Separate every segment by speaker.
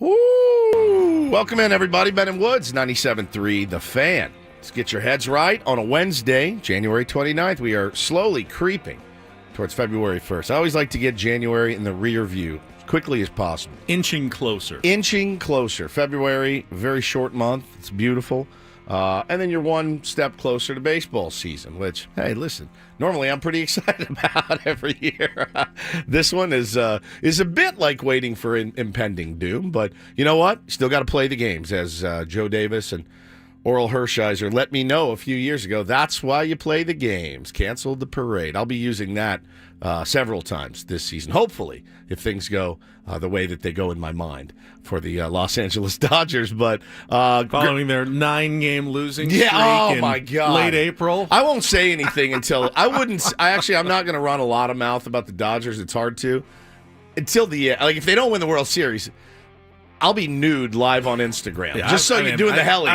Speaker 1: Woo! Welcome in, everybody. Ben and Woods, 97.3 The Fan. Let's get your heads right. On a Wednesday, January 29th, we are slowly creeping towards February 1st. I always like to get January in the rear view as quickly as possible.
Speaker 2: Inching closer.
Speaker 1: Inching closer. February, very short month. It's beautiful. And then you're one step closer to baseball season, which, hey, listen, normally I'm pretty excited about every year. This one is a bit like waiting for impending doom, but you know what? Still got to play the games, as Joe Davis and Oral Hershiser let me know a few years ago. That's why you play the games. Canceled the parade. I'll be using that several times this season, hopefully, if things go the way that they go in my mind for the Los Angeles Dodgers. But
Speaker 2: following their 9-game losing streak
Speaker 1: my God,
Speaker 2: late April.
Speaker 1: I won't say anything until I'm not going to run a lot of mouth about the Dodgers. It's hard to until the like if they don't win the World Series. I'll be nude live on Instagram, you're doing the heli.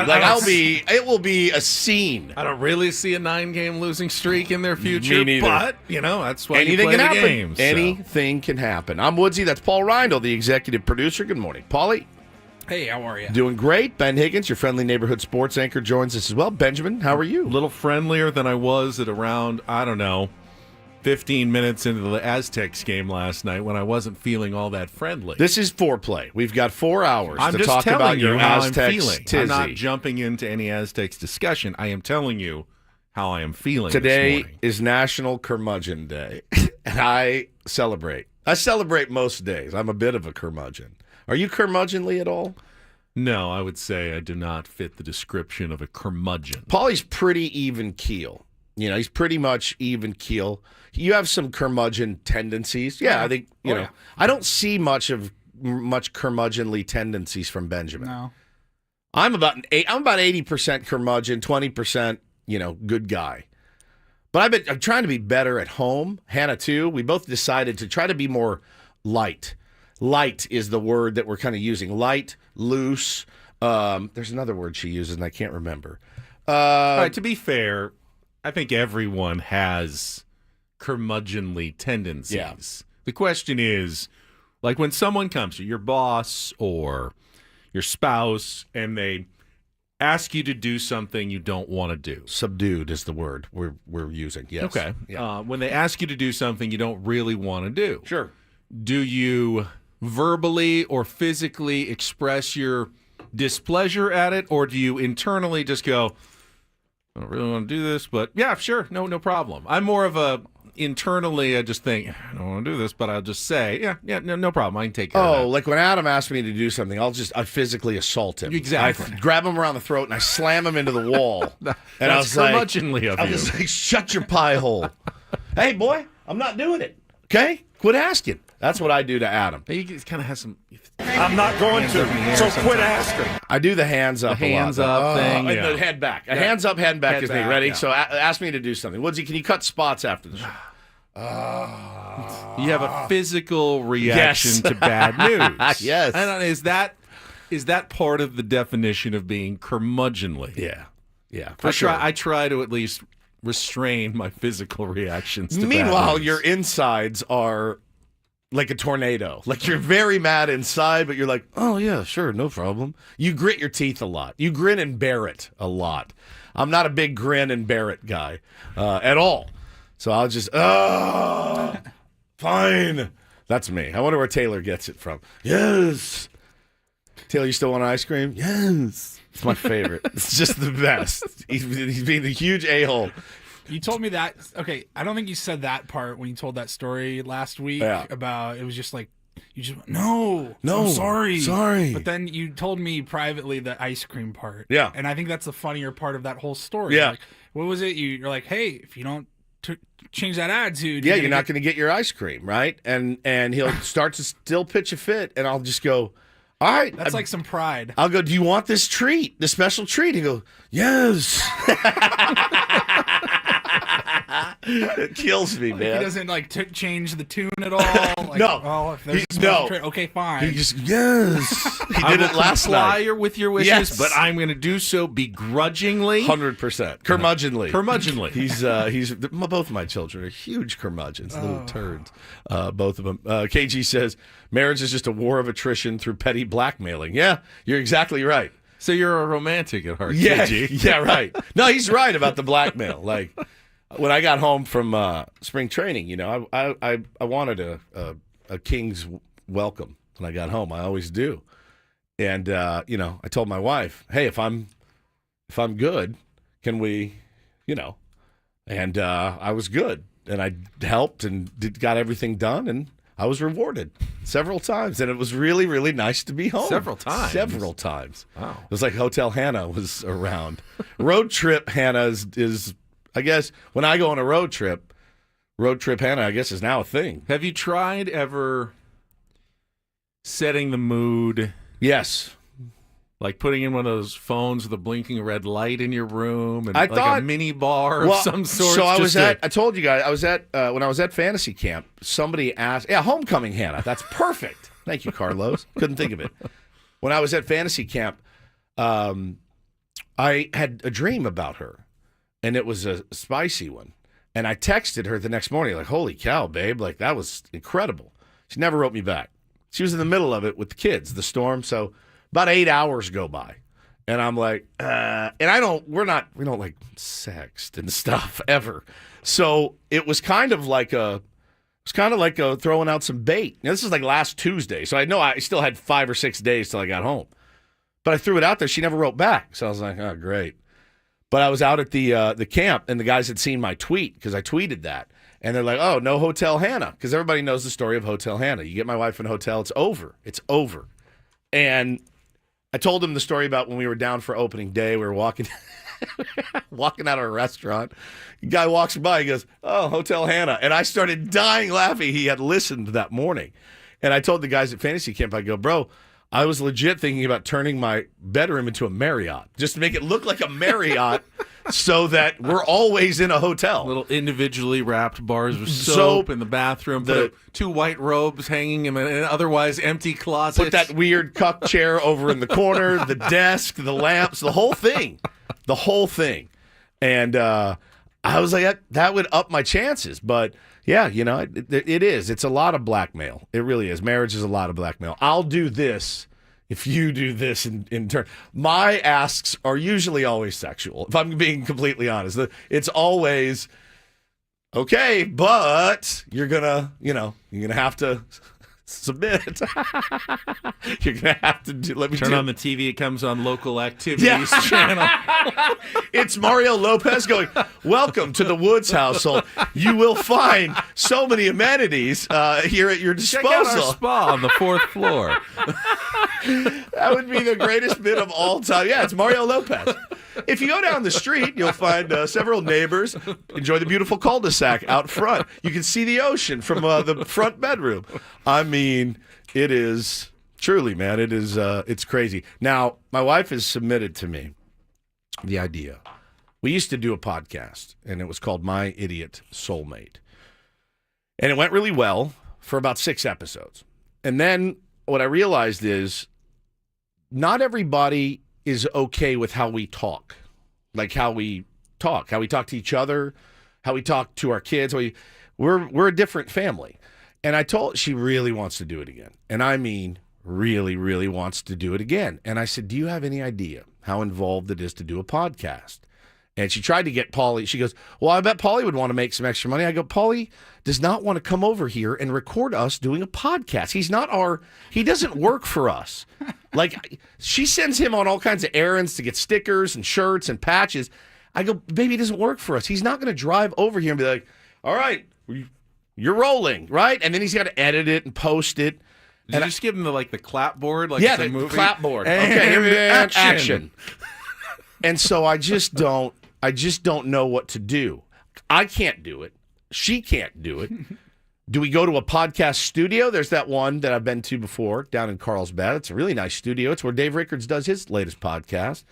Speaker 1: It will be a scene.
Speaker 2: I don't really see a 9-game losing streak in their future.
Speaker 1: Me neither.
Speaker 2: But, that's why
Speaker 1: anything
Speaker 2: you play
Speaker 1: can
Speaker 2: the
Speaker 1: happen.
Speaker 2: games.
Speaker 1: Anything can happen. I'm Woodsy. That's Paul Reindl, the executive producer. Good morning, Paulie.
Speaker 3: Hey, how are you?
Speaker 1: Doing great. Ben Higgins, your friendly neighborhood sports anchor, joins us as well. Benjamin, how are you?
Speaker 2: A little friendlier than I was at around, 15 minutes into the Aztecs game last night when I wasn't feeling all that friendly.
Speaker 1: This is foreplay. We've got 4 hours
Speaker 2: I'm
Speaker 1: to
Speaker 2: just
Speaker 1: talk
Speaker 2: telling
Speaker 1: about
Speaker 2: you
Speaker 1: your
Speaker 2: how
Speaker 1: Aztecs
Speaker 2: I'm feeling.
Speaker 1: tizzy.
Speaker 2: I'm not jumping into any Aztecs discussion. I am telling you how I am feeling
Speaker 1: Today
Speaker 2: this morning.
Speaker 1: is National Curmudgeon Day, and I celebrate. I celebrate most days. I'm a bit of a curmudgeon. Are you curmudgeonly at all?
Speaker 2: No, I would say I do not fit the description of a curmudgeon.
Speaker 1: Paulie's pretty even keel. He's pretty much even keel. You have some curmudgeon tendencies. Yeah, I think, I don't see much curmudgeonly tendencies from Benjamin.
Speaker 3: No.
Speaker 1: I'm about 80% curmudgeon, 20%, good guy. But I'm trying to be better at home. Hannah, too. We both decided to try to be more light. Light is the word that we're kind of using. Light, loose. There's another word she uses, and I can't remember.
Speaker 2: All right, to be fair, I think everyone has curmudgeonly tendencies.
Speaker 1: Yeah.
Speaker 2: The question is, like when someone comes to your boss or your spouse and they ask you to do something you don't want to do.
Speaker 1: Subdued is the word we're using. Yes.
Speaker 2: Okay.
Speaker 1: Yeah.
Speaker 2: When they ask you to do something you don't really want to do.
Speaker 1: Sure.
Speaker 2: Do you verbally or physically express your displeasure at it, or do you internally just go, I don't really want to do this, but yeah, sure, no problem. I'm more of a internally, I just think, I don't want to do this, but I'll just say, no problem. I can take care of that.
Speaker 1: Like when Adam asks me to do something, I physically assault him.
Speaker 2: Exactly.
Speaker 1: I grab him around the throat and I slam him into the wall.
Speaker 2: That's curmudgeonly of
Speaker 1: I
Speaker 2: you.
Speaker 1: was like, shut your pie hole. Hey, boy, I'm not doing it. Okay? Quit asking. That's what I do to Adam.
Speaker 2: He kind of has some.
Speaker 4: I'm not going to, so quit asking.
Speaker 1: I do the hands up
Speaker 2: hands
Speaker 1: a lot.
Speaker 2: up thing.
Speaker 1: And the head back. A hands up, head back
Speaker 2: Head
Speaker 1: is
Speaker 2: back,
Speaker 1: me. Ready?
Speaker 2: yeah.
Speaker 1: So ask me to do something. Woodsy, can you cut spots after the show?
Speaker 2: You have a physical reaction to bad news.
Speaker 1: Yes.
Speaker 2: And is that part of the definition of being curmudgeonly?
Speaker 1: Yeah, for sure.
Speaker 2: I try to at least restrain my physical reactions to
Speaker 1: Meanwhile,
Speaker 2: bad news.
Speaker 1: your insides are like a tornado. Like you're very mad inside, but you're like, oh, yeah, sure, no problem. You grit your teeth a lot. You grin and bear it a lot. I'm not a big grin and bear it guy at all. So I'll just, fine. That's me. I wonder where Taylor gets it from. Yes. Taylor, you still want ice cream? Yes. It's my favorite. It's just the best. He's being a huge a-hole.
Speaker 3: You told me that. Okay, I don't think you said that part when you told that story last week about it was just like, you just went, no, I'm sorry. But then you told me privately the ice cream part.
Speaker 1: Yeah.
Speaker 3: And I think that's the funnier part of that whole story.
Speaker 1: Yeah.
Speaker 3: Like, what was it? You're like, hey, if you don't change that attitude.
Speaker 1: Yeah, you're not going to get your ice cream, right? And he'll start to still pitch a fit, and I'll just go, all right.
Speaker 3: That's like some pride.
Speaker 1: I'll go, do you want this treat, this special treat? He'll go, yes. It kills me, man.
Speaker 3: He doesn't like change the tune at all. Like,
Speaker 1: No.
Speaker 3: Oh, if there's a special trait, okay, fine.
Speaker 1: He just yes. He did it last night.
Speaker 2: With your wishes,
Speaker 1: Yes.
Speaker 2: but I'm going to do so begrudgingly.
Speaker 1: 100%. Curmudgeonly.
Speaker 2: Curmudgeonly.
Speaker 1: He's both my children are huge curmudgeons, little turds. Both of them. KG says marriage is just a war of attrition through petty blackmailing. Yeah, you're exactly right.
Speaker 2: So you're a romantic at heart,
Speaker 1: Yeah,
Speaker 2: KG.
Speaker 1: yeah, right. No, he's right about the blackmail. Like when I got home from spring training, you know, I wanted a king's welcome when I got home. I always do. And you know, I told my wife, "Hey, if I'm good, can we, you know?" And I was good, and I helped and got everything done, and I was rewarded several times, and it was really, really nice to be home.
Speaker 2: Several times?
Speaker 1: Several times.
Speaker 2: Wow.
Speaker 1: It was like Hotel Hannah was around. Road trip Hannah is, I guess, when I go on a road trip Hannah, I guess, is now a thing.
Speaker 2: Have you tried ever setting the mood?
Speaker 1: Yes.
Speaker 2: Like putting in one of those phones with a blinking red light in your room and
Speaker 1: I
Speaker 2: like
Speaker 1: thought,
Speaker 2: a mini bar of some sort?
Speaker 1: So I told you guys, I was at, when I was at fantasy camp, somebody asked, homecoming Hannah, that's perfect. Thank you, Carlos. Couldn't think of it. When I was at fantasy camp, I had a dream about her, and it was a spicy one. And I texted her the next morning, like, holy cow, babe, like that was incredible. She never wrote me back. She was in the middle of it with the kids, the storm, so about 8 hours go by, and I'm like, and we don't like sext and stuff ever. So it was kind of like throwing out some bait. Now, this is like last Tuesday, so I know I still had 5 or 6 days till I got home, but I threw it out there. She never wrote back, so I was like, oh, great. But I was out at the camp, and the guys had seen my tweet because I tweeted that, and they're like, oh, no Hotel Hannah, because everybody knows the story of Hotel Hannah. You get my wife in a hotel, it's over. It's over. And I told him the story about when we were down for opening day. We were walking out of a restaurant. The guy walks by. He goes, oh, Hotel Hannah. And I started dying laughing. He had listened that morning. And I told the guys at fantasy camp, I go, bro, I was legit thinking about turning my bedroom into a Marriott, just to make it look like a Marriott so that we're always in a hotel.
Speaker 2: Little individually wrapped bars with soap in the bathroom, put 2 white robes hanging in an otherwise empty closet.
Speaker 1: Put that weird cuck chair over in the corner, the desk, the lamps, the whole thing. The whole thing. And I was like, that would up my chances. But yeah, you know, it is. It's a lot of blackmail. It really is. Marriage is a lot of blackmail. I'll do this if you do this in turn. My asks are usually always sexual, if I'm being completely honest. It's always, okay, but you're going to have to submit. You're going to have to
Speaker 2: turn on the TV. It comes on local activities channel.
Speaker 1: It's Mario Lopez going, welcome to the Woods household. You will find so many amenities here at your disposal.
Speaker 2: Check out our spa on the 4th floor.
Speaker 1: That would be the greatest bit of all time. Yeah, it's Mario Lopez. If you go down the street, you'll find several neighbors enjoy the beautiful cul-de-sac out front. You can see the ocean from the front bedroom. I mean, it is truly, man, it is. It's crazy. Now, my wife has submitted to me the idea. We used to do a podcast, and it was called My Idiot Soulmate. And it went really well for about 6 episodes. And then what I realized is not everybody is okay with how we talk, like how we talk to each other, how we talk to our kids. We're a different family. And I told she really wants to do it again. And I mean, really, really wants to do it again. And I said, do you have any idea how involved it is to do a podcast? And she tried to get Paulie. She goes, well, I bet Paulie would want to make some extra money. I go, Paulie does not want to come over here and record us doing a podcast. He doesn't work for us. Like, she sends him on all kinds of errands to get stickers and shirts and patches. I go, baby, it doesn't work for us. He's not going to drive over here and be like, all right, you're rolling, right? And then he's got to edit it and post it.
Speaker 2: Did you just give him the clapboard? Like
Speaker 1: yeah,
Speaker 2: it's a
Speaker 1: the
Speaker 2: movie?
Speaker 1: clapboard.
Speaker 2: And
Speaker 1: Okay, action. And so I just don't know what to do. I can't do it. She can't do it. Do we go to a podcast studio? There's that one that I've been to before down in Carlsbad. It's a really nice studio. It's where Dave Rickards does his latest podcast.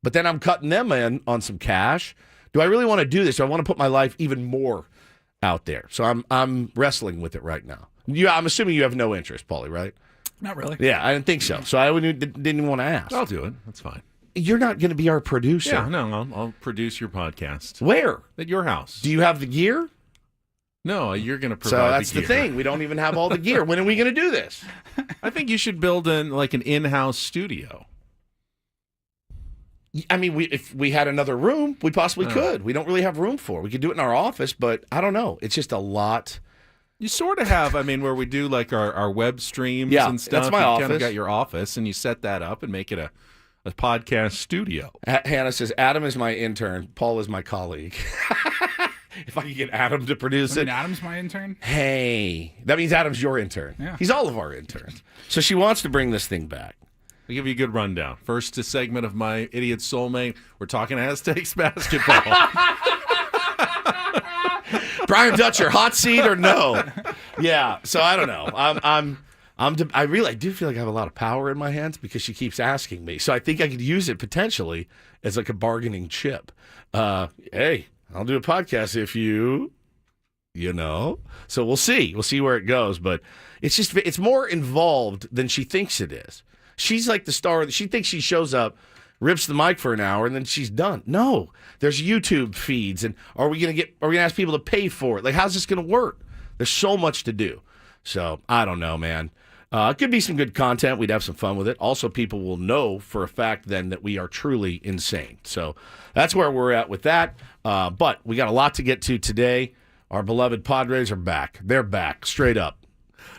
Speaker 1: But then I'm cutting them in on some cash. Do I really want to do this? Do I want to put my life even more out there? So I'm wrestling with it right now. I'm assuming you have no interest, Paulie, right?
Speaker 3: Not really.
Speaker 1: Yeah, I didn't think so. So I didn't even want to ask.
Speaker 2: I'll do it. That's fine.
Speaker 1: You're not going to be our producer.
Speaker 2: Yeah, no, I'll produce your podcast.
Speaker 1: Where?
Speaker 2: At your house.
Speaker 1: Do you have the gear?
Speaker 2: No, you're going to provide
Speaker 1: So that's
Speaker 2: the
Speaker 1: the
Speaker 2: gear.
Speaker 1: thing. We don't even have all the gear. When are we going to do this?
Speaker 2: I think you should build an in-house studio.
Speaker 1: I mean, if we had another room, we possibly could. We don't really have room for it. We could do it in our office, but I don't know. It's just a lot.
Speaker 2: You sort of have, where we do like our web streams and stuff.
Speaker 1: That's my
Speaker 2: you
Speaker 1: office.
Speaker 2: kind of got your office, and you set that up and make it a podcast studio.
Speaker 1: Hannah says, Adam is my intern. Paul is my colleague. If I could get Adam to produce it.
Speaker 3: Adam's my intern?
Speaker 1: Hey, that means Adam's your intern.
Speaker 3: Yeah.
Speaker 1: He's all of our interns. So she wants to bring this thing back.
Speaker 2: I'll give you a good rundown. First segment of my Idiot Soulmate, we're talking Aztecs basketball.
Speaker 1: Brian Dutcher, hot seat or no? Yeah. So I don't know. I really do feel like I have a lot of power in my hands because she keeps asking me. So I think I could use it potentially as like a bargaining chip. Hey, I'll do a podcast if you know. So we'll see. We'll see where it goes. But it's more involved than she thinks it is. She's like the star. She thinks she shows up, rips the mic for an hour, and then she's done. No, there's YouTube feeds, and are we gonna ask people to pay for it? Like, how's this gonna work? There's so much to do. So I don't know, man. It could be some good content. We'd have some fun with it. Also, people will know for a fact then that we are truly insane. So that's where we're at with that. But we got a lot to get to today. Our beloved Padres are back. They're back, straight up.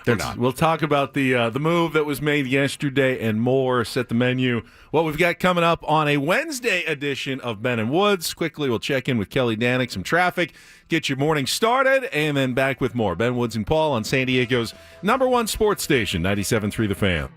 Speaker 1: They're not.
Speaker 2: We'll talk about the move that was made yesterday and more. Set the menu. What we've got coming up on a Wednesday edition of Ben and Woods. Quickly, we'll check in with Kelly Danick, some traffic, get your morning started, and then back with more. Ben Woods and Paul on San Diego's #1 sports station, 97.3 The Fan.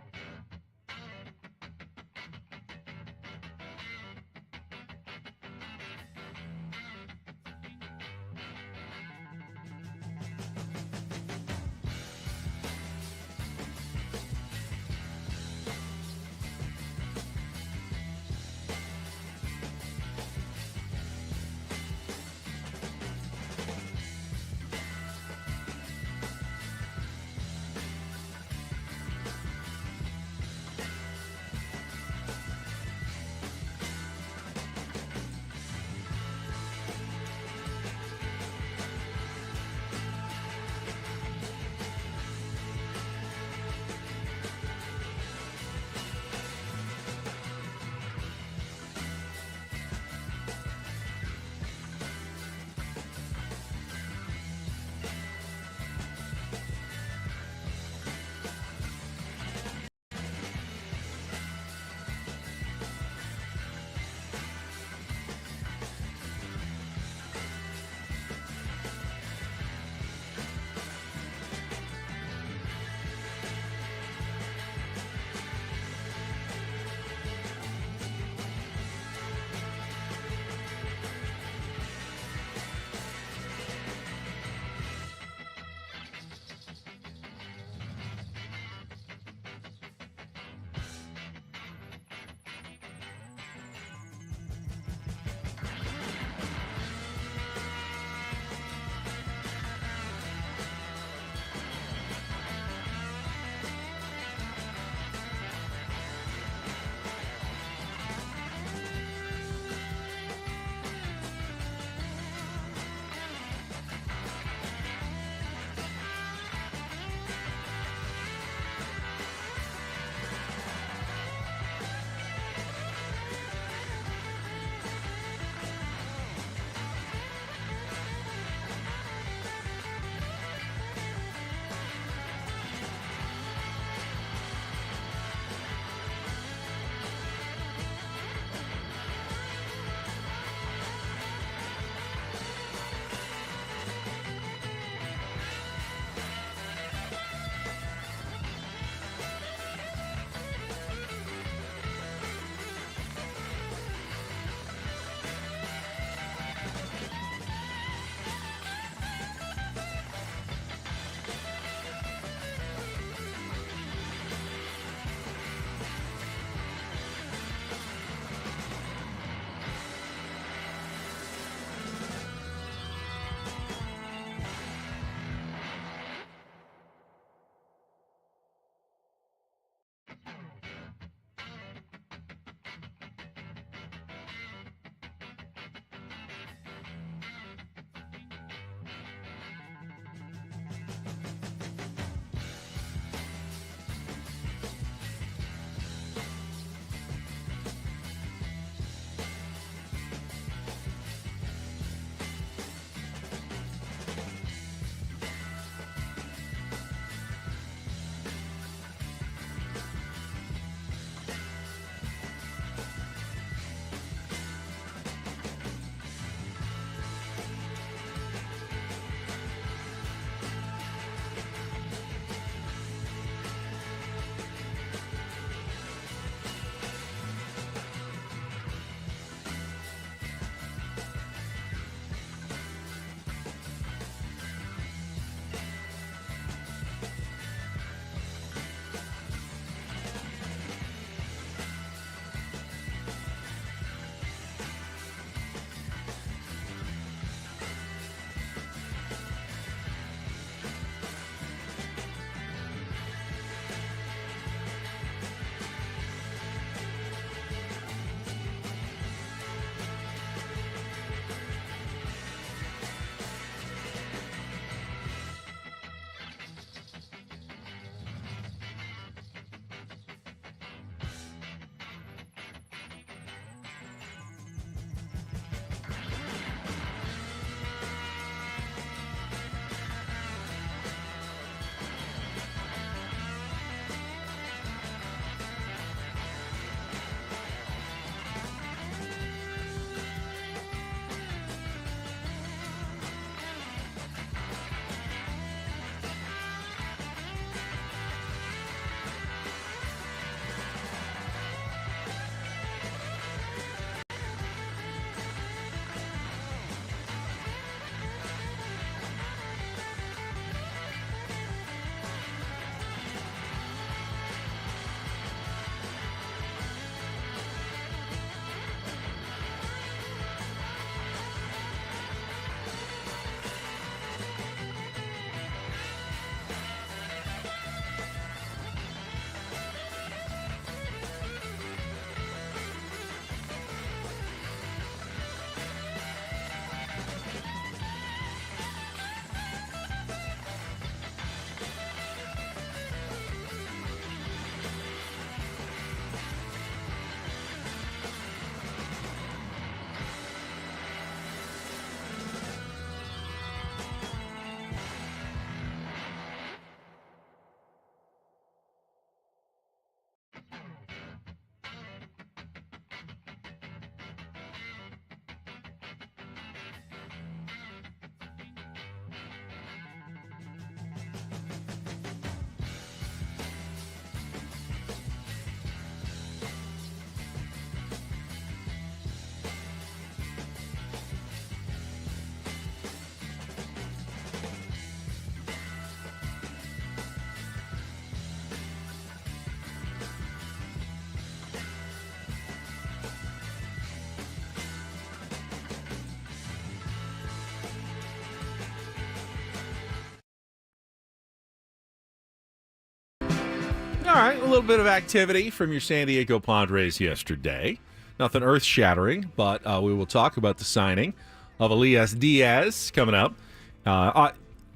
Speaker 2: All right, a little bit of activity from your San Diego Padres yesterday. Nothing earth-shattering, but we will talk about the signing of Elias Diaz coming up.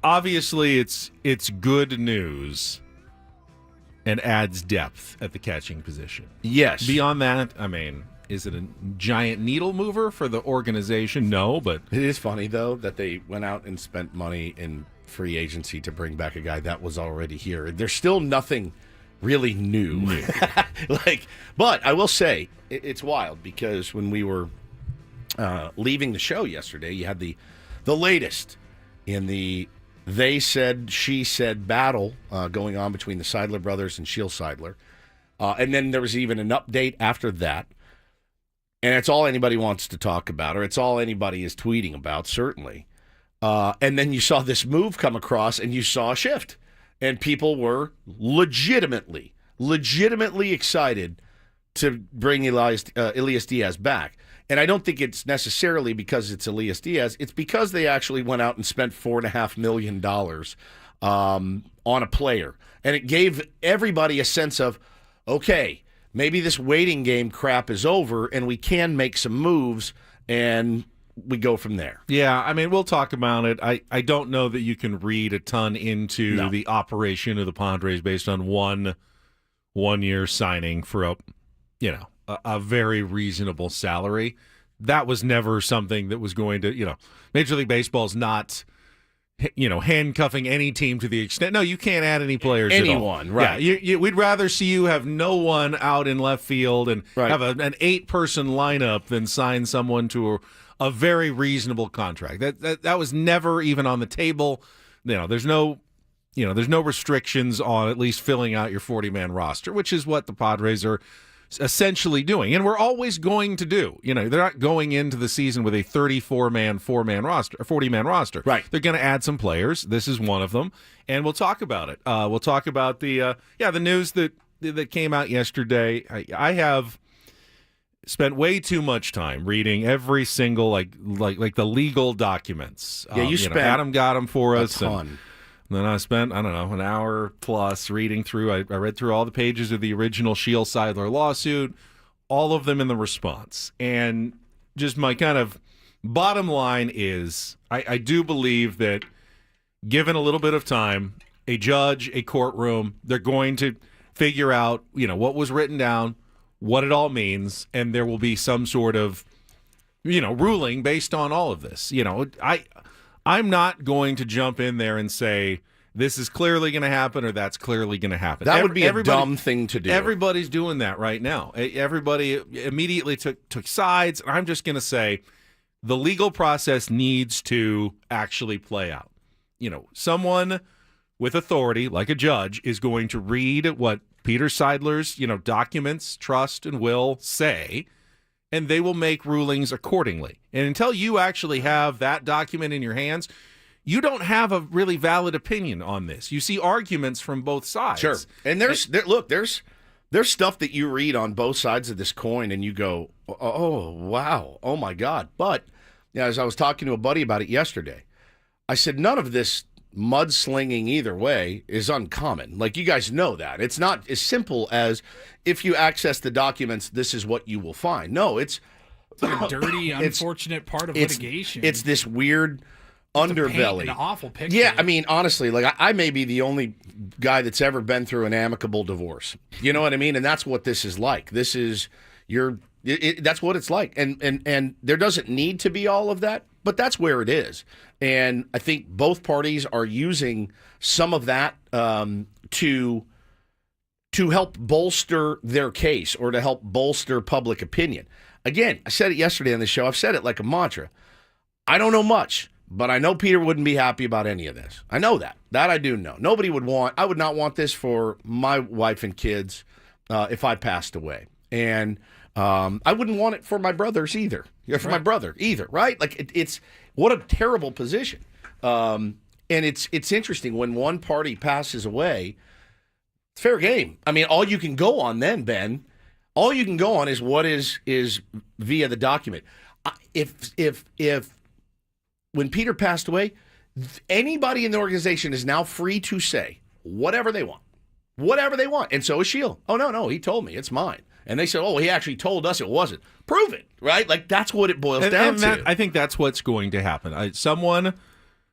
Speaker 2: Obviously, it's good news and adds depth at the catching position.
Speaker 1: Yes.
Speaker 2: Beyond that, I mean, is it a giant needle mover for the organization? No, but
Speaker 1: it is funny, though, that they went out and spent money in free agency to bring back a guy that was already here. There's still nothing really new. But I will say, it's wild because when we were leaving the show yesterday, you had the latest in the they said, she said battle going on between the Seidler brothers and Shiel Seidler. And then there was even an update after that. And it's all anybody wants to talk about, or it's all anybody is tweeting about, certainly. And then you saw this move come across, and you saw a shift. And people were legitimately excited to bring Elias Diaz back. And I don't think it's necessarily because it's Elias Diaz. It's because they actually went out and spent $4.5 million on a player. And it gave everybody a sense of, okay, maybe this waiting game crap is over and we can make some moves and we go from there.
Speaker 2: Yeah, I mean, we'll talk about it. I don't know that you can read a ton into the operation of the Padres based on one-year signing for a very reasonable salary. That was never something that was going to, Major League Baseball's not, handcuffing any team to the extent. No, you can't add any players
Speaker 1: Anyone,
Speaker 2: at all.
Speaker 1: right.
Speaker 2: Yeah, we'd rather see you have no one out in left field and have an 8-person lineup than sign someone to a very reasonable contract. That was never even on the table. There's no restrictions on at least filling out your 40-man roster, which is what the Padres are essentially doing, and we're always going to do. They're not going into the season with a 34-man, 4-man roster, a 40-man roster.
Speaker 1: Right.
Speaker 2: They're going to add some players. This is one of them, and we'll talk about it. We'll talk about the news that came out yesterday. I have spent way too much time reading every single like the legal documents.
Speaker 1: Yeah, you spent
Speaker 2: Adam got them for us.
Speaker 1: A ton.
Speaker 2: And then I spent, an hour plus reading through. I read through all the pages of the original Shiel Seidler lawsuit, all of them in the response. And just my kind of bottom line is I do believe that given a little bit of time, a judge, a courtroom, they're going to figure out, what was written down, what it all means, and there will be some sort of, ruling based on all of this. I'm not going to jump in there and say this is clearly going to happen or that's clearly going to happen.
Speaker 1: That would be a dumb thing to do.
Speaker 2: Everybody's doing that right now. Everybody immediately took sides. I'm just going to say the legal process needs to actually play out. Someone with authority, like a judge, is going to read what Peter Seidler's, documents, trust, and will say, and they will make rulings accordingly. And until you actually have that document in your hands, you don't have a really valid opinion on this. You see arguments from both sides.
Speaker 1: Sure. And there's stuff that you read on both sides of this coin and you go, oh, wow, oh, my God. But as I was talking to a buddy about it yesterday, I said none of this mudslinging either way is uncommon. Like, you guys know that. It's not as simple as if you access the documents, this is what you will find. No, it's
Speaker 3: a dirty, unfortunate part of litigation.
Speaker 1: It's this weird underbelly.
Speaker 3: An awful picture.
Speaker 1: Yeah, I mean, honestly, I may be the only guy that's ever been through an amicable divorce. You know what I mean? And that's what this is like. This is that's what it's like. And there doesn't need to be all of that, but that's where it is. And I think both parties are using some of that to help bolster their case or to help bolster public opinion. Again, I said it yesterday on the show. I've said it like a mantra. I don't know much, but I know Peter wouldn't be happy about any of this. I know that. That I do know. I would not want this for my wife and kids if I passed away. And I wouldn't want it for my brothers either. My brother either, right? Like, it's what a terrible position. And it's interesting when one party passes away, it's fair game. I mean, all you can go on then, Ben, all you can go on is what is via the document. If when Peter passed away, anybody in the organization is now free to say whatever they want. whatever they want. And so is Shield. Oh, no, he told me. It's mine. And they said, oh, he actually told us it wasn't. Prove it, right? Like, that's what it boils down to.
Speaker 2: I think that's what's going to happen. Someone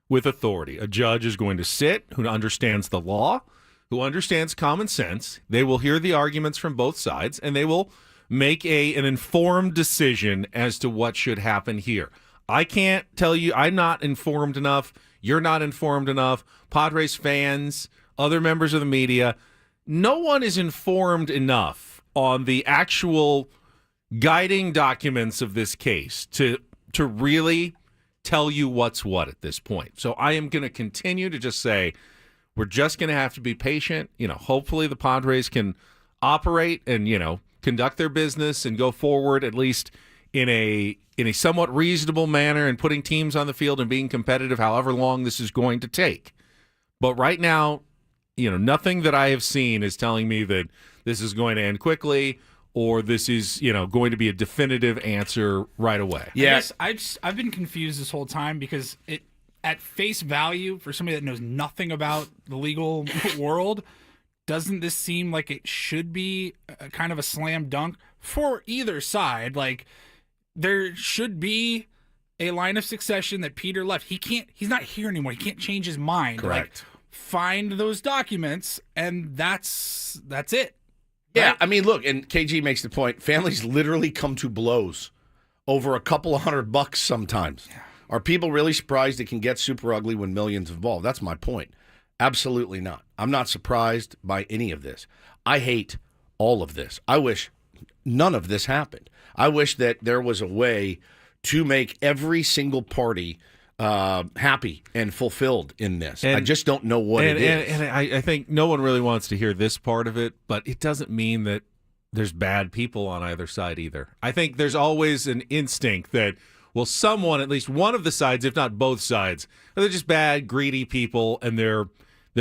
Speaker 2: with authority, a judge, is going to sit who understands the law, who understands common sense. They will hear the arguments from both sides, and they will make an informed decision as to what should happen here. I can't tell you. I'm not informed enough. You're not informed enough. Padres fans, other members of the media, no one is informed enough on the actual guiding documents of this case to really tell you what's what at this point. So I am going to continue to just say we're just going to have to be patient. Hopefully the Padres can operate and, conduct their business and go forward at least in a somewhat reasonable manner and putting teams on the field and being competitive however long this is going to take. But right now, nothing that I have seen is telling me that this is going to end quickly or this is, going to be a definitive answer right away.
Speaker 3: Yeah. I've been confused this whole time because at face value, for somebody that knows nothing about the legal world, doesn't this seem like it should be a kind of a slam dunk for either side? Like, there should be a line of succession that Peter left. He's not here anymore. He can't change his mind.
Speaker 1: Correct.
Speaker 3: Like, find those documents, and that's it.
Speaker 1: Yeah,
Speaker 3: right?
Speaker 1: I mean, look, and KG makes the point. Families literally come to blows over a couple of $100 sometimes. Yeah. Are people really surprised it can get super ugly when millions involved? That's my point. Absolutely not. I'm not surprised by any of this. I hate all of this. I wish none of this happened. I wish that there was a way to make every single party happy and fulfilled in this. I just don't know what it is.
Speaker 2: And I think no one really wants to hear this part of it, but it doesn't mean that there's bad people on either side either. I think there's always an instinct that, well, someone, at least one of the sides, if not both sides, they're just bad, greedy people, and they're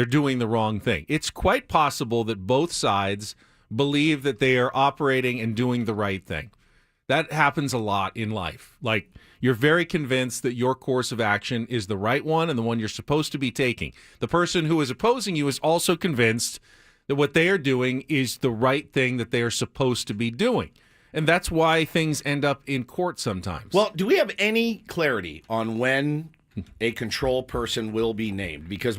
Speaker 2: doing the wrong thing. It's quite possible that both sides believe that they are operating and doing the right thing. That happens a lot in life. Like, you're very convinced that your course of action is the right one and the one you're supposed to be taking. The person who is opposing you is also convinced that what they are doing is the right thing that they are supposed to be doing. And that's why things end up in court sometimes.
Speaker 1: Well, do we have any clarity on when a control person will be named? Because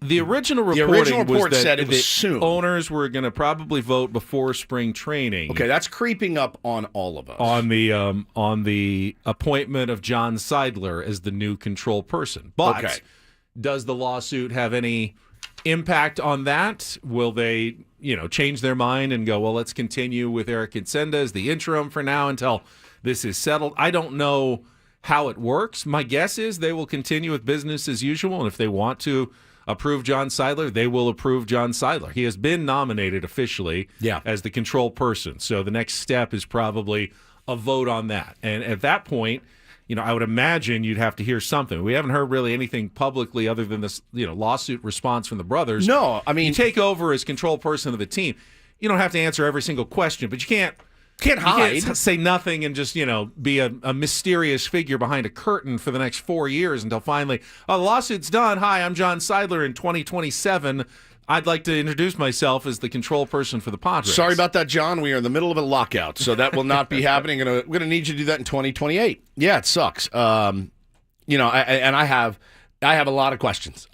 Speaker 2: the original report
Speaker 1: was that
Speaker 2: said
Speaker 1: it was soon.
Speaker 2: Owners were going to probably vote before spring training.
Speaker 1: Okay, that's creeping up on all of us.
Speaker 2: On the appointment of John Seidler as the new control person. But does the lawsuit have any impact on that? Will they, change their mind and go, well, let's continue with Eric Encenda as the interim for now until this is settled? I don't know how it works. My guess is they will continue with business as usual, and if they want to approve John Seidler, they will approve John Seidler. He has been nominated officially as the control person. So the next step is probably a vote on that. And at that point, I would imagine you'd have to hear something. We haven't heard really anything publicly other than this, lawsuit response from the brothers.
Speaker 1: No, I mean,
Speaker 2: you take over as control person of a team. You don't have to answer every single question, but you can't
Speaker 1: hide.
Speaker 2: You can't say nothing and just, be a mysterious figure behind a curtain for the next 4 years until finally, the lawsuit's done. Hi, I'm John Seidler in 2027. I'd like to introduce myself as the control person for the Padres.
Speaker 1: Sorry about that, John. We are in the middle of a lockout, so that will not be happening. We're going to need you to do that in 2028. Yeah, it sucks. I have a lot of questions.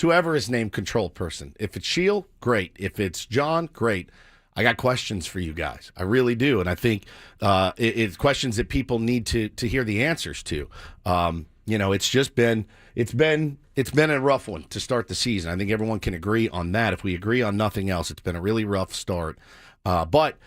Speaker 1: Whoever is named control person. If it's Shield, great. If it's John, great. I got questions for you guys. I really do, and I think it's questions that people need to hear the answers to. It's been a rough one to start the season. I think everyone can agree on that. If we agree on nothing else, it's been a really rough start. But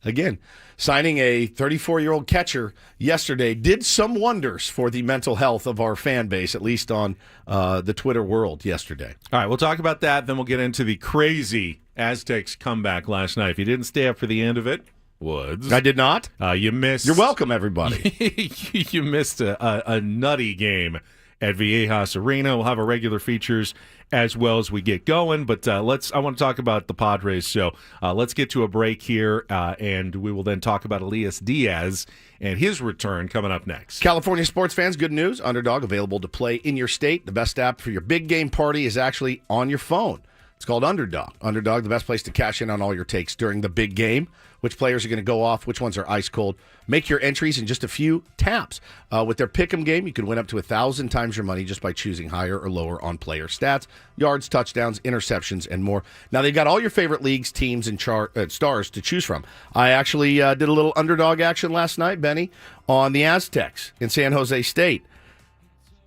Speaker 1: again, signing a 34-year-old catcher yesterday did some wonders for the mental health of our fan base, at least on the Twitter world yesterday.
Speaker 2: All right, we'll talk about that. Then we'll get into the crazy Aztecs comeback last night. If you didn't stay up for the end of it, Woods.
Speaker 1: I did not.
Speaker 2: You missed.
Speaker 1: You're welcome, everybody.
Speaker 2: You missed a nutty game at Viejas Arena. We'll have our regular features as well as we get going. But I want to talk about the Padres. So let's get to a break here, and we will then talk about Elias Diaz and his return coming up next.
Speaker 1: California sports fans, good news. Underdog available to play in your state. The best app for your big game party is actually on your phone. It's called Underdog. Underdog, the best place to cash in on all your takes during the big game. Which players are going to go off, which ones are ice cold. Make your entries in just a few taps. With their Pick'em game, you can win up to 1,000 times your money just by choosing higher or lower on player stats, yards, touchdowns, interceptions, and more. Now, they've got all your favorite leagues, teams, and stars to choose from. I actually did a little Underdog action last night, Benny, on the Aztecs in San Jose State.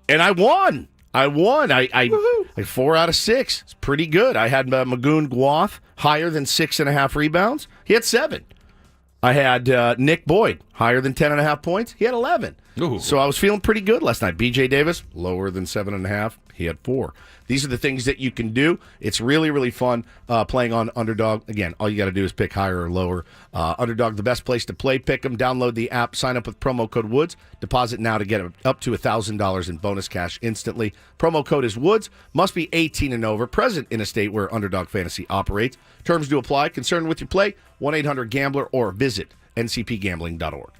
Speaker 1: And I won. I 4 out of 6. It's pretty good. I had Magoon Guath higher than 6.5 rebounds. He had 7. I had Nick Boyd higher than 10.5 points. He had 11.
Speaker 2: Ooh.
Speaker 1: So I was feeling pretty good last night. BJ Davis lower than 7.5. He had 4. These are the things that you can do. It's really, really fun playing on Underdog. Again, all you got to do is pick higher or lower. Underdog, the best place to play. Pick them. Download the app. Sign up with promo code Woods. Deposit now to get up to $1,000 in bonus cash instantly. Promo code is Woods. Must be 18 and over. Present in a state where Underdog Fantasy operates. Terms do apply. Concerned with your play? 1-800-GAMBLER or visit ncpgambling.org.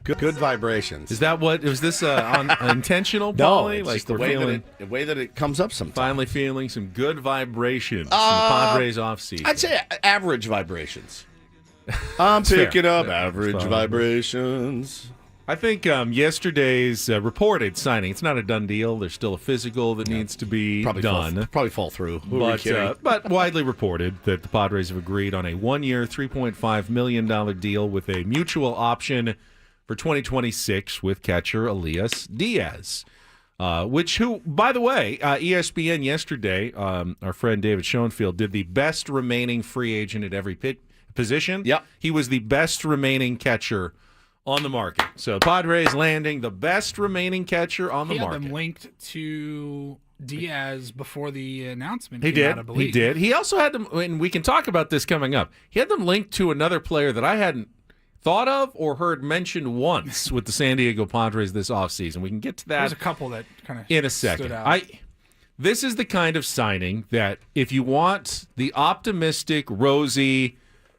Speaker 1: Good vibrations.
Speaker 2: Is that what? Was this intentional,
Speaker 1: No,
Speaker 2: Paulie?
Speaker 1: it's
Speaker 2: Like
Speaker 1: just the way that it comes up sometimes.
Speaker 2: Finally feeling some good vibrations in the Padres offseason.
Speaker 1: I'd say average vibrations. I'm picking up average
Speaker 2: fine.
Speaker 1: vibrations.
Speaker 2: I think yesterday's reported signing, it's not a done deal. There's still a physical that needs to be done.
Speaker 1: Probably fall through. Who are we kidding?
Speaker 2: But widely reported that the Padres have agreed on a 1-year, $3.5 million deal with a mutual option for 2026 with catcher Elias Diaz. Who, by the way, ESPN yesterday, our friend David Schoenfield did the best remaining free agent at every position.
Speaker 1: Yep.
Speaker 2: He was the best remaining catcher on the market. So Padres landing the best remaining catcher on the market.
Speaker 3: He had them linked to Diaz before the announcement
Speaker 2: He
Speaker 3: came
Speaker 2: did.
Speaker 3: out, I believe.
Speaker 2: He did. He also had them, and we can talk about this coming up. He had them linked to another player that I hadn't thought of or heard mentioned once with the San Diego Padres this offseason. We can get to that.
Speaker 3: There's a couple that kind of
Speaker 2: in a second.
Speaker 3: stood out.
Speaker 2: This is the kind of signing that if you want the optimistic, rosy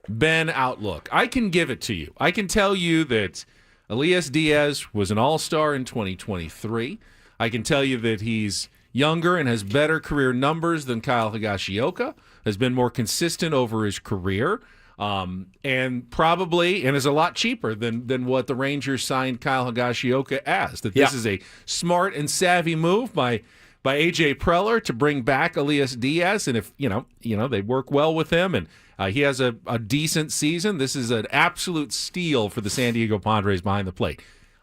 Speaker 2: Ben outlook, I can give it to you. I can tell you that Elias Diaz was an all-star in 2023. I can tell you that he's younger and has better career numbers than Kyle Higashioka, has been more consistent over his career, and probably and is a lot cheaper than what the Rangers signed Kyle Higashioka as. That this is a smart and savvy move by AJ Preller to bring back Elias Diaz, and if you know they work well with him and he has a decent season, this is an absolute steal for the San Diego Padres behind the plate.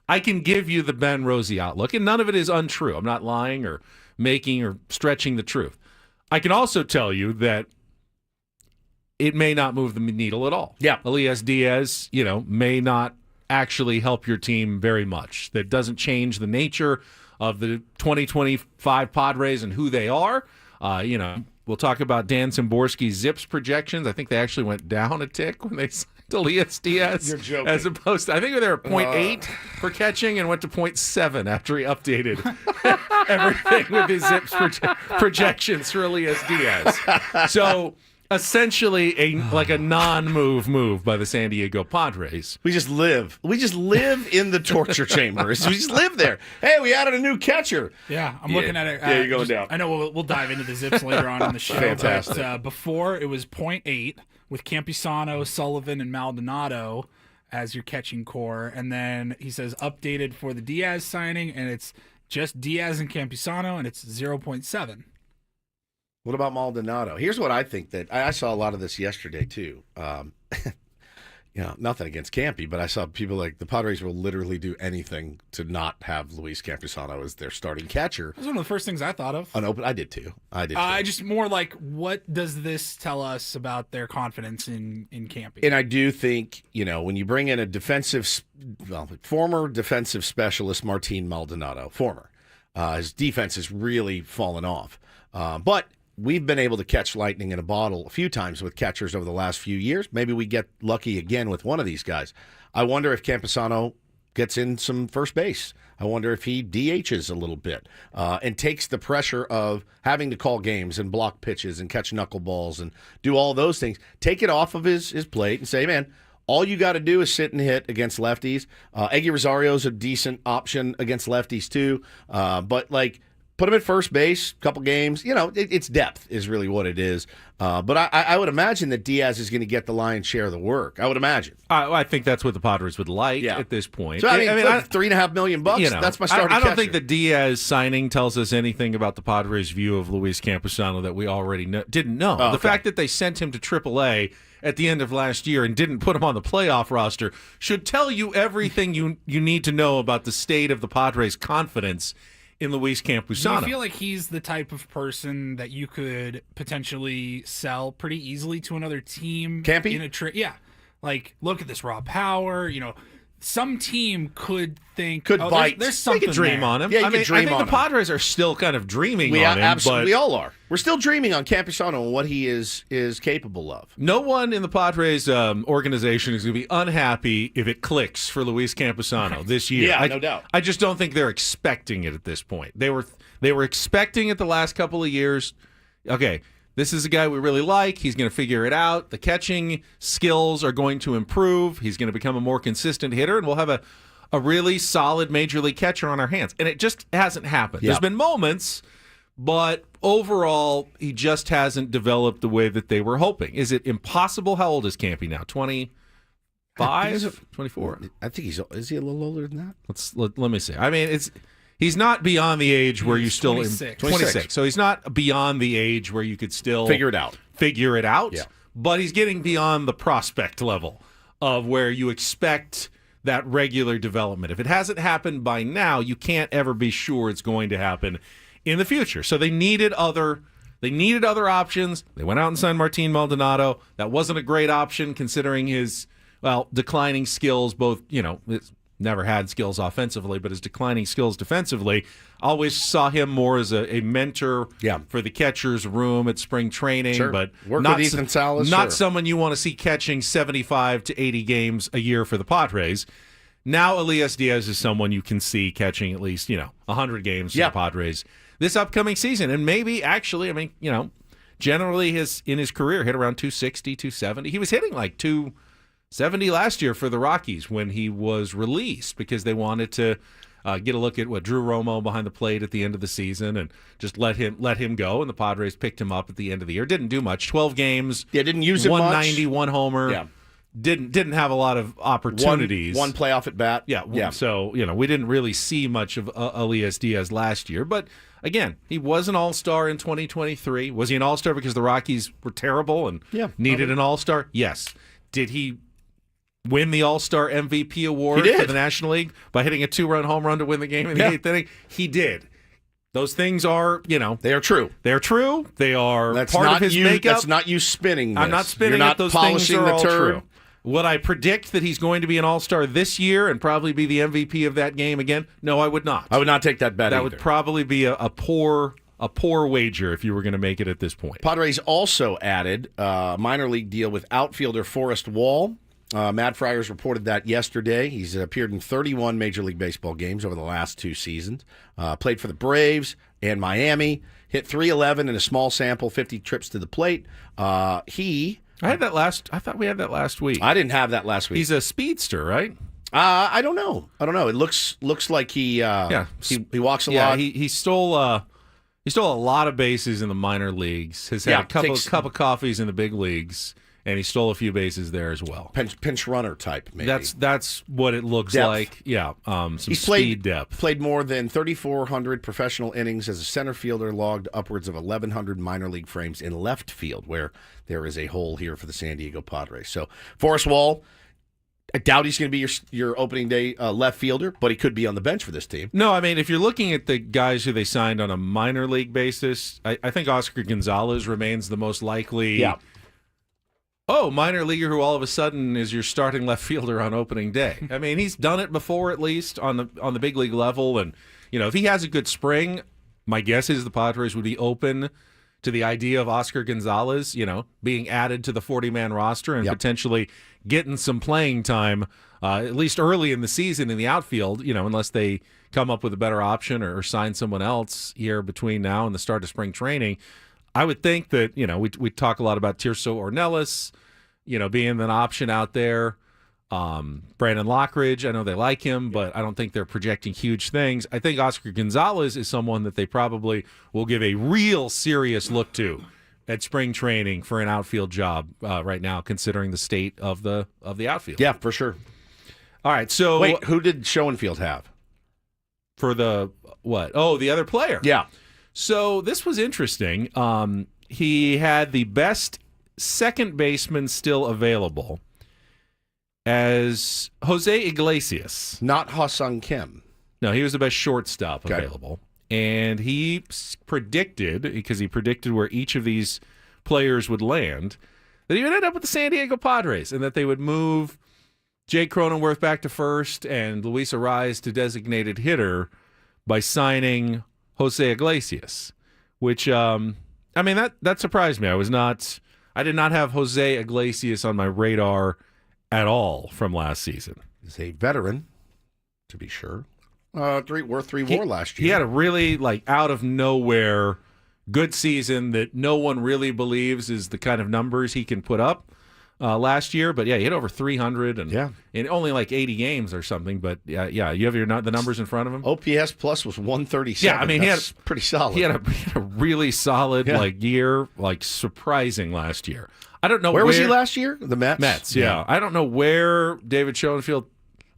Speaker 2: I can give you the Ben Rosie outlook, and none of it is untrue. I'm not lying or making or stretching the truth. I can also tell you that it may not move the needle at all.
Speaker 1: Yeah.
Speaker 2: Elias Diaz, may not actually help your team very much. That doesn't change the nature of the 2025 Padres and who they are. We'll talk about Dan Szymborski's Zips projections. I think they actually went down a tick when they signed Elias Diaz.
Speaker 1: You're joking.
Speaker 2: As opposed to, I think they were 0.8 for catching and went to 0.7 after he updated everything with his Zips projections for Elias Diaz. So essentially a non-move by the San Diego Padres.
Speaker 1: We just live in the torture chambers. We just live there. Hey, we added a new catcher.
Speaker 3: Yeah, I'm looking at it.
Speaker 1: You're going down.
Speaker 3: I know we'll dive into the Zips later on in the show.
Speaker 1: Fantastic.
Speaker 3: But before, it was 0.8 with Campusano, Sullivan, and Maldonado as your catching core. And then he says updated for the Diaz signing, and it's just Diaz and Campusano, and it's 0.7.
Speaker 1: What about Maldonado? Here's what I think that I saw a lot of this yesterday too. Nothing against Campy, but I saw people like the Padres will literally do anything to not have Luis Campusano as their starting catcher.
Speaker 3: That was one of the first things I thought of.
Speaker 1: I did too.
Speaker 3: I just more like, what does this tell us about their confidence in Campy?
Speaker 1: And I do think, when you bring in a former defensive specialist, Martin Maldonado, his defense has really fallen off. But we've been able to catch lightning in a bottle a few times with catchers over the last few years. Maybe we get lucky again with one of these guys. I wonder if Campusano gets in some first base. I wonder if he DHs a little bit and takes the pressure of having to call games and block pitches and catch knuckleballs and do all those things. Take it off of his plate and say, man, all you got to do is sit and hit against lefties. Eggy Rosario's a decent option against lefties too. But put him at first base, couple games. It's depth is really what it is. But I would imagine that Diaz is going to get the lion's share of the work. I would imagine.
Speaker 2: I think that's what the Padres would like at this point.
Speaker 1: So $3.5 million. That's my starting
Speaker 2: I don't
Speaker 1: catcher.
Speaker 2: think the Diaz signing tells us anything about the Padres' view of Luis Campusano that we already didn't know.
Speaker 1: Oh,
Speaker 2: the fact that they sent him to AAA at the end of last year and didn't put him on the playoff roster should tell you everything you need to know about the state of the Padres' confidence in Luis Campusano.
Speaker 3: Do you feel like he's the type of person that you could potentially sell pretty easily to another team?
Speaker 1: Campy?
Speaker 3: In a trade? Yeah. Look at this raw power. Some team could think,
Speaker 1: bite.
Speaker 3: There's something
Speaker 2: They could dream
Speaker 3: there.
Speaker 2: on him.
Speaker 1: Yeah,
Speaker 2: I think the Padres are still kind of dreaming on him.
Speaker 1: We all are. We're still dreaming on Campusano and what he is capable of.
Speaker 2: No one in the Padres organization is going to be unhappy if it clicks for Luis Campusano this year.
Speaker 1: Yeah, no doubt.
Speaker 2: I just don't think they're expecting it at this point. They were expecting it the last couple of years. Okay, this is a guy we really like. He's going to figure it out. The catching skills are going to improve. He's going to become a more consistent hitter, and we'll have a really solid major league catcher on our hands. And it just hasn't happened. There's been moments, but overall, he just hasn't developed the way that they were hoping. Is it impossible? How old is Campy now? 25? 24?
Speaker 1: I think is he a little older than that?
Speaker 2: Let me see. I mean, he's not beyond the age where you still
Speaker 3: 26.
Speaker 2: So he's not beyond the age where you could still
Speaker 1: figure it out.
Speaker 2: Yeah. But he's getting beyond the prospect level of where you expect that regular development. If it hasn't happened by now, you can't ever be sure it's going to happen in the future. So they needed other options. They went out and signed Martin Maldonado. That wasn't a great option considering his declining skills, both, never had skills offensively, but his declining skills defensively. Always saw him more as a mentor for the catcher's room at spring training, but
Speaker 1: work
Speaker 2: not
Speaker 1: with Ethan Salas,
Speaker 2: not someone you want to see catching 75 to 80 games a year for the Padres. Now Elias Diaz is someone you can see catching at least 100 games for the Padres this upcoming season, and maybe actually, generally in his career hit around 260, 270. He was hitting like 270 last year for the Rockies when he was released because they wanted to get a look at what Drew Romo behind the plate at the end of the season and just let him go. And the Padres picked him up at the end of the year. Didn't do much. 12 games.
Speaker 1: Yeah, didn't use it
Speaker 2: 190,
Speaker 1: much.
Speaker 2: 1 homer.
Speaker 1: Yeah.
Speaker 2: Didn't have a lot of opportunities.
Speaker 1: One playoff at bat.
Speaker 2: Yeah. So, we didn't really see much of Elias Diaz last year. But, again, he was an all-star in 2023. Was he an all-star because the Rockies were terrible and needed an all-star? Yes. Did he win the All-Star MVP award for the National League by hitting a 2-run home run to win the game in the 8th inning? He did. Those things are, they are true. They're true. They are part of his makeup.
Speaker 1: That's not you spinning this.
Speaker 2: I'm not spinning
Speaker 1: You're not
Speaker 2: it. Those
Speaker 1: polishing
Speaker 2: things are
Speaker 1: the
Speaker 2: all
Speaker 1: turd.
Speaker 2: true. Would I predict that he's going to be an All-Star this year and probably be the MVP of that game again? No, I would not.
Speaker 1: I would not take that bet
Speaker 2: That
Speaker 1: either.
Speaker 2: would probably be a poor wager if you were going to make it at this point.
Speaker 1: Padres also added a minor league deal with outfielder Forrest Wall. Matt Friars reported that yesterday. He's appeared in 31 Major League Baseball games over the last 2 seasons. Played for the Braves and Miami. Hit .311 in a small sample, 50 trips to the plate. I thought we had that last week. I didn't have that last week.
Speaker 2: He's a speedster, right?
Speaker 1: I don't know. It looks like he walks a lot.
Speaker 2: He stole a lot of bases in the minor leagues. Has had a cup of coffees in the big leagues. And he stole a few bases there as well.
Speaker 1: Pinch runner type, maybe.
Speaker 2: That's what it looks like. Yeah, some speed depth.
Speaker 1: Played more than 3,400 professional innings as a center fielder, logged upwards of 1,100 minor league frames in left field, where there is a hole here for the San Diego Padres. So, Forrest Wall, I doubt he's going to be your opening day left fielder, but he could be on the bench for this team.
Speaker 2: No, if you're looking at the guys who they signed on a minor league basis, I think Oscar Gonzalez remains the most likely. Yeah. Minor leaguer who all of a sudden is your starting left fielder on opening day. He's done it before, at least on the big league level, and if he has a good spring, my guess is the Padres would be open to the idea of Oscar Gonzalez, being added to the 40-man roster and potentially getting some playing time, at least early in the season in the outfield. Unless they come up with a better option or sign someone else here between now and the start of spring training. I would think that, we talk a lot about Tirso Ornelas, being an option out there. Brandon Lockridge, I know they like him, but I don't think they're projecting huge things. I think Oscar Gonzalez is someone that they probably will give a real serious look to at spring training for an outfield job right now, considering the state of the outfield.
Speaker 1: Yeah, for sure.
Speaker 2: All right, so...
Speaker 1: Wait, who did Schoenfield have?
Speaker 2: For the what? Oh, the other player.
Speaker 1: Yeah.
Speaker 2: So this was interesting. He had the best second baseman still available as Jose Iglesias.
Speaker 1: Not Ha-Sung Kim.
Speaker 2: No, he was the best shortstop available. And he predicted, because he predicted where each of these players would land, that he would end up with the San Diego Padres and that they would move Jake Cronenworth back to first and Luis Arraez to designated hitter by signing Jose Iglesias, which, that surprised me. I did not have Jose Iglesias on my radar at all from last season.
Speaker 1: He's a veteran, to be sure. Worth 3 WAR last year.
Speaker 2: He had a really, out of nowhere good season that no one really believes is the kind of numbers he can put up. last year. But, yeah, he hit over 300 and in only like 80 games or something. But, yeah, you have the numbers in front of him?
Speaker 1: OPS plus was 137.
Speaker 2: Yeah, I mean,
Speaker 1: That's pretty solid.
Speaker 2: He had a really solid year, surprising last year. I don't know
Speaker 1: where was he last year? The Mets?
Speaker 2: Mets, yeah. I don't know where David Schoenfield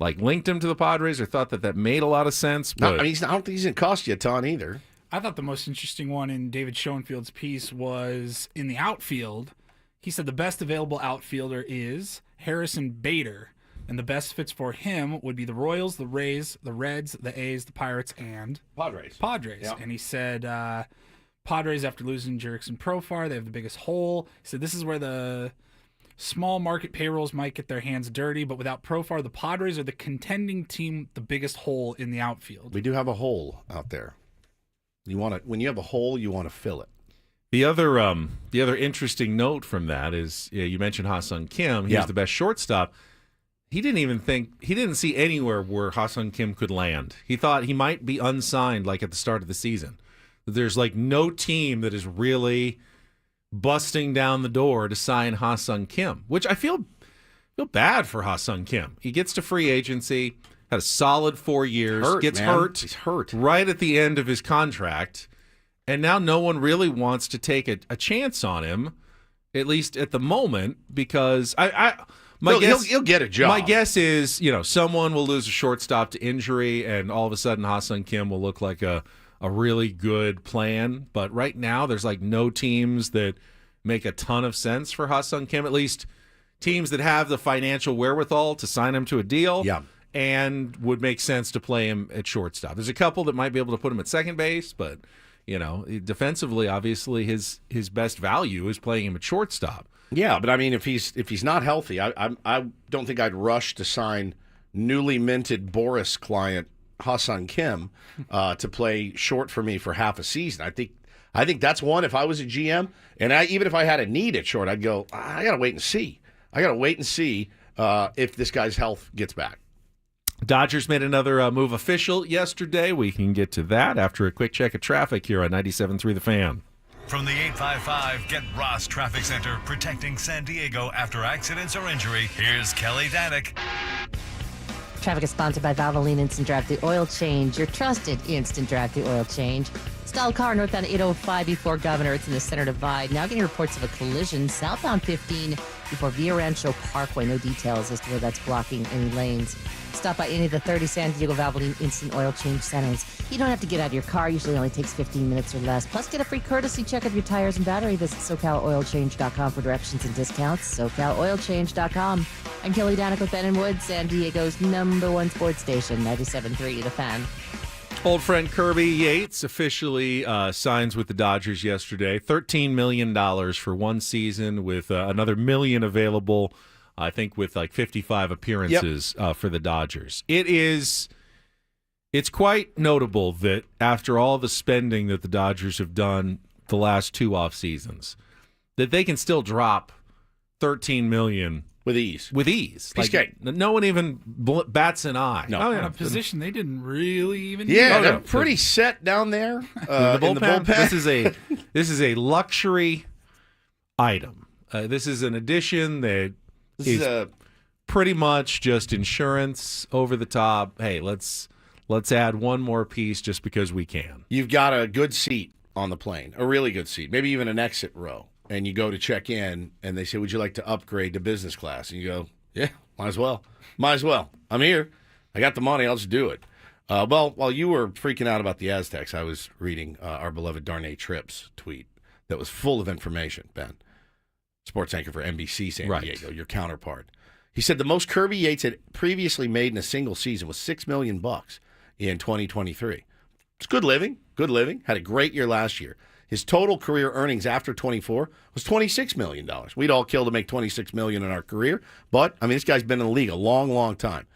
Speaker 2: linked him to the Padres or thought that made a lot of sense. But
Speaker 1: I don't think he's going to cost you a ton either.
Speaker 3: I thought the most interesting one in David Schoenfield's piece was in the outfield. He said the best available outfielder is Harrison Bader, and the best fits for him would be the Royals, the Rays, the Reds, the A's, the Pirates, and
Speaker 1: Padres.
Speaker 3: Yep. And he said Padres, after losing Jurickson Profar, they have the biggest hole. He said this is where the small market payrolls might get their hands dirty, but without Profar, the Padres are the contending team, the biggest hole in the outfield.
Speaker 1: We do have a hole out there. When you have a hole, you want to fill it.
Speaker 2: The other interesting note from that is you mentioned Ha-Seong Kim. He's the best shortstop. He didn't see anywhere where Ha-Seong Kim could land. He thought he might be unsigned at the start of the season. There's no team that is really busting down the door to sign Ha-Seong Kim, which I feel bad for Ha-Seong Kim. He gets to free agency, had a solid 4 years, gets hurt.
Speaker 1: He's hurt
Speaker 2: right at the end of his contract, and now no one really wants to take a chance on him, at least at the moment, because he'll
Speaker 1: get a job.
Speaker 2: My guess is, someone will lose a shortstop to injury, and all of a sudden Ha-Seong Kim will look like a really good plan. But right now, there's no teams that make a ton of sense for Ha-Seong Kim, at least teams that have the financial wherewithal to sign him to a deal and would make sense to play him at shortstop. There's a couple that might be able to put him at second base, but defensively, obviously, his best value is playing him at shortstop.
Speaker 1: Yeah, but I mean, if he's not healthy, I don't think I'd rush to sign newly minted Boris client Ha-Seong Kim to play short for me for half a season. I think that's one. If I was a GM, and even if I had a need at short, I'd go, I got to wait and see. If this guy's health gets back.
Speaker 2: Dodgers made another move official yesterday. We can get to that after a quick check of traffic here on 97.3 The Fan.
Speaker 5: From the 855 Get Ross Traffic Center, protecting San Diego after accidents or injury, here's Kelly Danick.
Speaker 6: Traffic is sponsored by Valvoline Instant Drive Thru Oil Change, your trusted instant drive thru oil change. Stalled car northbound 805 before Governor. It's in the center divide. Now getting reports of a collision southbound 15 before Villa Rancho Parkway. No details as to where that's blocking any lanes. Stop by any of the 30 San Diego Valvoline Instant Oil Change centers. You don't have to get out of your car. Usually only takes 15 minutes or less. Plus, get a free courtesy check of your tires and battery. Visit SoCalOilChange.com for directions and discounts. SoCalOilChange.com. I'm Kelly Danick with Ben and Wood, San Diego's #1 sports station, 97.3 The Fan.
Speaker 2: Old friend Kirby Yates officially signs with the Dodgers yesterday. $13 million for one season with another $1 million available, I think, with 55 appearances for the Dodgers. It's quite notable that after all the spending that the Dodgers have done the last two off seasons, that they can still drop $13 million
Speaker 1: with ease.
Speaker 2: No one even bats an eye.
Speaker 3: No, in a position they didn't really even.
Speaker 1: Yeah, they're pretty set down there in the bullpen.
Speaker 2: This is a luxury item. This is an addition that is pretty much just insurance over the top. Hey, let's add one more piece just because we can.
Speaker 1: You've got a good seat on the plane, a really good seat, maybe even an exit row. And you go to check in, and they say, would you like to upgrade to business class? And you go, yeah, might as well. I'm here. I got the money. I'll just do it. Well, while you were freaking out about the Aztecs, I was reading our beloved Darnay Tripp's tweet that was full of information, Ben. Sports anchor for NBC San Diego, your counterpart. He said the most Kirby Yates had previously made in a single season was $6 million in 2023. It's good living. Had a great year last year. His total career earnings after 24 was $26 million. We'd all kill to make $26 million in our career, but, this guy's been in the league a long, long time.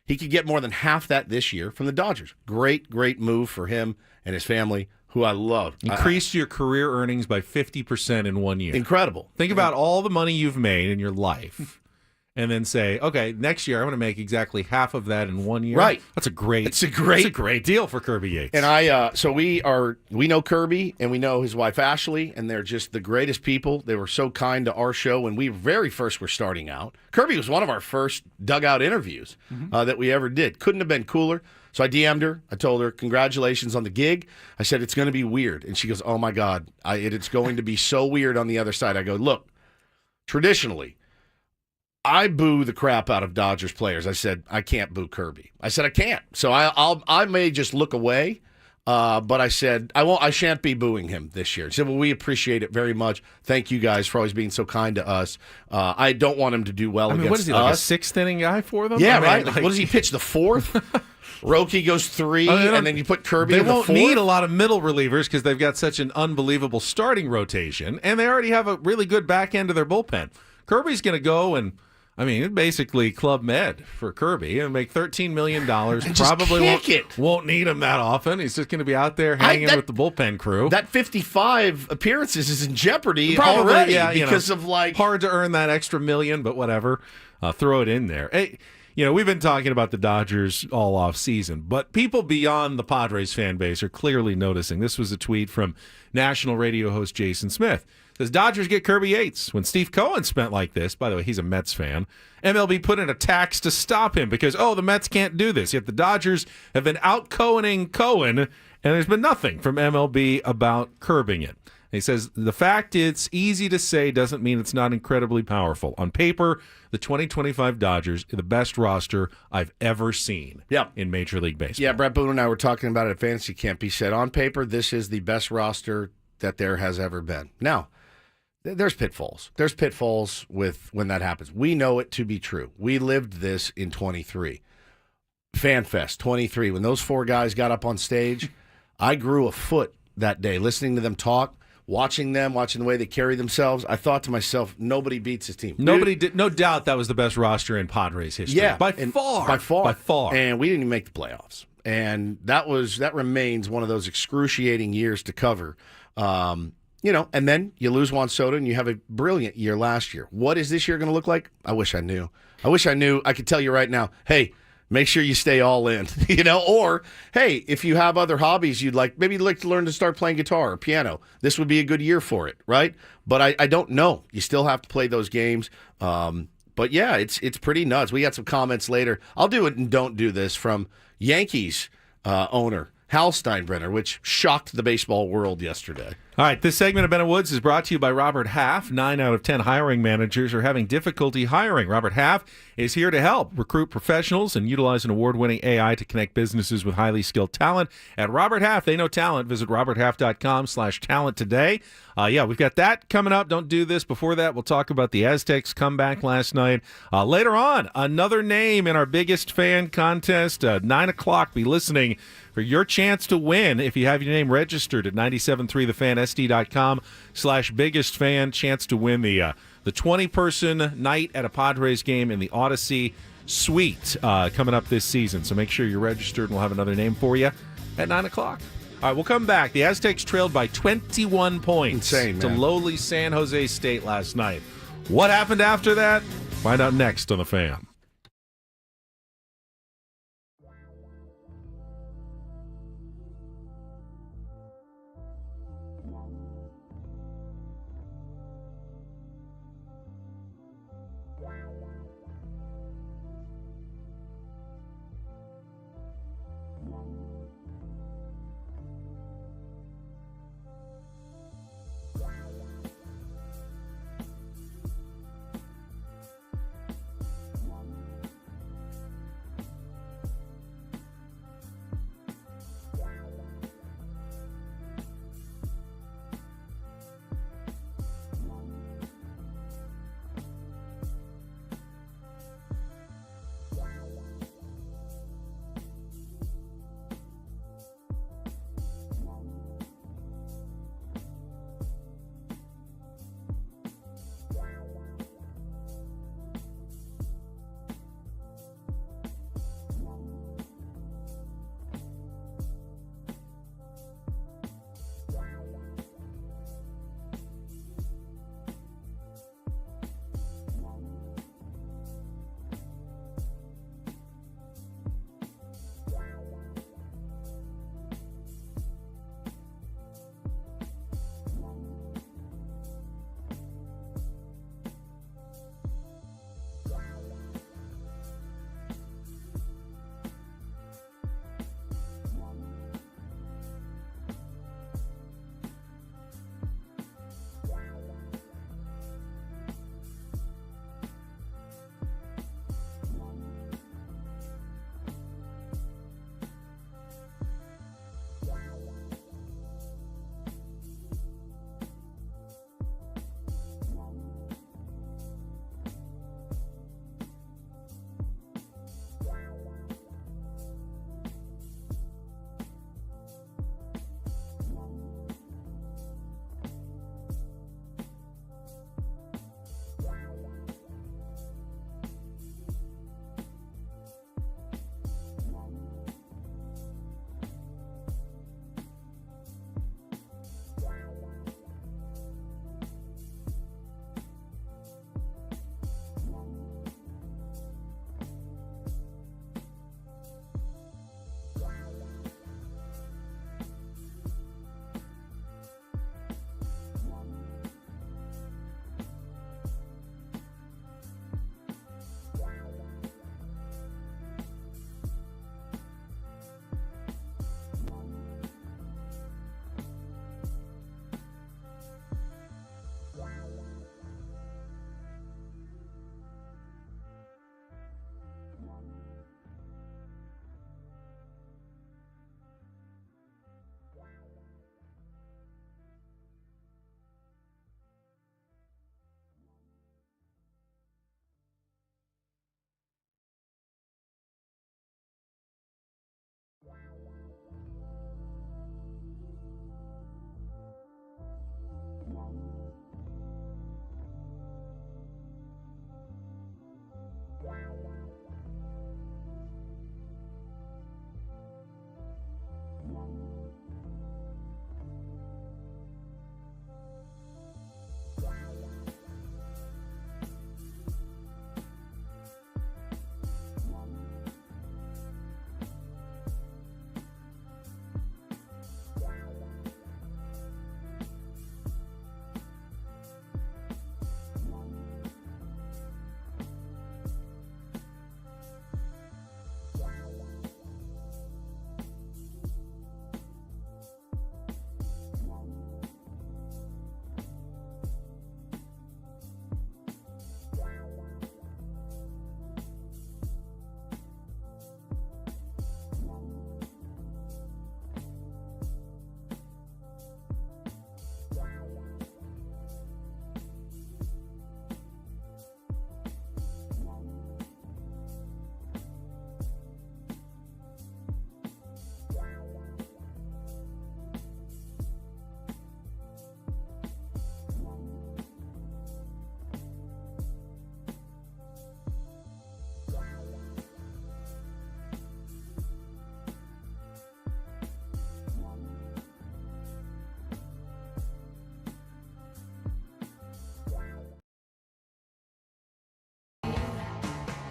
Speaker 1: He could get more than half that this year from the Dodgers. Great move for him and his family, who I love.
Speaker 2: Increased your career earnings by 50% in 1 year.
Speaker 1: Incredible.
Speaker 2: Think about all the money you've made in your life, and then say, okay, next year I'm going to make exactly half of that in 1 year.
Speaker 1: Right.
Speaker 2: That's a great.
Speaker 1: It's a great
Speaker 2: deal for Kirby Yates.
Speaker 1: And so we know Kirby and we know his wife Ashley, and they're just the greatest people. They were so kind to our show when we very first were starting out. Kirby was one of our first dugout interviews that we ever did. Couldn't have been cooler. So I DM'd her. I told her, congratulations on the gig. I said, it's going to be weird. And she goes, oh, my God, it's going to be so weird on the other side. I go, look, traditionally, I boo the crap out of Dodgers players. I said, I can't boo Kirby. I said, I can't. So I may just look away, but I said, I shan't be booing him this year. She said, well, we appreciate it very much. Thank you guys for always being so kind to us. I don't want him to do well against us.
Speaker 2: What is he, like a sixth inning guy for them?
Speaker 1: Yeah, right. Like, what does he pitch, the fourth? Roki goes 3, and then you put Kirby in the 4th.
Speaker 2: They won't need a lot of middle relievers because they've got such an unbelievable starting rotation, and they already have a really good back end of their bullpen. Kirby's going to go and, it's basically Club Med for Kirby and make $13 million. Probably won't need him that often. He's just going to be out there hanging with the bullpen crew.
Speaker 1: That 55 appearances is in jeopardy already because of
Speaker 2: hard to earn that extra million, but whatever. Throw it in there. Hey, we've been talking about the Dodgers all off season, but people beyond the Padres fan base are clearly noticing. This was a tweet from national radio host Jason Smith. It says, Dodgers get Kirby Yates. When Steve Cohen spent like this, by the way, he's a Mets fan, MLB put in a tax to stop him because, the Mets can't do this. Yet the Dodgers have been out-Cohening Cohen, and there's been nothing from MLB about curbing it. He says, the fact it's easy to say doesn't mean it's not incredibly powerful. On paper, the 2025 Dodgers are the best roster I've ever seen in Major League Baseball.
Speaker 1: Yeah, Brett Boone and I were talking about it at Fantasy Camp. He said, on paper, this is the best roster that there has ever been. Now, there's pitfalls. There's pitfalls with when that happens. We know it to be true. We lived this in 23. FanFest 23. When those 4 guys got up on stage, I grew a foot that day listening to them talk. Watching the way they carry themselves, I thought to myself, nobody beats this team.
Speaker 2: Nobody did. No doubt that was the best roster in Padres history.
Speaker 1: Yeah,
Speaker 2: by far.
Speaker 1: And we didn't even make the playoffs. And that remains one of those excruciating years to cover. And then you lose Juan Soto, and you have a brilliant year last year. What is this year going to look like? I wish I knew. I could tell you right now, hey, make sure you stay all in, or, hey, if you have other hobbies maybe you'd like to learn to start playing guitar or piano, this would be a good year for it, right? But I don't know. You still have to play those games. But yeah, it's pretty nuts. We got some comments later. I'll do it and don't do this from Yankees owner Hal Steinbrenner, which shocked the baseball world yesterday.
Speaker 2: All right, this segment of Ben and Woods is brought to you by Robert Half. 9 out of 10 hiring managers are having difficulty hiring. Robert Half is here to help recruit professionals and utilize an award-winning AI to connect businesses with highly skilled talent. At Robert Half, they know talent. Visit roberthalf.com/talent today. We've got that coming up. Don't do this. Before that, we'll talk about the Aztecs' comeback last night. Later on, another name in our biggest fan contest. 9 o'clock, be listening for your chance to win if you have your name registered at 973thefansd.com/biggest fan. Chance to win the 20-person night at a Padres game in the Odyssey Suite coming up this season. So make sure you're registered, and we'll have another name for you at 9 o'clock. All right, we'll come back. The Aztecs trailed by 21 points to lowly San Jose State last night. What happened after that? Find out next on The Fan.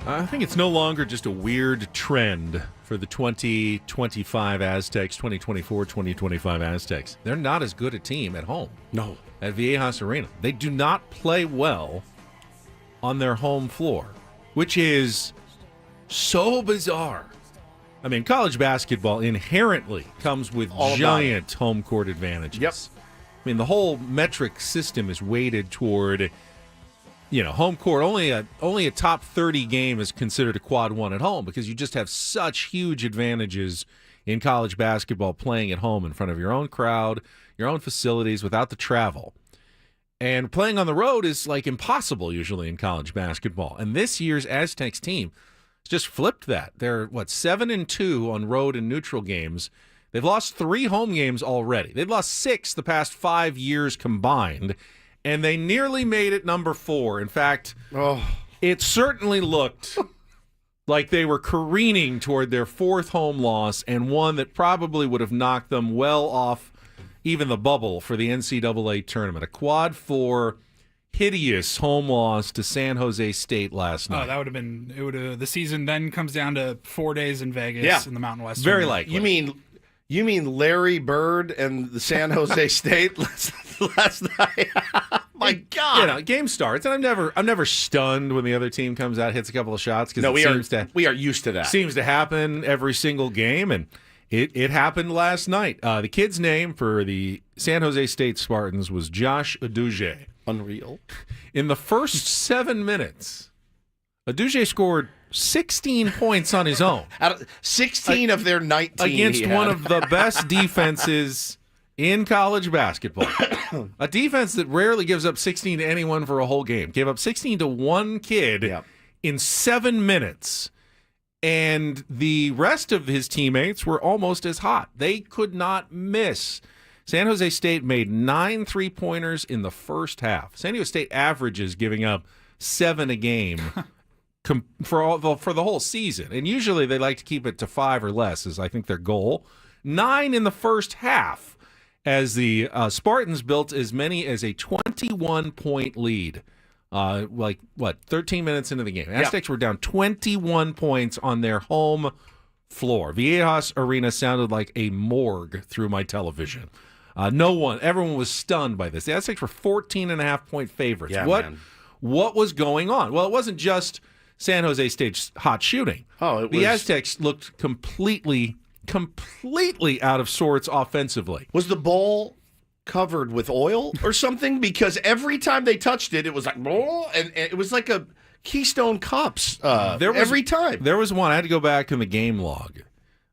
Speaker 2: I think it's no longer just a weird trend for the 2025 Aztecs, 2024-2025 Aztecs. They're not as good a team at home.
Speaker 1: No.
Speaker 2: At Viejas Arena. They do not play well on their home floor, which is so bizarre. I mean, college basketball inherently comes with giant home court advantages.
Speaker 1: Yep.
Speaker 2: I mean, the whole metric system is weighted toward, home court. Only a top 30 game is considered a quad one at home because you just have such huge advantages in college basketball playing at home in front of your own crowd, your own facilities, without the travel. And playing on the road is like impossible usually in college basketball. And this year's Aztecs team just flipped that. They're 7-2 on road and neutral games. They've lost 3 home games already. They've lost 6 the past 5 years combined, and they nearly made it number 4. In fact, it certainly looked like they were careening toward their 4th home loss, and one that probably would have knocked them well off even the bubble for the NCAA tournament. A quad 4 hideous home loss to San Jose State last night.
Speaker 3: Oh, that would have been. It would have. The season then comes down to 4 days in Vegas in the Mountain West.
Speaker 2: Very likely.
Speaker 1: You mean Larry Bird and the San Jose State last night? My God!
Speaker 2: Game starts, and I'm never stunned when the other team comes out, hits a couple of shots because
Speaker 1: we are used to that.
Speaker 2: Seems to happen every single game, and it happened last night. The kid's name for the San Jose State Spartans was Josh Aduje.
Speaker 1: Unreal.
Speaker 2: In the first 7 minutes, Aduje scored 16 points on his own.
Speaker 1: Out of 16 of their 19
Speaker 2: against one of the best defenses in college basketball. A defense that rarely gives up 16 to anyone for a whole game. Gave up 16 to one kid in 7 minutes. And the rest of his teammates were almost as hot. They could not miss. San Jose State made 9 3-pointers in the first half. San Diego State averages giving up 7 a game for the whole season. And usually they like to keep it to 5 or less is, I think, their goal. 9 in the first half as the Spartans built as many as a 21-point lead. 13 minutes into the game. Aztecs were down 21 points on their home floor. Viejas Arena sounded like a morgue through my television. Everyone was stunned by this. The Aztecs were 14.5-point favorites. What was going on? Well, it wasn't just San Jose State's hot shooting. The Aztecs looked completely out of sorts offensively.
Speaker 1: Was the ball covered with oil or something? Because every time they touched it, it was like, and it was like a Keystone Cups every time.
Speaker 2: There was one. I had to go back in the game log.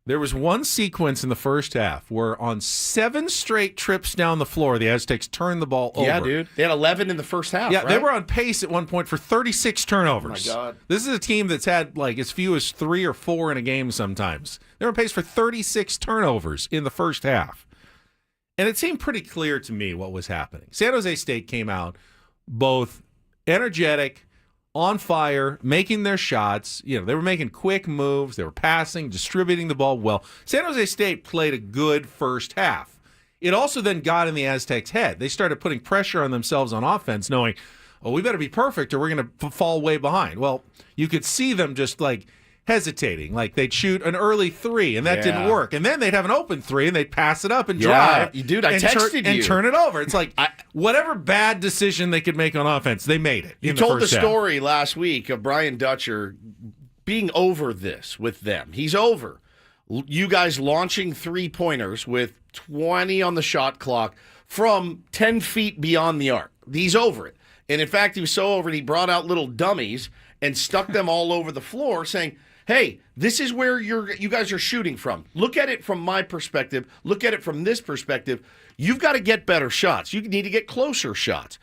Speaker 2: There was one sequence in the first half where on 7 straight trips down the floor, the Aztecs turned the ball over.
Speaker 1: Yeah, dude. They had 11 in the first half,
Speaker 2: Yeah,
Speaker 1: right?
Speaker 2: They were on pace at one point for 36 turnovers.
Speaker 1: Oh, my God.
Speaker 2: This is a team that's had as few as 3 or 4 in a game sometimes. They were on pace for 36 turnovers in the first half. And it seemed pretty clear to me what was happening. San Jose State came out both energetic, on fire, making their shots. They were making quick moves. They were passing, distributing the ball well. San Jose State played a good first half. It also then got in the Aztecs' head. They started putting pressure on themselves on offense, knowing, we better be perfect or we're going to fall way behind. Well, you could see them just hesitating. They'd shoot an early 3, and that didn't work. And then they'd have an open 3, and they'd pass it up and drive.
Speaker 1: Dude, I texted you.
Speaker 2: And turn it over. It's whatever bad decision they could make on offense, they made it.
Speaker 1: You told the story last week of Brian Dutcher being over this with them. He's over. You guys launching 3-pointers with 20 on the shot clock from 10 feet beyond the arc. He's over it. And in fact, he was so over it, he brought out little dummies and stuck them all over the floor saying, hey, this is where you guys are shooting from. Look at it from my perspective. Look at it from this perspective. You've got to get better shots. You need to get closer shots.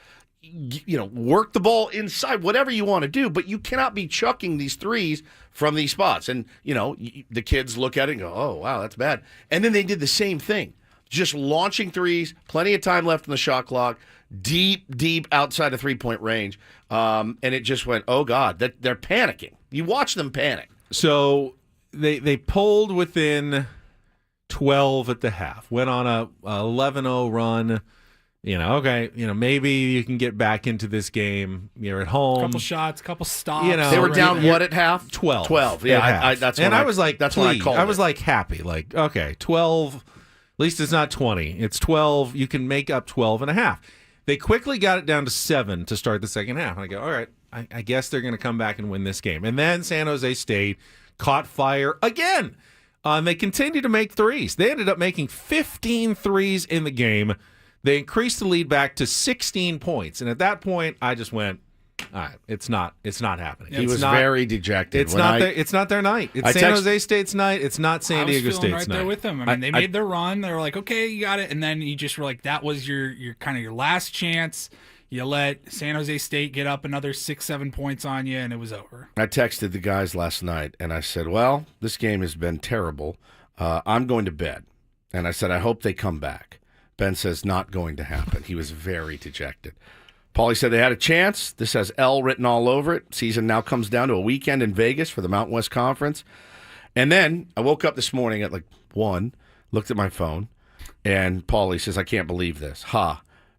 Speaker 1: Work the ball inside, whatever you want to do, but you cannot be chucking these threes from these spots. And, the kids look at it and go, oh, wow, that's bad. And then they did the same thing. Just launching threes, plenty of time left in the shot clock, deep outside of 3-point range. And it just went, oh, God, they're panicking. You watch them panic.
Speaker 2: So they pulled within 12 at the half, went on a 11-0 run, Okay, maybe you can get back into this game. You're at home.
Speaker 3: Couple shots, couple stops.
Speaker 1: They were down what at half?
Speaker 2: 12.
Speaker 1: 12. Yeah, that's when
Speaker 2: I was like,
Speaker 1: that's when I called.
Speaker 2: I was like happy. Like, okay, 12. At least it's not 20. It's 12. You can make up 12 and a half. They quickly got it down to 7 to start the second half. And I go, all right, I guess they're going to come back and win this game. And then San Jose State caught fire again. And they continued to make threes. They ended up making 15 threes in the game. They increased the lead back to 16 points. And at that point, I just went, all right, it's not happening.
Speaker 1: He was very dejected.
Speaker 2: It's not their night. It's San Jose State's night. It's not San Diego State's
Speaker 3: right
Speaker 2: night.
Speaker 3: There with them. I mean, they made their run. They were like, okay, you got it. And then you just were like, that was your kind of your last chance. You let San Jose State get up another 6-7 points on you, and it was over.
Speaker 1: I texted the guys last night, and I said, well, this game has been terrible. I'm going to bed. And I said, I hope they come back. Ben says, not going to happen. He was very dejected. Paulie said they had a chance. This has L written all over it. Season now comes down to a weekend in Vegas for the Mountain West Conference. And then I woke up this morning at like 1, looked at my phone, and Paulie says, I can't believe this.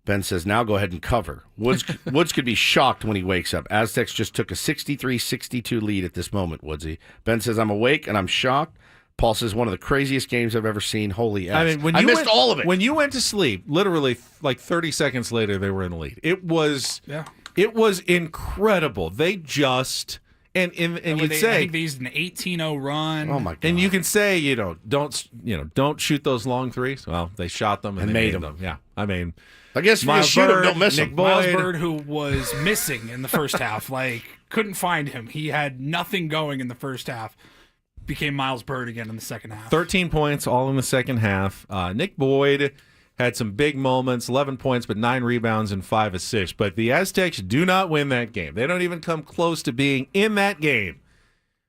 Speaker 1: Ben says, now go ahead and cover. Woods could be shocked when he wakes up. Aztecs just took a 63-62 lead at this moment, Woodsy. Ben says, I'm awake and I'm shocked. Paul says, one of the craziest games I've ever seen. Holy S.
Speaker 2: I mean,
Speaker 1: I missed all of it.
Speaker 2: When you went to sleep, literally like 30 seconds later, they were in the lead. It was incredible. They just and you'd say
Speaker 3: I think they used an 18-0 run.
Speaker 1: Oh my God.
Speaker 2: And you can say don't shoot those long threes. Well, they shot them and they made them. Yeah, I mean,
Speaker 1: I guess if you shoot them, don't miss them.
Speaker 3: Miles Bird, who was missing in the first half, couldn't find him. He had nothing going in the first half. Became Miles Bird again in the second half.
Speaker 2: 13 points, all in the second half. Nick Boyd had some big moments, 11 points, but 9 rebounds and 5 assists. But the Aztecs do not win that game. They don't even come close to being in that game.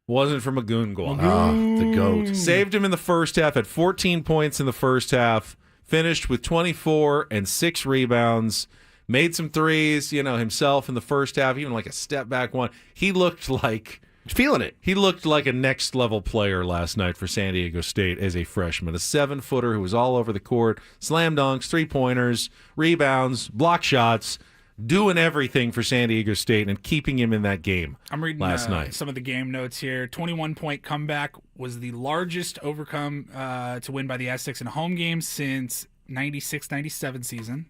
Speaker 2: Wasn't for Magungwa.
Speaker 1: The GOAT.
Speaker 2: Saved him in the first half, had 14 points in the first half, finished with 24 and 6 rebounds, made some threes, himself in the first half, even like a step back one. He looked like...
Speaker 1: Feeling it.
Speaker 2: He looked like a next-level player last night for San Diego State as a freshman. A 7-footer who was all over the court, slam dunks, three-pointers, rebounds, block shots, doing everything for San Diego State and keeping him in that game.
Speaker 3: I'm reading
Speaker 2: last night.
Speaker 3: Some of the game notes here. 21-point comeback was the largest overcome to win by the Aztecs in a home game since 96-97 season.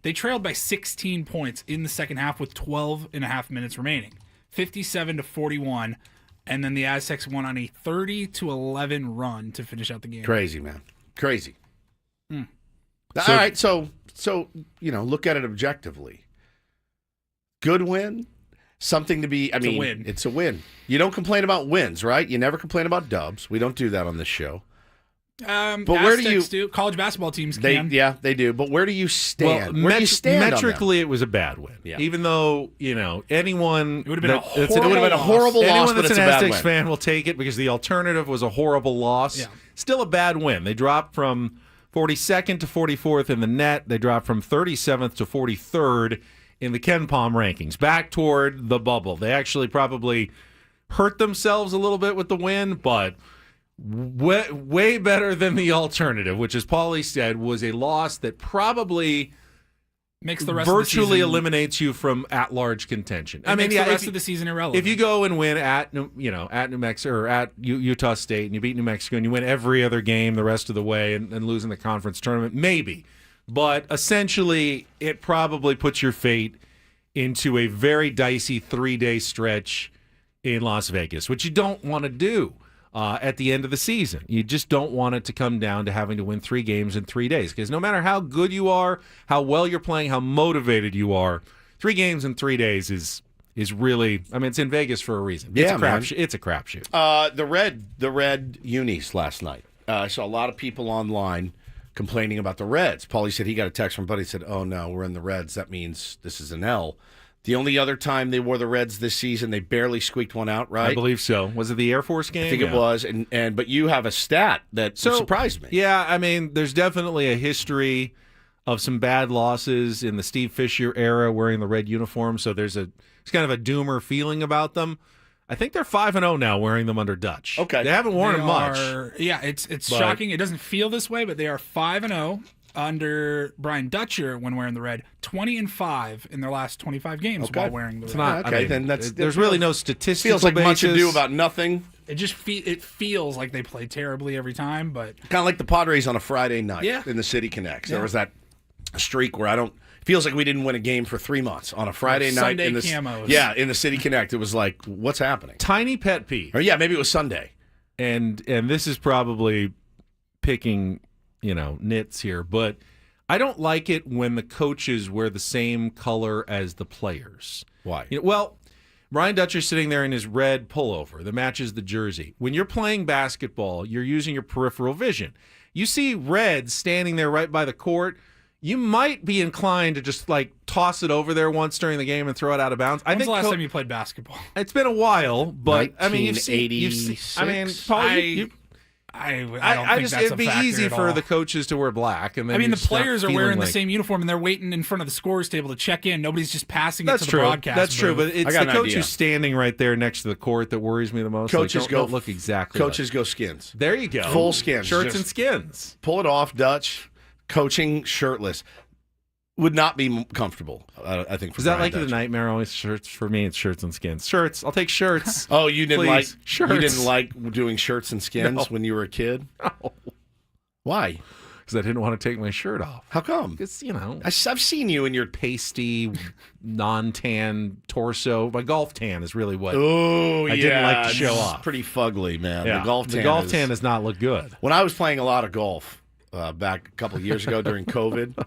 Speaker 3: They trailed by 16 points in the second half with 12 and a half minutes remaining. 57-41, and then the Aztecs won on a 30-11 run to finish out the game.
Speaker 1: Crazy, man. Crazy. All right, so look at it objectively. Good win, something to be.
Speaker 3: It's a win.
Speaker 1: It's a win. You don't complain about wins, right? You never complain about dubs. We don't do that on this show.
Speaker 3: But where do college basketball teams can?
Speaker 1: They do. But where do you stand?
Speaker 2: Well,
Speaker 1: where do you stand
Speaker 2: metrically, it was a bad win.
Speaker 1: Yeah.
Speaker 2: Even though anyone
Speaker 3: it would have been a
Speaker 1: horrible loss.
Speaker 2: Anyone that's
Speaker 1: but it's
Speaker 2: an
Speaker 1: a bad
Speaker 2: Aztecs
Speaker 1: win.
Speaker 2: fan will take it because the alternative was a horrible loss.
Speaker 3: Yeah.
Speaker 2: Still a bad win. They dropped from 42nd to 44th in the net. They dropped from 37th to 43rd in the Ken Palm rankings, back toward the bubble. They actually probably hurt themselves a little bit with the win, but way better than the alternative, which, as Paulie said, was a loss that probably
Speaker 3: makes the rest
Speaker 2: virtually
Speaker 3: of the season,
Speaker 2: eliminates you from at-large contention.
Speaker 3: The rest of the season irrelevant.
Speaker 2: If you go and win at New Mexico or at Utah State and you beat New Mexico and you win every other game the rest of the way and lose in the conference tournament, maybe. But essentially, it probably puts your fate into a very dicey 3-day stretch in Las Vegas, which you don't want to do. At the end of the season. You just don't want it to come down to having to win 3 games in 3 days. Because no matter how good you are, how well you're playing, how motivated you are, 3 games in 3 days is really, it's in Vegas for a reason. It's a crapshoot.
Speaker 1: The red unis last night. I saw a lot of people online complaining about the Reds. Paulie said he got a text from Buddy, said, oh no, we're in the Reds. That means this is an L. The only other time they wore the Reds this season, they barely squeaked one out, right?
Speaker 2: I believe so. Was it the Air Force game?
Speaker 1: I think it was. But you have a stat that surprised me.
Speaker 2: Yeah, there's definitely a history of some bad losses in the Steve Fisher era wearing the red uniform. So there's kind of a doomer feeling about them. I think they're 5-0 now wearing them under Dutch.
Speaker 1: Okay.
Speaker 2: They haven't worn them much.
Speaker 3: Yeah, it's shocking. It doesn't feel this way, but they are 5-0. under Brian Dutcher when wearing the red, 20-5 in their last 25 games while wearing the red.
Speaker 2: Not,
Speaker 1: Okay,
Speaker 2: I mean,
Speaker 1: then
Speaker 2: there's really no statistical
Speaker 1: feels like much
Speaker 2: basis.
Speaker 1: ado about nothing.
Speaker 3: It just it feels like they play terribly every time, but
Speaker 1: Kind of like the Padres on a Friday night in the City Connects. There was that streak where feels like we didn't win a game for 3 months on a Friday night
Speaker 3: Sunday
Speaker 1: in the
Speaker 3: camos.
Speaker 1: in the City Connect. It was like, what's happening?
Speaker 2: Tiny pet peeve.
Speaker 1: Or maybe it was Sunday.
Speaker 2: And this is probably picking, nits here, but I don't like it when the coaches wear the same color as the players.
Speaker 1: Why?
Speaker 2: Brian Dutcher's sitting there in his red pullover that matches the jersey. When you're playing basketball, you're using your peripheral vision. You see red standing there right by the court, you might be inclined to just toss it over there once during the game and throw it out of bounds.
Speaker 3: When's the last time you played basketball?
Speaker 2: It's been a while, but I mean, you've seen.
Speaker 1: 1986?
Speaker 2: I mean, Paul,
Speaker 3: I don't think that's
Speaker 2: it'd
Speaker 3: a
Speaker 2: be
Speaker 3: factor
Speaker 2: easy
Speaker 3: at
Speaker 2: for
Speaker 3: all.
Speaker 2: the coaches to wear black, and then
Speaker 3: the
Speaker 2: you're just not
Speaker 3: players are
Speaker 2: feeling
Speaker 3: wearing the
Speaker 2: like-
Speaker 3: same uniform and they're waiting in front of the scores table to check in. Nobody's just passing
Speaker 2: That's
Speaker 3: it to
Speaker 2: true.
Speaker 3: the broadcast.
Speaker 2: That's true,
Speaker 3: booth.
Speaker 2: but it's
Speaker 1: I got
Speaker 2: the
Speaker 1: an
Speaker 2: coach
Speaker 1: idea.
Speaker 2: who's standing right there next to the court that worries me the most.
Speaker 1: Coaches
Speaker 2: don't look exactly.
Speaker 1: Coaches go skins.
Speaker 2: There you go.
Speaker 1: Full skins.
Speaker 2: Shirts
Speaker 1: Just
Speaker 2: and skins.
Speaker 1: Pull it off, Dutch. Coaching shirtless would not be comfortable. I think. For
Speaker 2: Is that
Speaker 1: Brian
Speaker 2: like
Speaker 1: Dutch.
Speaker 2: the nightmare always? Shirts for me. It's shirts and skins. Shirts. I'll take shirts.
Speaker 1: Oh, you didn't
Speaker 2: Please.
Speaker 1: like
Speaker 2: Shirts.
Speaker 1: You didn't like doing shirts and skins
Speaker 2: No.
Speaker 1: when you were a kid.
Speaker 2: No.
Speaker 1: Why?
Speaker 2: Because I didn't want to take my shirt off.
Speaker 1: How come?
Speaker 2: Because
Speaker 1: I've seen you in your.
Speaker 2: pasty, non-tan torso. My golf tan is really what
Speaker 1: Oh,
Speaker 2: I didn't like to show
Speaker 1: it's
Speaker 2: off.
Speaker 1: Pretty fugly, man.
Speaker 2: Yeah.
Speaker 1: The golf tan.
Speaker 2: does not look good.
Speaker 1: When I was playing a lot of golf back a couple of years ago during COVID,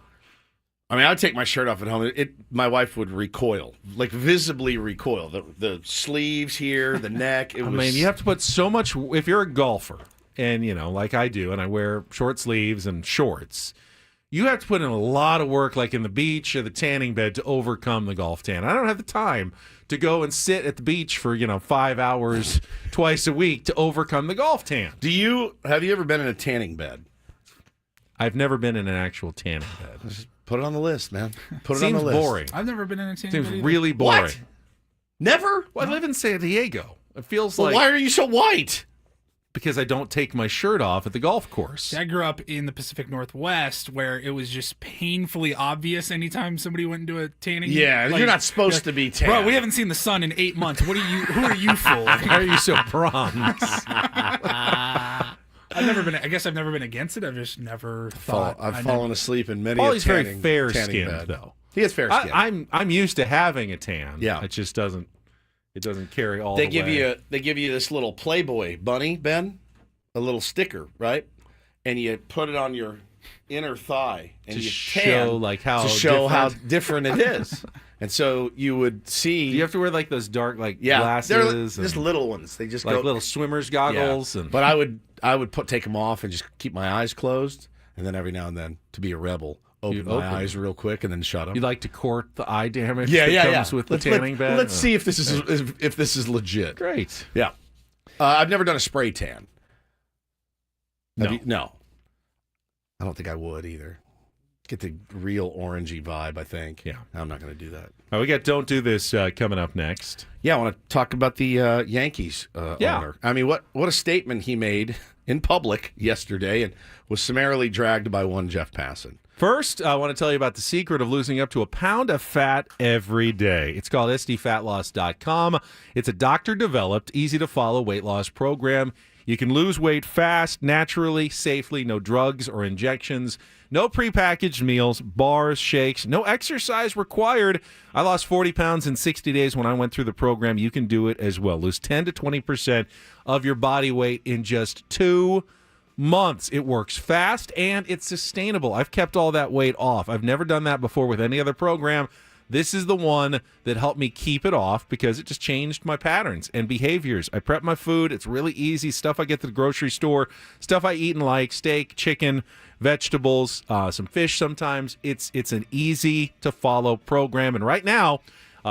Speaker 1: I mean, I would take my shirt off at home. My wife would recoil, visibly recoil. The sleeves here, the neck.
Speaker 2: I mean, you have to put so much. If you're a golfer, and like I do, and I wear short sleeves and shorts, you have to put in a lot of work, like in the beach or the tanning bed, to overcome the golf tan. I don't have the time to go and sit at the beach for 5 hours twice a week to overcome the golf tan.
Speaker 1: Have you ever been in a tanning bed?
Speaker 2: I've never been in an actual tanning bed.
Speaker 1: Just put it on the list, man. Put it
Speaker 2: Seems
Speaker 1: on the list.
Speaker 2: boring.
Speaker 3: I've never been in a tanning
Speaker 2: Seems
Speaker 3: bed either.
Speaker 2: really boring.
Speaker 1: What? Never?
Speaker 2: Well, I live in San Diego. It feels
Speaker 1: Well,
Speaker 2: like
Speaker 1: why are you so white?
Speaker 2: because I don't take my shirt off at the golf course.
Speaker 3: I grew up in the Pacific Northwest where it was just painfully obvious anytime somebody went into a tanning.
Speaker 1: Yeah, you're not supposed to be tan.
Speaker 3: Bro, we haven't seen the sun in 8 months. Who are you fooling?
Speaker 2: Why are you so bronze?
Speaker 3: I've never been against it. I've just never thought.
Speaker 1: I've fallen asleep in many
Speaker 2: Paulie's
Speaker 1: a
Speaker 2: very
Speaker 1: tanning
Speaker 2: fair-skinned,
Speaker 1: bed.
Speaker 2: though.
Speaker 1: He is fair skinned.
Speaker 2: I'm used to having a tan.
Speaker 1: Yeah.
Speaker 2: It just doesn't carry all
Speaker 1: They
Speaker 2: the
Speaker 1: give
Speaker 2: way.
Speaker 1: you this little Playboy bunny, Ben, a little sticker, right? And you put it on your inner thigh and
Speaker 2: To
Speaker 1: you
Speaker 2: show,
Speaker 1: tan
Speaker 2: how
Speaker 1: to show how
Speaker 2: different.
Speaker 1: different it is. And so you would see.
Speaker 2: Do you have to wear those dark
Speaker 1: yeah,
Speaker 2: glasses?
Speaker 1: they're just
Speaker 2: and,
Speaker 1: little ones. They just
Speaker 2: like
Speaker 1: go
Speaker 2: little swimmer's
Speaker 1: yeah.
Speaker 2: goggles. And
Speaker 1: But I would take them off and just keep my eyes closed, and then every now and then, to be a rebel, open my eyes real quick and then shut them.
Speaker 2: you like to court the eye damage
Speaker 1: yeah,
Speaker 2: that
Speaker 1: yeah,
Speaker 2: comes
Speaker 1: yeah.
Speaker 2: with the tanning bed?
Speaker 1: Let's see if this is legit.
Speaker 2: Great.
Speaker 1: Yeah, I've never done a spray tan.
Speaker 2: No.
Speaker 1: No. I don't think I would either. Get the real orangey vibe, I think.
Speaker 2: Yeah.
Speaker 1: I'm not going to do that.
Speaker 2: We got Don't Do This coming up next.
Speaker 1: Yeah, I want to talk about the Yankees owner. I mean, what a statement he made in public yesterday and was summarily dragged by one Jeff Passan.
Speaker 2: First, I want to tell you about the secret of losing up to a pound of fat every day. It's called SDFatLoss.com. It's a doctor-developed, easy-to-follow weight loss program. You can lose weight fast, naturally, safely, no drugs or injections, no prepackaged meals, bars, shakes, no exercise required. I lost 40 pounds in 60 days when I went through the program. You can do it as well. Lose 10 to 20% of your body weight in just 2 months. It works fast and it's sustainable. I've kept all that weight off. I've never done that before with any other program. This is the one that helped me keep it off because it just changed my patterns and behaviors. I prep my food. It's really easy. Stuff I get to the grocery store, stuff I eat and like, steak, chicken, vegetables, some fish sometimes. It's an easy-to-follow program. And right now,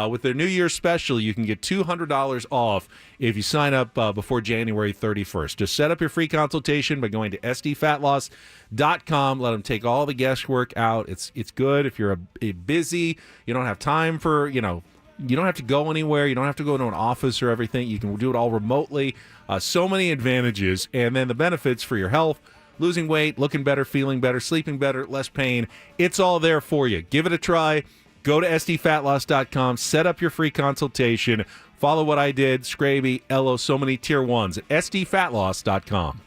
Speaker 2: with their New Year's special, you can get $200 off if you sign up before January 31st. Just set up your free consultation by going to SDFatLoss.com. Let them take all the guesswork out. It's good if you're a busy, you don't have time for, you don't have to go anywhere. You don't have to go to an office or everything. You can do it all remotely. So many advantages. And then the benefits for your health, losing weight, looking better, feeling better, sleeping better, less pain. It's all there for you. Give it a try. Go to sdfatloss.com, set up your free consultation. Follow what I did, Scraby, Ello, so many tier 1s at sdfatloss.com.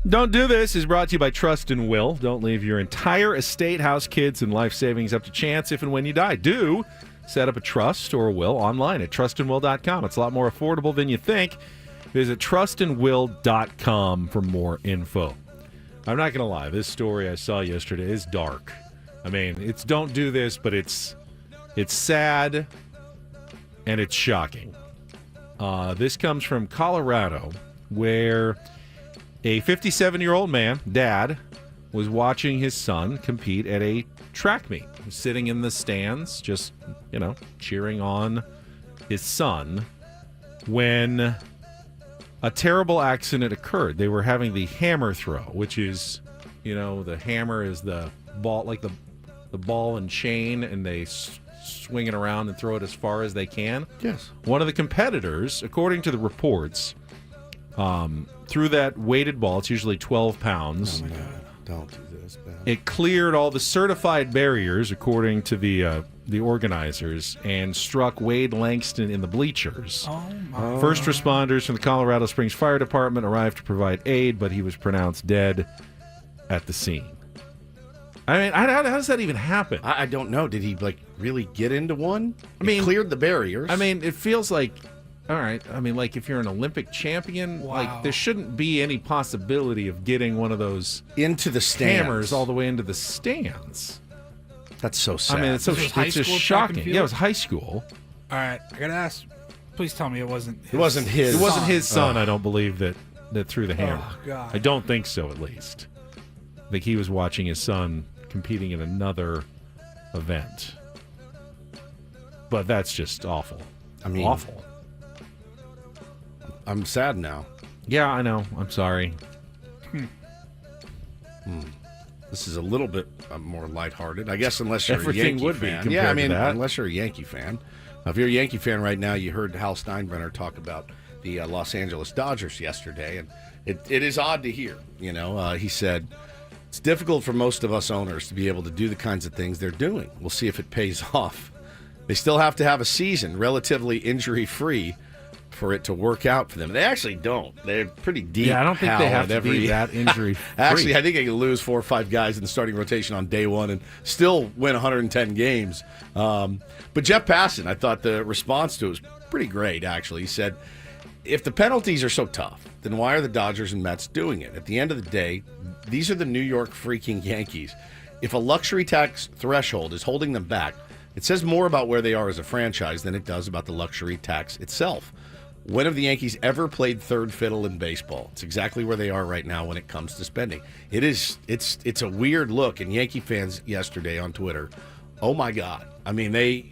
Speaker 2: Don't Do This is brought to you by Trust and Will. Don't leave your entire estate, house, kids, and life savings up to chance if and when you die. Do set up a trust or a will online at trustandwill.com. It's a lot more affordable than you think. Visit trustandwill.com for more info. I'm not going to lie. This story I saw yesterday is dark. I mean, it's don't do this, but it's sad and it's shocking. This comes from Colorado, where a 57-year-old man, dad, was watching his son compete at a track meet. He was sitting in the stands, just, cheering on his son, when a terrible accident occurred. They were having the hammer throw, which is, the hammer is the ball, like the ball and chain, and they swing it around and throw it as far as they can.
Speaker 1: Yes.
Speaker 2: One of the competitors, according to the reports, threw that weighted ball. It's usually 12 pounds.
Speaker 1: Oh, my God. Don't do this, man.
Speaker 2: It cleared all the certified barriers, according to the organizers, and struck Wade Langston in the bleachers.
Speaker 3: Oh, my.
Speaker 2: First responders from the Colorado Springs Fire Department arrived to provide aid, but he was pronounced dead at the scene. I mean, how does that even happen?
Speaker 1: I don't know. Did he, really get into one?
Speaker 2: It
Speaker 1: cleared the barriers.
Speaker 2: I mean, it feels like, all right, like if you're an Olympic champion, there shouldn't be any possibility of getting one of those
Speaker 1: into the stands.
Speaker 2: Hammers all the way into the stands.
Speaker 1: That's so sad.
Speaker 2: I mean, it's just shocking. Yeah, it was high school.
Speaker 3: All right, I got to ask. Please tell me it wasn't his.
Speaker 1: It wasn't his.
Speaker 2: It wasn't his son, I don't believe, that threw the hammer.
Speaker 3: Oh, God.
Speaker 2: I don't think so, at least. I think he was watching his son competing in another event. But that's just awful.
Speaker 1: I mean,
Speaker 2: awful.
Speaker 1: I'm sad now.
Speaker 2: Yeah, I know. I'm sorry.
Speaker 1: This is a little bit more lighthearted, I guess, unless you're
Speaker 2: Everything
Speaker 1: a Yankee
Speaker 2: would be
Speaker 1: fan.
Speaker 2: compared
Speaker 1: Yeah, I
Speaker 2: to
Speaker 1: mean,
Speaker 2: that.
Speaker 1: unless you're a Yankee fan. If you're a Yankee fan right now, you heard Hal Steinbrenner talk about the Los Angeles Dodgers yesterday, and it is odd to hear. He said, it's difficult for most of us owners to be able to do the kinds of things they're doing. We'll see if it pays off. They still have to have a season relatively injury-free for it to work out for them. They actually don't. They're pretty deep.
Speaker 2: Yeah, I don't think they have to be that injury free.
Speaker 1: Actually, I think they can lose 4 or 5 guys in the starting rotation on day one and still win 110 games. But Jeff Passan, I thought the response to it was pretty great, actually. He said, if the penalties are so tough, then why are the Dodgers and Mets doing it? At the end of the day, these are the New York freaking Yankees. If a luxury tax threshold is holding them back, it says more about where they are as a franchise than it does about the luxury tax itself. When have the Yankees ever played third fiddle in baseball? It's exactly where they are right now when it comes to spending. It's a weird look, and Yankee fans yesterday on Twitter, oh my God. I mean, it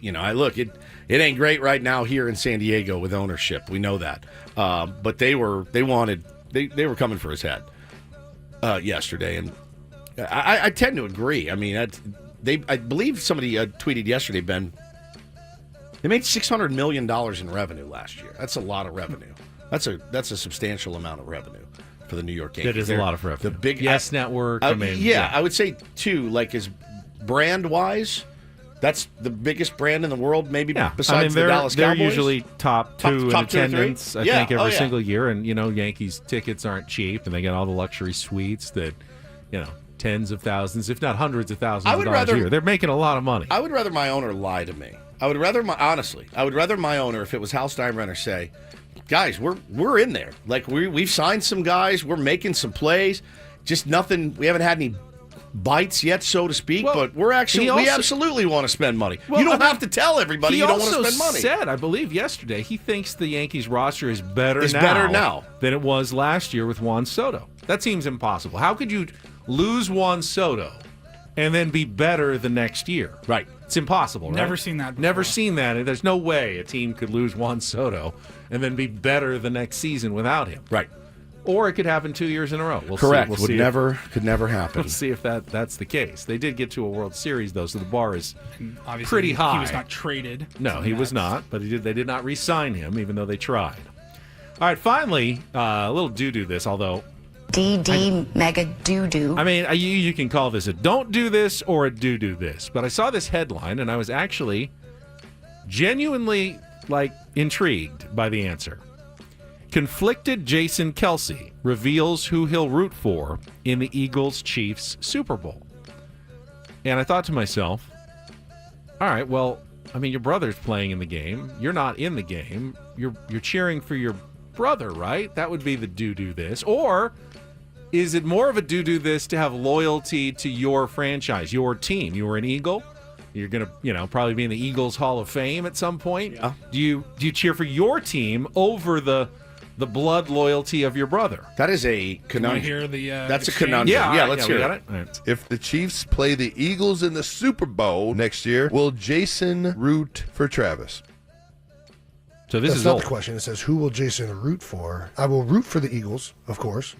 Speaker 1: ain't great right now here in San Diego with ownership. We know that. But they were coming for his head yesterday, and I tend to agree. I mean, I believe somebody tweeted yesterday, Ben, they made $600 million in revenue last year. That's a lot of revenue. That's a substantial amount of revenue for the New York Yankees.
Speaker 2: That is a lot of revenue.
Speaker 1: The big
Speaker 2: Yes Network.
Speaker 1: I would say too. As brand wise, that's the biggest brand in the world. Maybe besides the Dallas Cowboys.
Speaker 2: They're usually top two in attendance. I think every single year. And Yankees tickets aren't cheap, and they get all the luxury suites that tens of thousands, if not hundreds of thousands of dollars a year. They're making a lot of money.
Speaker 1: I would rather my owner lie to me. I would rather my owner, if it was Hal Steinbrenner, say, guys, we're in there. We've signed some guys, we're making some plays. Just nothing. We haven't had any bites yet, so to speak. But we absolutely want to spend money. You don't have to tell everybody you don't want to spend money.
Speaker 2: He also said, I believe yesterday, he thinks the Yankees roster is better
Speaker 1: now
Speaker 2: than it was last year with Juan Soto. That seems impossible. How could you lose Juan Soto and then be better the next year?
Speaker 1: Right.
Speaker 2: It's impossible, right?
Speaker 3: Never seen that before.
Speaker 2: Never seen that. There's no way a team could lose Juan Soto and then be better the next season without him.
Speaker 1: Right.
Speaker 2: Or it could happen 2 years in a row.
Speaker 1: Correct.
Speaker 2: Could
Speaker 1: never happen.
Speaker 2: We'll see if that's the case. They did get to a World Series, though, so the bar is
Speaker 3: obviously
Speaker 2: pretty high.
Speaker 3: He was not traded.
Speaker 2: No, he was not, but they did not re-sign him, even though they tried. All right, finally, a little doo-doo this, although...
Speaker 7: DD mega doo-doo.
Speaker 2: I mean, you can call this a don't do this or a do this, but I saw this headline, and I was actually genuinely, intrigued by the answer. Conflicted Jason Kelsey reveals who he'll root for in the Eagles-Chiefs Super Bowl. And I thought to myself, all right, well, I mean, your brother's playing in the game. You're not in the game. You're cheering for your brother, right? That would be the do this. Or is it more of a do this to have loyalty to your franchise, your team? You were an Eagle. You're going to, probably be in the Eagles Hall of Fame at some point.
Speaker 1: Yeah.
Speaker 2: Do you cheer for your team over the blood loyalty of your brother?
Speaker 1: That is a conundrum.
Speaker 3: Hear the,
Speaker 1: That's a
Speaker 3: exchange?
Speaker 1: conundrum. Yeah, let's hear
Speaker 2: it.
Speaker 1: it.
Speaker 2: Right.
Speaker 8: If the Chiefs play the Eagles in the Super Bowl next year, will Jason root for Travis?
Speaker 2: So this
Speaker 9: That's
Speaker 2: is
Speaker 9: not
Speaker 2: old.
Speaker 9: the question. It says, who will Jason root for? I will root for the Eagles, of course,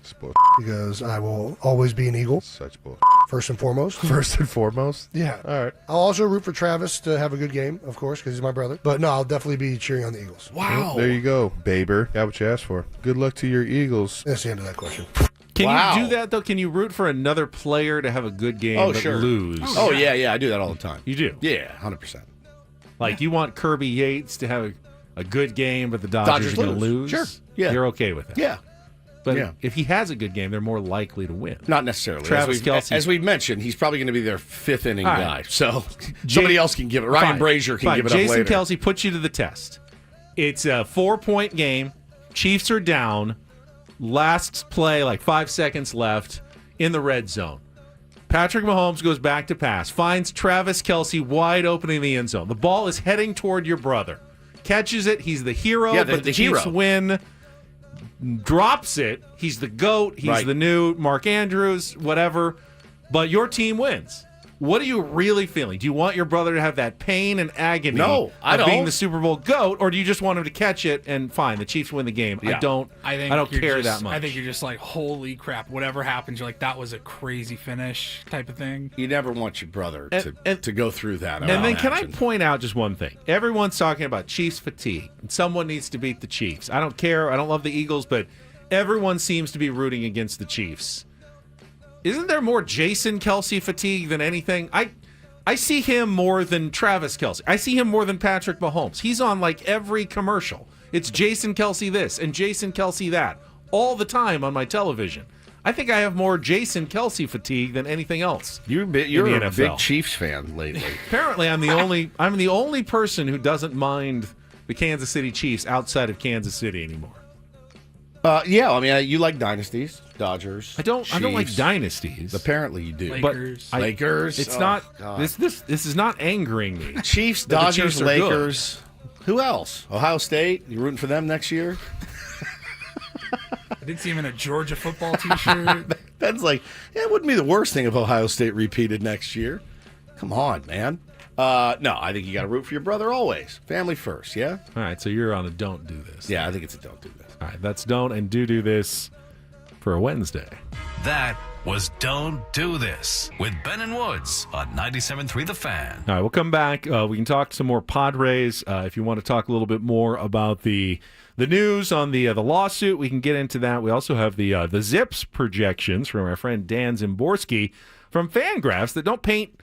Speaker 9: because I will always be an Eagle,
Speaker 8: Such bull.
Speaker 9: first and foremost.
Speaker 8: First and foremost?
Speaker 9: Yeah.
Speaker 8: All right.
Speaker 9: I'll also root for Travis to have a good game, of course, because he's my brother. But no, I'll definitely be cheering on the Eagles.
Speaker 1: Wow.
Speaker 8: There you go, Baber. Got what you asked for. Good luck to your Eagles.
Speaker 9: That's the end of that question.
Speaker 2: Can
Speaker 1: Wow.
Speaker 2: you do that, though? Can you root for another player to have a good game but
Speaker 1: sure.
Speaker 2: lose?
Speaker 1: Oh, yeah, I do that all the time.
Speaker 2: You do?
Speaker 1: Yeah, 100%.
Speaker 2: Like, you want Kirby Yates to have a good game, but the Dodgers are going to lose?
Speaker 1: Sure. Yeah.
Speaker 2: You're okay with that?
Speaker 1: Yeah.
Speaker 2: But
Speaker 1: Yeah.
Speaker 2: if he has a good game, they're more likely to win.
Speaker 1: Not necessarily.
Speaker 2: Travis Kelce.
Speaker 1: As we've mentioned, he's probably going to be their fifth inning
Speaker 2: All right.
Speaker 1: guy. So somebody else can give it. Ryan
Speaker 2: Fine.
Speaker 1: Brazier can
Speaker 2: Fine.
Speaker 1: give it up
Speaker 2: Jason
Speaker 1: later.
Speaker 2: Kelsey puts you to the test. It's a 4-point game. Chiefs are down. Last play, like 5 seconds left in the red zone. Patrick Mahomes goes back to pass, finds Travis Kelce wide open in the end zone. The ball is heading toward your brother. Catches it. He's the hero,
Speaker 1: Yeah,
Speaker 2: but the
Speaker 1: hero.
Speaker 2: Chiefs win. Drops it. He's the GOAT. He's
Speaker 1: Right.
Speaker 2: the new Mark Andrews, whatever. But your team wins. What are you really feeling? Do you want your brother to have that pain and agony
Speaker 1: No, I
Speaker 2: of being
Speaker 1: don't.
Speaker 2: the Super Bowl GOAT, or do you just want him to catch it and fine, the Chiefs win the game?
Speaker 1: Yeah.
Speaker 2: I don't
Speaker 3: you're
Speaker 2: care
Speaker 3: just-
Speaker 2: that much.
Speaker 3: I think you're just like, holy crap, whatever happens, you're like, that was a crazy finish type of thing.
Speaker 1: You never want your brother
Speaker 2: And-
Speaker 1: to go through that.
Speaker 2: And then can I point out just one thing? Everyone's talking about Chiefs fatigue. And someone needs to beat the Chiefs. I don't care. I don't love the Eagles, but everyone seems to be rooting against the Chiefs. Isn't there more Jason Kelsey fatigue than anything? I see him more than Travis Kelsey. I see him more than Patrick Mahomes. He's on like every commercial. It's Jason Kelsey this and Jason Kelsey that all the time on my television. I think I have more Jason Kelsey fatigue than anything else.
Speaker 1: You're
Speaker 2: in the
Speaker 1: a
Speaker 2: NFL.
Speaker 1: big Chiefs fan lately.
Speaker 2: Apparently, I'm the only person who doesn't mind the Kansas City Chiefs outside of Kansas City anymore.
Speaker 1: Yeah, I mean, you like dynasties, Dodgers.
Speaker 2: I don't like
Speaker 1: Chiefs.
Speaker 2: dynasties.
Speaker 1: Apparently, you do.
Speaker 3: Lakers.
Speaker 1: Lakers.
Speaker 2: It's
Speaker 1: Oh,
Speaker 2: not
Speaker 1: God.
Speaker 2: this is not angering me.
Speaker 1: Chiefs,
Speaker 2: But the
Speaker 1: Dodgers,
Speaker 2: Chiefs are
Speaker 1: Lakers. Who else? Ohio State. You rooting for them next year?
Speaker 3: I did see him in a Georgia football t-shirt.
Speaker 1: Ben's like, yeah, it wouldn't be the worst thing if Ohio State repeated next year. Come on, man. No, I think you got to root for your brother always. Family first, yeah?
Speaker 2: All right, so you're on a don't do this.
Speaker 1: Yeah, I think it's a don't do this.
Speaker 2: All right, that's don't and do this for a Wednesday.
Speaker 5: That was Don't Do This with Ben and Woods on 97.3 The Fan.
Speaker 2: All right, we'll come back. We can talk some more Padres. If you want to talk a little bit more about the news on the lawsuit, we can get into that. We also have the Zips projections from our friend Dan Zimborski from Fangraphs that don't paint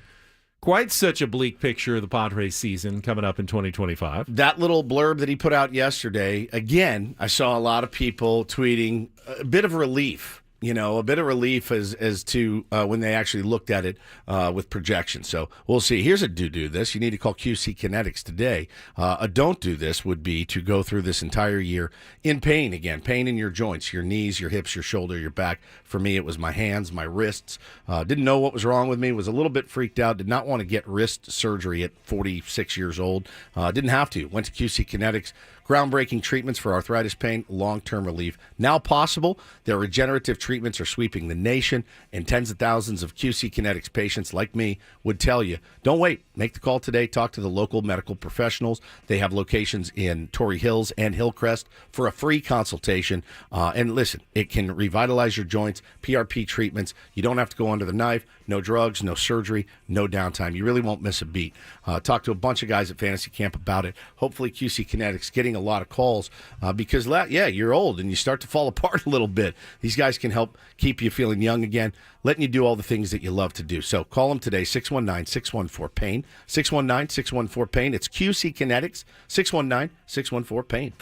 Speaker 2: quite such a bleak picture of the Padres season coming up in 2025.
Speaker 1: That little blurb that he put out yesterday, again, I saw a lot of people tweeting a bit of relief. A bit of relief as to when they actually looked at it with projections. So we'll see. Here's a do this. You need to call QC Kinetics today. A don't do this would be to go through this entire year in pain again. Pain in your joints, your knees, your hips, your shoulder, your back. For me, it was my hands, my wrists. Didn't know what was wrong with me. Was a little bit freaked out. Did not want to get wrist surgery at 46 years old. Didn't have to. Went to QC Kinetics. Groundbreaking treatments for arthritis pain, long-term relief. Now possible, their regenerative treatments are sweeping the nation, and tens of thousands of QC Kinetics patients like me would tell you, don't wait. Make the call today. Talk to the local medical professionals. They have locations in Torrey Hills and Hillcrest for a free consultation. And listen, it can revitalize your joints, PRP treatments. You don't have to go under the knife. No drugs, no surgery, no downtime. You really won't miss a beat. Talk to a bunch of guys at Fantasy Camp about it. Hopefully QC Kinetics getting a lot of calls because, you're old and you start to fall apart a little bit. These guys can help keep you feeling young again, letting you do all the things that you love to do. So call them today, 619-614-PAIN, 619-614-PAIN. It's QC Kinetics, 619-614-PAIN.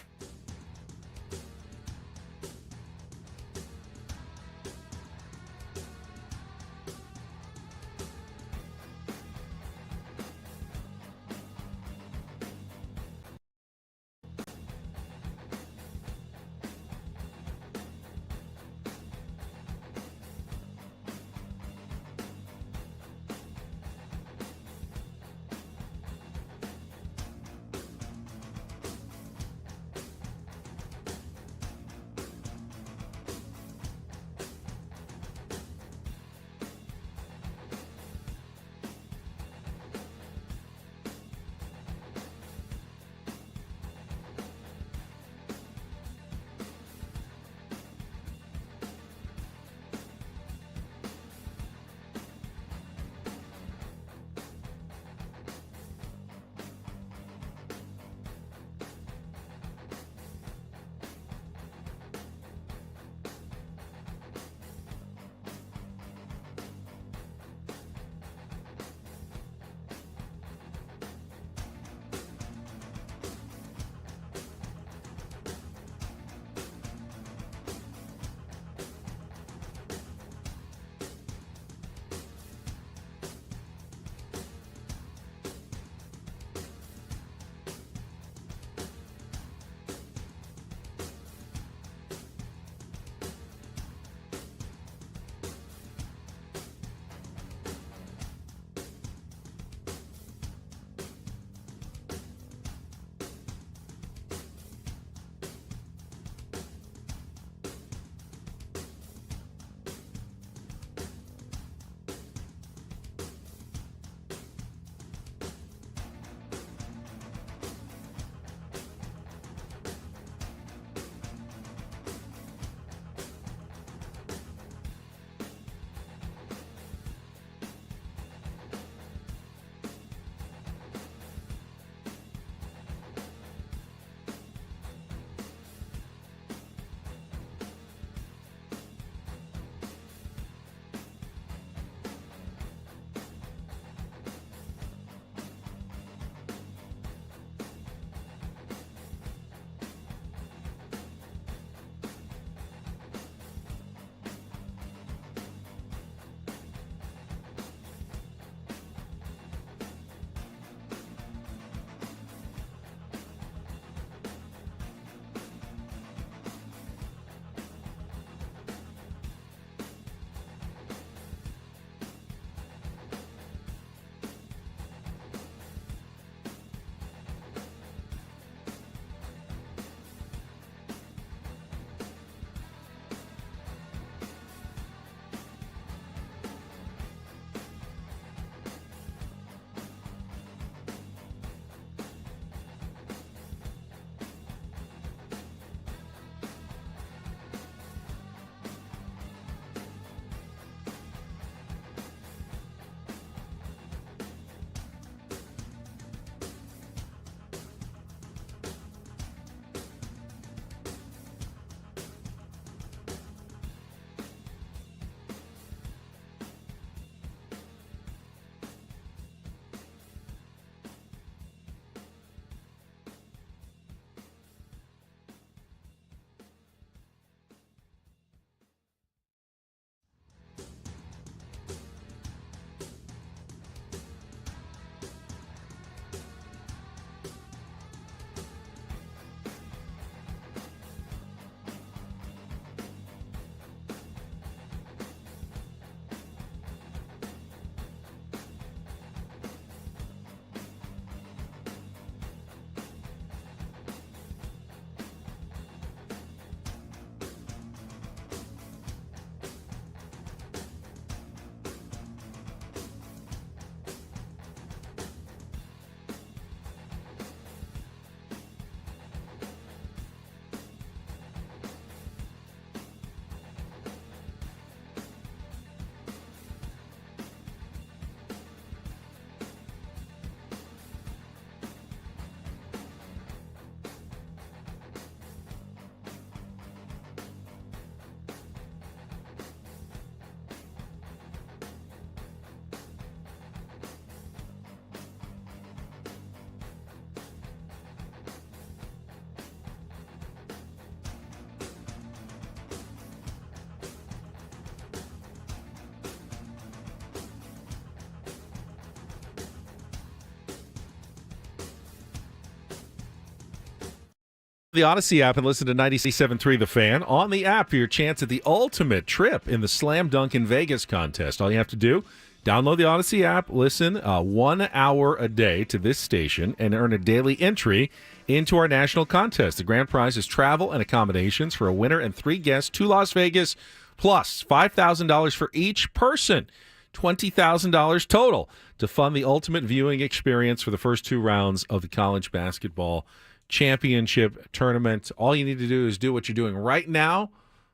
Speaker 2: the Odyssey app and listen to 97.3 The Fan on the app for your chance at the ultimate trip in the Slam Dunk in Vegas contest. All you have to do, download the Odyssey app, listen 1 hour a day to this station, and earn a daily entry into our national contest. The grand prize is travel and accommodations for a winner and 3 guests to Las Vegas, plus $5,000 for each person, $20,000 total, to fund the ultimate viewing experience for the first 2 rounds of the college basketball championship tournament. All you need to do is do what you're doing right now,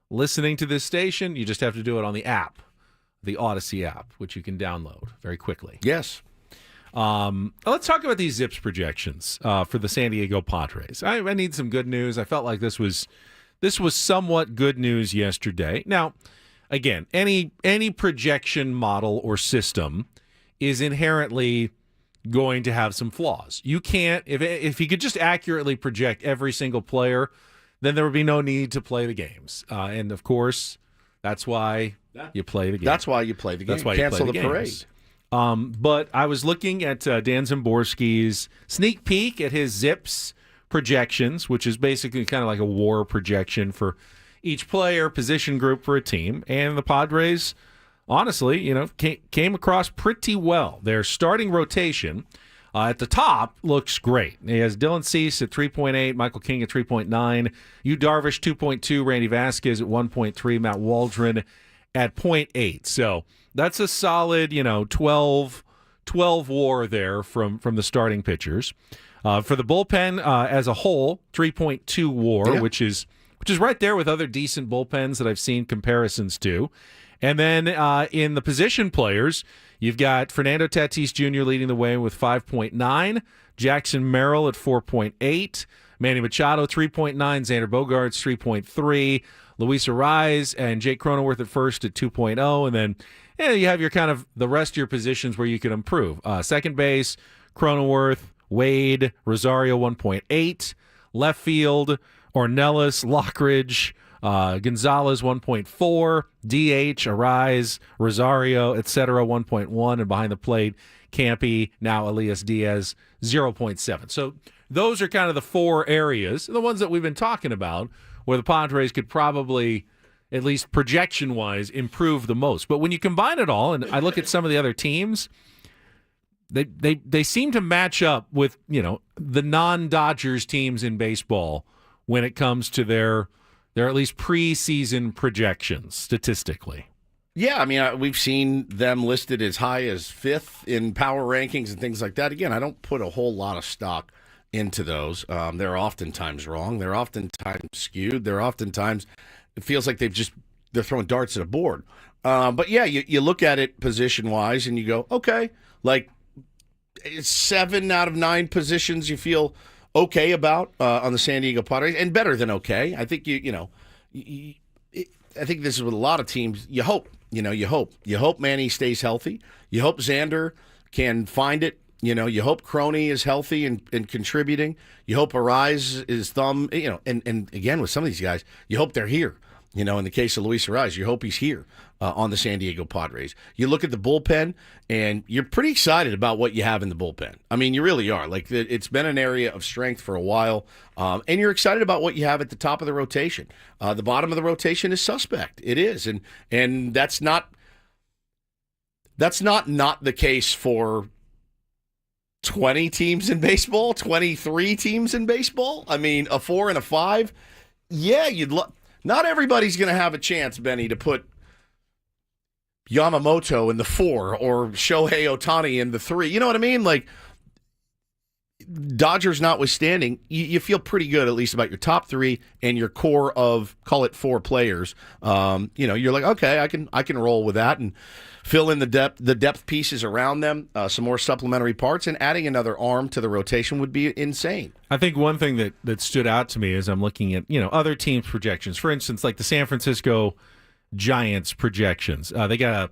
Speaker 2: listening to this station. You just have to do it on the app, the Odyssey app, which you can download very quickly.
Speaker 1: Yes.
Speaker 2: Let's talk about these Zips projections for the San Diego Padres. I need some good news. I felt like this was somewhat good news yesterday. Now, again, any projection model or system is inherently going to have some flaws. You can't, if you could just accurately project every single player, then there would be no need to play the games. And of course, that's why you play the game.
Speaker 1: That's why you play the game.
Speaker 2: That's why
Speaker 1: Cancel
Speaker 2: you play
Speaker 1: the
Speaker 2: games.
Speaker 1: parade.
Speaker 2: But I was looking at Dan Zimborski's sneak peek at his Zips projections, which is basically kind of like a WAR projection for each player, position group for a team. And the Padres, honestly, came across pretty well. Their starting rotation at the top looks great. He has Dylan Cease at 3.8, Michael King at 3.9, Yu Darvish 2.2, Randy Vasquez at 1.3, Matt Waldron at 0.8. So that's a solid, 12 WAR there from the starting pitchers. For the bullpen as a whole, 3.2 WAR, which is right there with other decent bullpens that I've seen comparisons to. And then in the position players, you've got Fernando Tatis Jr. leading the way with 5.9, Jackson Merrill at 4.8, Manny Machado 3.9, Xander Bogaerts 3.3, Luis Arraez and Jake Cronenworth at first at 2.0, and then you have your kind of the rest of your positions where you can improve. Second base, Cronenworth, Wade, Rosario 1.8, left field, Ornelas, Lockridge, Gonzalez 1.4, DH, Arraez, Rosario, etc. 1.1, and behind the plate, Campy, now Elias Diaz 0.7. So those are kind of the 4 areas, the ones that we've been talking about, where the Padres could probably, at least projection-wise, improve the most. But when you combine it all, and I look at some of the other teams, they seem to match up with the non-Dodgers teams in baseball when it comes to their at least preseason projections statistically.
Speaker 1: Yeah, I mean, we've seen them listed as high as 5th in power rankings and things like that. Again, I don't put a whole lot of stock into those. They're oftentimes wrong. They're oftentimes skewed. They're oftentimes, it feels like they're throwing darts at a board. But yeah, you look at it position-wise and you go, okay, like 7 out of 9 positions you feel okay about on the San Diego Padres, and better than okay. I think I think this is with a lot of teams. You hope Manny stays healthy. You hope Xander can find it. You hope Crony is healthy and contributing. You hope Arraez is thumb. And again with some of these guys, you hope they're here. In the case of Luis Arraez, you hope he's here on the San Diego Padres. You look at the bullpen, and you're pretty excited about what you have in the bullpen. I mean, you really are. Like, it's been an area of strength for a while, and you're excited about what you have at the top of the rotation. The bottom of the rotation is suspect. It is, and that's not the case for 20 teams in baseball, 23 teams in baseball. I mean, a 4 and a 5. Yeah, not everybody's going to have a chance, Benny, to put Yamamoto in the 4 or Shohei Ohtani in the 3. You know what I mean? Like, Dodgers notwithstanding, you feel pretty good at least about your top 3 and your core of, call it 4 players. You're like, okay, I can roll with that and fill in the depth pieces around them, some more supplementary parts, and adding another arm to the rotation would be insane.
Speaker 2: I think one thing that stood out to me as I'm looking at other teams' projections, for instance, like the San Francisco Giants projections, they got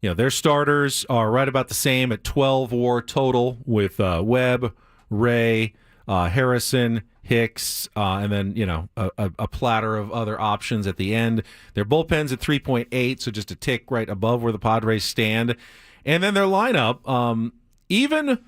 Speaker 2: their starters are right about the same at 12 WAR total with Webb, Ray, Harrison, Hicks, and then a platter of other options at the end. Their bullpen's at 3.8, so just a tick right above where the Padres stand. And then their lineup, even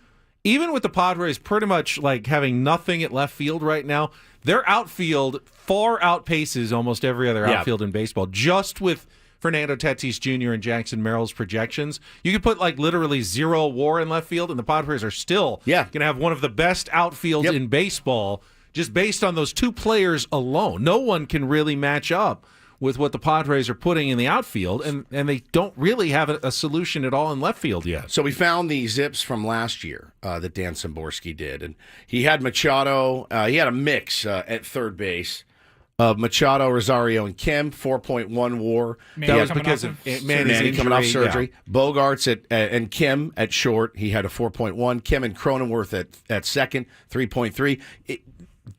Speaker 2: even with the Padres pretty much like having nothing at left field right now, their outfield far outpaces almost every other outfield in baseball. Just with Fernando Tatis Jr. and Jackson Merrill's projections, you could put like literally 0 WAR in left field, and the Padres are still going to have one of the best outfields in baseball just based on those two players alone. No one can really match up with what the Padres are putting in the outfield, and they don't really have a solution at all in left field yet.
Speaker 1: So we found the zips from last year that Dan Szymborski did, and he had Machado. He had a mix at third base of Machado, Rosario, and Kim, 4.1 WAR.
Speaker 2: That was because of
Speaker 1: Manny coming off surgery. Yeah. Bogarts and Kim at short, he had a 4.1. Kim and Cronenworth at second, 3.3.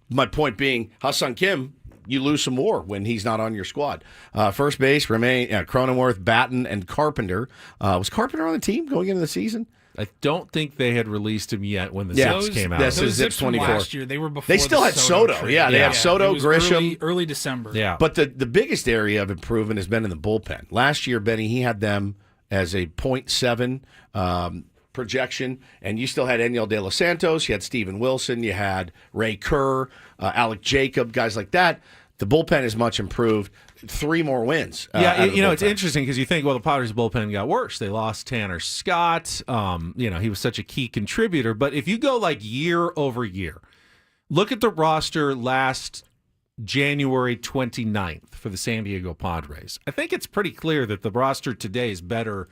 Speaker 1: My point being, Ha-Seong Kim, you lose some WAR when he's not on your squad. First base remain Cronenworth, Batten, and Carpenter. Was Carpenter on the team going into the season?
Speaker 2: I don't think they had released him yet when the zips came out.
Speaker 1: This is
Speaker 3: zips
Speaker 1: 24.
Speaker 3: Last year, they were before.
Speaker 1: They still had Soto.
Speaker 3: Trade.
Speaker 1: Yeah, they had Soto, Grisham.
Speaker 3: Early December.
Speaker 2: Yeah.
Speaker 1: But the biggest area of improvement has been in the bullpen. Last year, Benny, he had them as a 0.7 projection, and you still had Enyel De Los Santos, you had Steven Wilson, you had Ray Kerr, Alec Jacob, guys like that. The bullpen is much improved. 3 more wins.
Speaker 2: It's interesting because you think, well, the Padres bullpen got worse. They lost Tanner Scott. He was such a key contributor. But if you go like year over year, look at the roster last January 29th for the San Diego Padres. I think it's pretty clear that the roster today is better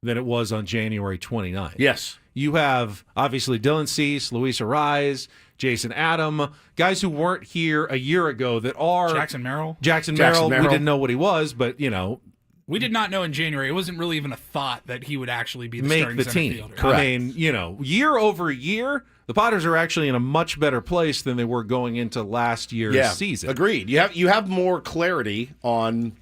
Speaker 2: than it was on January 29th.
Speaker 1: Yes.
Speaker 2: You have, obviously, Dylan Cease, Luis Arraez, Jason Adam, guys who weren't here a year ago that are...
Speaker 3: Jackson Merrill,
Speaker 2: we didn't know what he was, but,
Speaker 3: we did not know in January. It wasn't really even a thought that he would actually be the starting center fielder.
Speaker 2: Correct. I mean, year over year, the Padres are actually in a much better place than they were going into last year's season.
Speaker 1: Agreed. You have more clarity on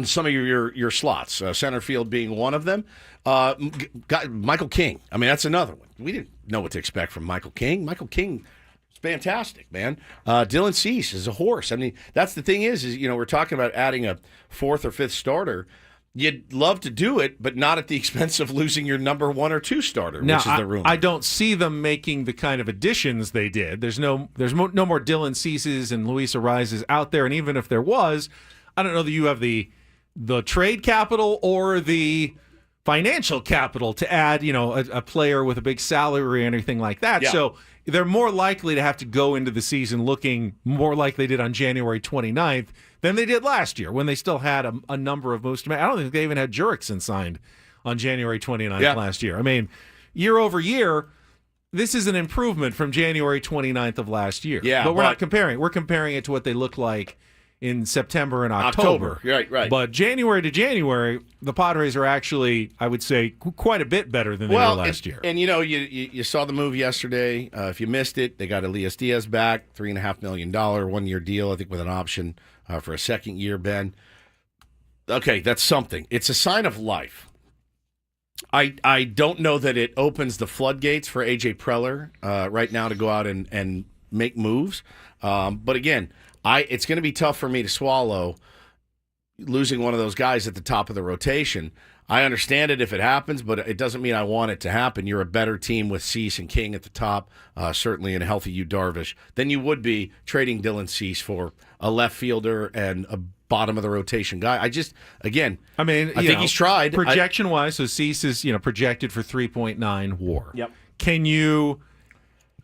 Speaker 1: some of your slots, center field being one of them. Michael King. I mean, that's another one. We didn't know what to expect from Michael King. Michael King is fantastic, man. Dylan Cease is a horse. I mean, that's the thing is we're talking about adding a 4th or 5th starter. You'd love to do it, but not at the expense of losing your number 1 or 2 starter, which is the rumor.
Speaker 2: I don't see them making the kind of additions they did. There's no more Dylan Ceases and Luis Arraezes out there, and even if there was, I don't know that you have the trade capital or the financial capital to add, a player with a big salary or anything like that. Yeah. So they're more likely to have to go into the season looking more like they did on January 29th than they did last year when they still had a number of most. I don't think they even had Jurickson signed on January 29th last year. I mean, year over year, this is an improvement from January 29th of last year.
Speaker 1: Yeah,
Speaker 2: but we're not comparing. We're comparing it to what they look like in September and October.
Speaker 1: Right.
Speaker 2: But January to January, the Padres are actually, I would say, quite a bit better than they were last year.
Speaker 1: And, you saw the move yesterday. If you missed it, they got Elias Diaz back, $3.5 million, 1-year deal, I think, with an option for a second year, Ben. Okay, that's something. It's a sign of life. I don't know that it opens the floodgates for A.J. Preller right now to go out and make moves. But, again, it's going to be tough for me to swallow losing one of those guys at the top of the rotation. I understand it if it happens, but it doesn't mean I want it to happen. You're a better team with Cease and King at the top, certainly in a healthy Yu Darvish, than you would be trading Dylan Cease for a left fielder and a bottom of the rotation guy. I think he's tried.
Speaker 2: Projection-wise, so Cease is projected for 3.9 WAR.
Speaker 1: Yep.
Speaker 2: Can you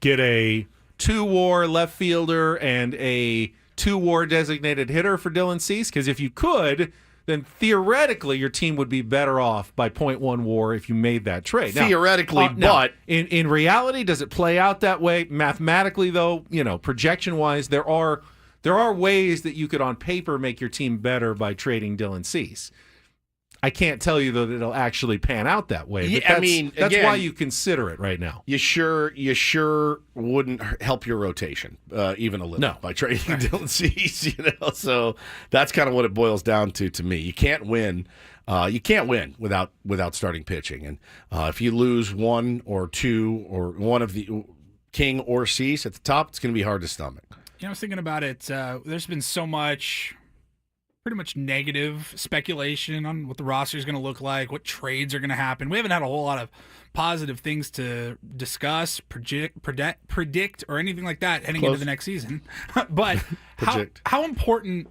Speaker 2: get a 2 WAR left fielder and a 2 WAR designated hitter for Dylan Cease? Because if you could, then theoretically your team would be better off by 0.1 WAR if you made that trade.
Speaker 1: Theoretically, but
Speaker 2: in reality, does it play out that way? Mathematically, though, projection-wise, there are ways that you could on paper make your team better by trading Dylan Cease. I can't tell you, though, that it'll actually pan out that way. But that's why you consider it right now.
Speaker 1: You sure wouldn't help your rotation even a little by trading Dylan Cease. So that's kind of what it boils down to me. You can't win. You can't win without starting pitching, and if you lose 1 or 2 or one of the King or Cease at the top, it's going to be hard to stomach.
Speaker 3: I was thinking about it. There's been so much pretty much negative speculation on what the roster is going to look like, what trades are going to happen. We haven't had a whole lot of positive things to discuss, predict, or anything like that heading into the next season. But how important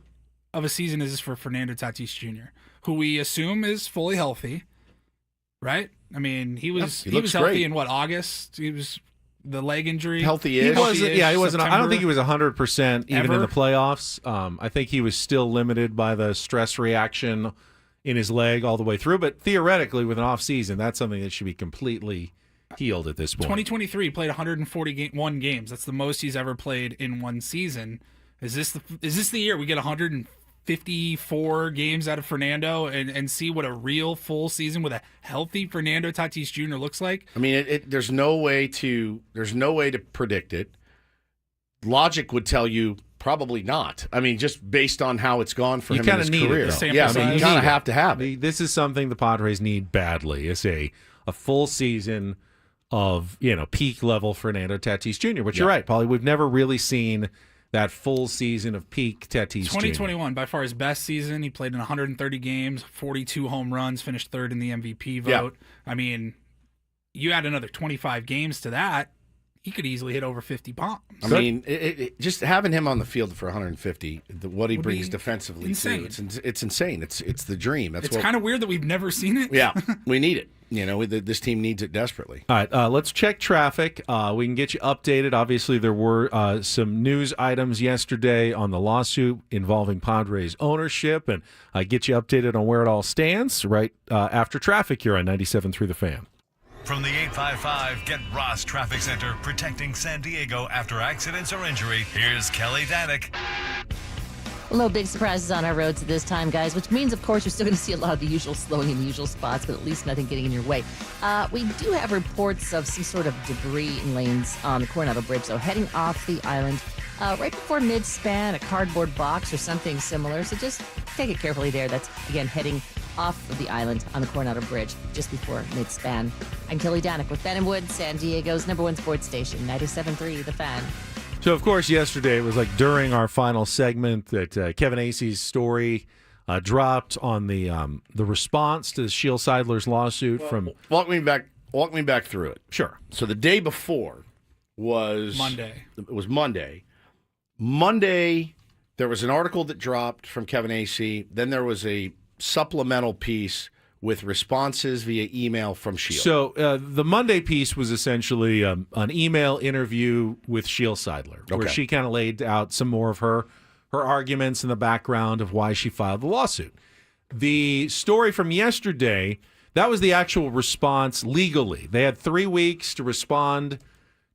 Speaker 3: of a season is this for Fernando Tatis Jr., who we assume is fully healthy, right? I mean, he was healthy great. In what, August? He was the leg injury.
Speaker 1: Healthy-ish.
Speaker 2: He wasn't. Yeah, he wasn't.
Speaker 3: September.
Speaker 2: I don't think he was 100% even in the playoffs. I think he was still limited by the stress reaction in his leg all the way through. But theoretically, with an off season, that's something that should be completely healed at this point.
Speaker 3: 2023 played 141 games. That's the most he's ever played in one season. Is this the year we get 154 games out of Fernando and see what a real full season with a healthy Fernando Tatis Jr. looks like?
Speaker 1: I mean, there's no way to predict it. Logic would tell you probably not. I mean, just based on how it's gone for him in his career.
Speaker 3: Yeah,
Speaker 1: I mean, you kind of have to have it.
Speaker 2: This is something the Padres need badly. It's a full season of peak level Fernando Tatis Jr. But you're right, Paulie. We've never really seen that full season of peak Tatis
Speaker 3: 2021, by far his best season. He played in 130 games, 42 home runs, finished third in the MVP vote. Yeah. I mean, you add another 25 games to that, he could easily hit over 50 bombs.
Speaker 1: I mean, just having him on the field for 150, what he brings defensively,
Speaker 3: insane.
Speaker 1: It's insane. It's the dream.
Speaker 3: It's kind of weird that we've never seen it.
Speaker 1: Yeah, we need it. This team needs it desperately.
Speaker 2: All right, let's check traffic. We can get you updated. Obviously, there were some news items yesterday on the lawsuit involving Padres ownership, and get you updated on where it all stands right after traffic here on 97.3 The Fan.
Speaker 5: From the 855 Get Ross Traffic Center, protecting San Diego after accidents or injury, here's Kelly Danick.
Speaker 6: No big surprises on our roads at this time, guys, which means, of course, you're still going to see a lot of the usual slowing in the usual spots, but at least nothing getting in your way. We do have reports of some sort of debris in lanes on the Coronado Bridge, so heading off the island right before mid-span, a cardboard box or something similar, so just take it carefully there. That's, again, heading off of the island on the Coronado Bridge just before mid-span. I'm Kelly Danick with Ben and Wood, San Diego's #1 sports station, 97.3 The Fan.
Speaker 2: So, of course, yesterday it was like during our final segment that Kevin Acey's story dropped on the response to the Shield Seidler's lawsuit from.
Speaker 1: Walk me back through it.
Speaker 2: Sure.
Speaker 1: So the day before was
Speaker 3: Monday.
Speaker 1: It was Monday. Monday, there was an article that dropped from Kevin Acey. Then there was a supplemental piece with responses via email from Shield.
Speaker 2: So the Monday piece was essentially an email interview with Shield Seidler, where she kind of laid out some more of her arguments in the background of why she filed the lawsuit. The story from yesterday, that was the actual response legally. They had 3 weeks to respond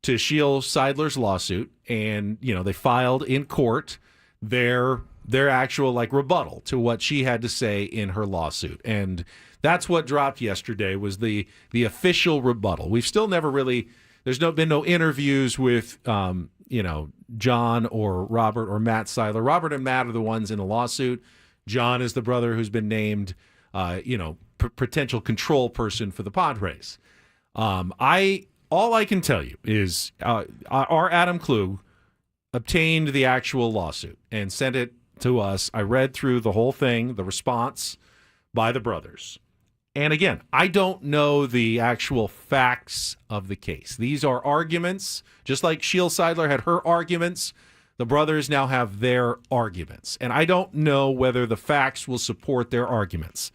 Speaker 2: to Shield Seidler's lawsuit, and they filed in court their actual rebuttal to what she had to say in her lawsuit. And that's what dropped yesterday was the official rebuttal. We've still never really been no interviews with John or Robert or Matt Seidler. Robert and Matt are the ones in the lawsuit. John is the brother who's been named potential control person for the Padres. All I can tell you is our Adam Klug obtained the actual lawsuit and sent it to us. I read through the whole thing, the response by the brothers. And again, I don't know the actual facts of the case. These are arguments. Just like Shield Seidler had her arguments, the brothers now have their arguments. And I don't know whether the facts will support their arguments.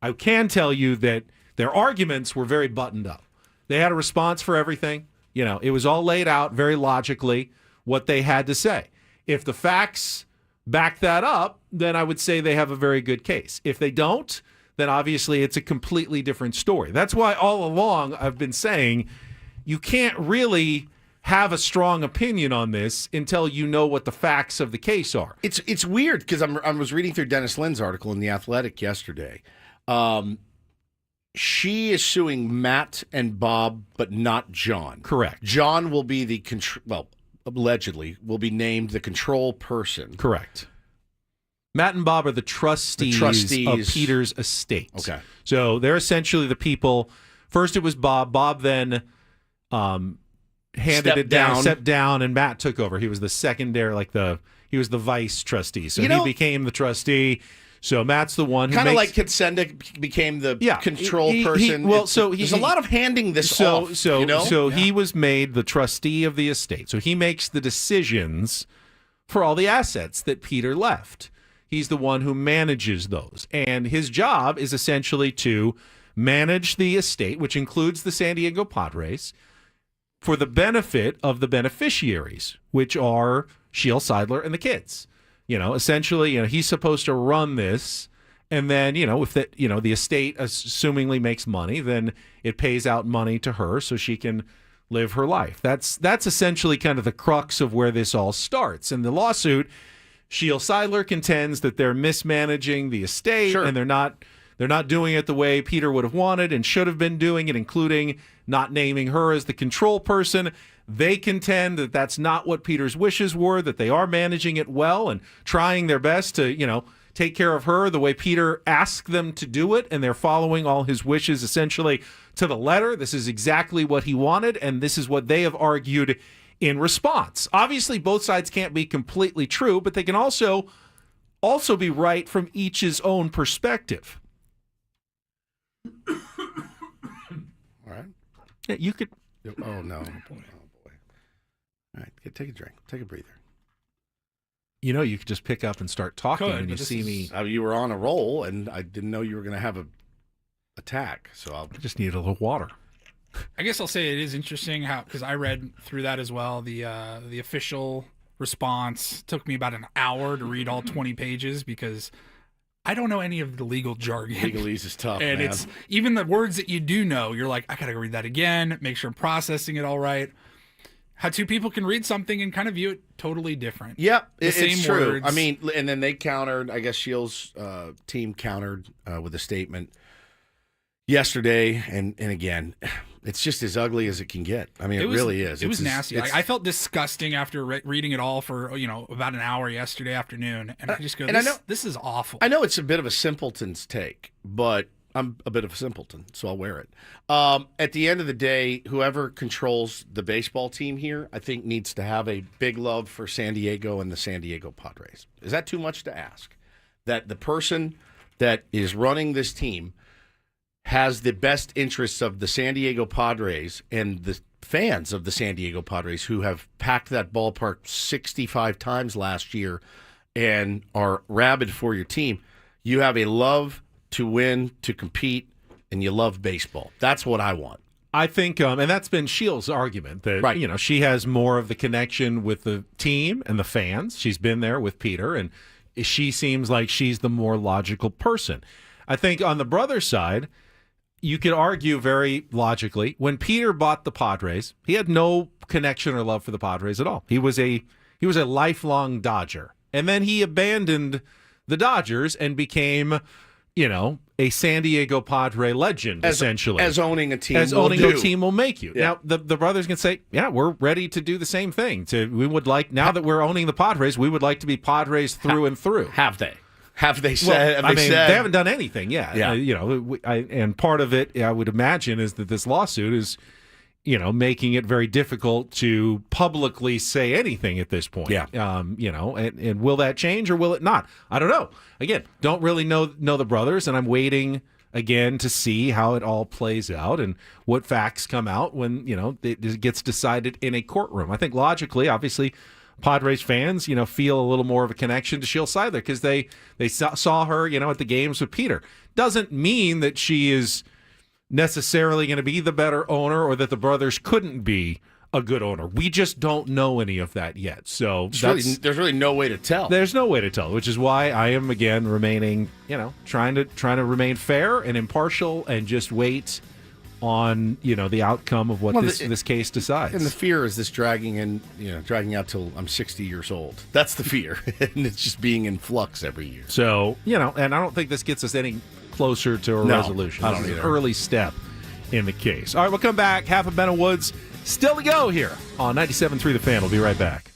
Speaker 2: I can tell you that their arguments were very buttoned up. They had a response for everything. It was all laid out very logically what they had to say. If the facts back that up, then I would say they have a very good case. If they don't, then obviously it's a completely different story. That's why all along I've been saying you can't really have a strong opinion on this until you know what the facts of the case are.
Speaker 1: It's weird because I was reading through Dennis Lynn's article in The Athletic yesterday. She is suing Matt and Bob, but not John.
Speaker 2: Correct.
Speaker 1: John will be the allegedly will be named the control person.
Speaker 2: Correct. Matt and Bob are the trustees of Peter's estate.
Speaker 1: Okay.
Speaker 2: So they're essentially the people. First it was Bob. Bob then stepped down, and Matt took over. He was the secondary, he was the vice trustee. So he became the trustee. So Matt's the one who
Speaker 1: kind of like Katsenda became the control person. There's a lot of handing this off.
Speaker 2: So he was made the trustee of the estate. So he makes the decisions for all the assets that Peter left. He's the one who manages those. And his job is essentially to manage the estate, which includes the San Diego Padres, for the benefit of the beneficiaries, which are Shiel Seidler and the kids. Essentially, he's supposed to run this, and then, if the estate assumingly makes money, then it pays out money to her so she can live her life. That's essentially kind of the crux of where this all starts. And the lawsuit, Shiel Seidler contends that they're mismanaging the estate, and they're not doing it the way Peter would have wanted and should have been doing it, including not naming her as the control person. They contend that that's not what Peter's wishes were, that they are managing it well and trying their best to, take care of her the way Peter asked them to do it, and they're following all his wishes essentially to the letter. This is exactly what he wanted, and this is what they have argued in response. Obviously, both sides can't be completely true, but they can also be right from each's own perspective.
Speaker 1: All right.
Speaker 2: Yeah, you could.
Speaker 1: Oh, no. Oh, boy. All right, take a drink. Take a breather.
Speaker 2: You could just pick up and start talking when you see me.
Speaker 1: You were on a roll, and I didn't know you were going to have a attack, so
Speaker 2: I just need a little water.
Speaker 3: I guess I'll say it is interesting because I read through that as well. The official response took me about an hour to read all 20 pages because I don't know any of the legal jargon.
Speaker 1: Legalese is tough,
Speaker 3: and
Speaker 1: man.
Speaker 3: It's even the words that you do know. You're like, I got to read that again, make sure I'm processing it all right. How two people can read something and kind of view it totally different.
Speaker 1: Yep,
Speaker 3: it's true.
Speaker 1: Words. I mean, and then they countered. I guess Shiel's team countered with a statement yesterday, and again, it's just as ugly as it can get. I mean, it really is.
Speaker 3: It was nasty. I felt disgusting after reading it all for about an hour yesterday afternoon, and I just go, this is awful.
Speaker 1: I know it's a bit of a simpleton's take, but I'm a bit of a simpleton, so I'll wear it. At the end of the day, whoever controls the baseball team here, I think, needs to have a big love for San Diego and the San Diego Padres. Is that too much to ask? That the person that is running this team has the best interests of the San Diego Padres and the fans of the San Diego Padres who have packed that ballpark 65 times last year and are rabid for your team. You have a love to win, to compete, and you love baseball. That's what I want.
Speaker 2: I think, and that's been Shiel's argument, that she has more of the connection with the team and the fans. She's been there with Peter, and she seems like she's the more logical person. I think on the brother side, you could argue very logically, when Peter bought the Padres, he had no connection or love for the Padres at all. He was a lifelong Dodger. And then he abandoned the Dodgers and became, a San Diego Padre legend, essentially.
Speaker 1: As owning a team
Speaker 2: a team will make you. Yeah. Now, the brothers can say, yeah, we're ready to do the same thing. We would like, now that we're owning the Padres, we would like to be Padres through and through.
Speaker 1: Have they? Have they said?
Speaker 2: Well, they haven't done anything yet. Yeah. And part of it, I would imagine, is that this lawsuit is, making it very difficult to publicly say anything at this point.
Speaker 1: Yeah.
Speaker 2: And will that change or will it not? I don't know. Again, don't really know the brothers, and I'm waiting again to see how it all plays out and what facts come out when, it gets decided in a courtroom. I think logically, obviously, Padres fans, feel a little more of a connection to Shiel Seidler because they saw her, at the games with Peter. Doesn't mean that she is necessarily going to be the better owner or that the brothers couldn't be a good owner. We just don't know any of that yet. So
Speaker 1: there's really no way to tell.
Speaker 2: There's no way to tell, which is why I am again remaining, trying to remain fair and impartial and just wait on the outcome of what this case decides.
Speaker 1: And the fear is this dragging out till I'm 60 years old. That's the fear, and it's just being in flux every year.
Speaker 2: So and I don't think this gets us any closer to a resolution.
Speaker 1: I don't
Speaker 2: either.
Speaker 1: An
Speaker 2: early step in the case. All right, we'll come back. Half of Ben Woods still to go here on 97.3 The Fan. We'll be right back.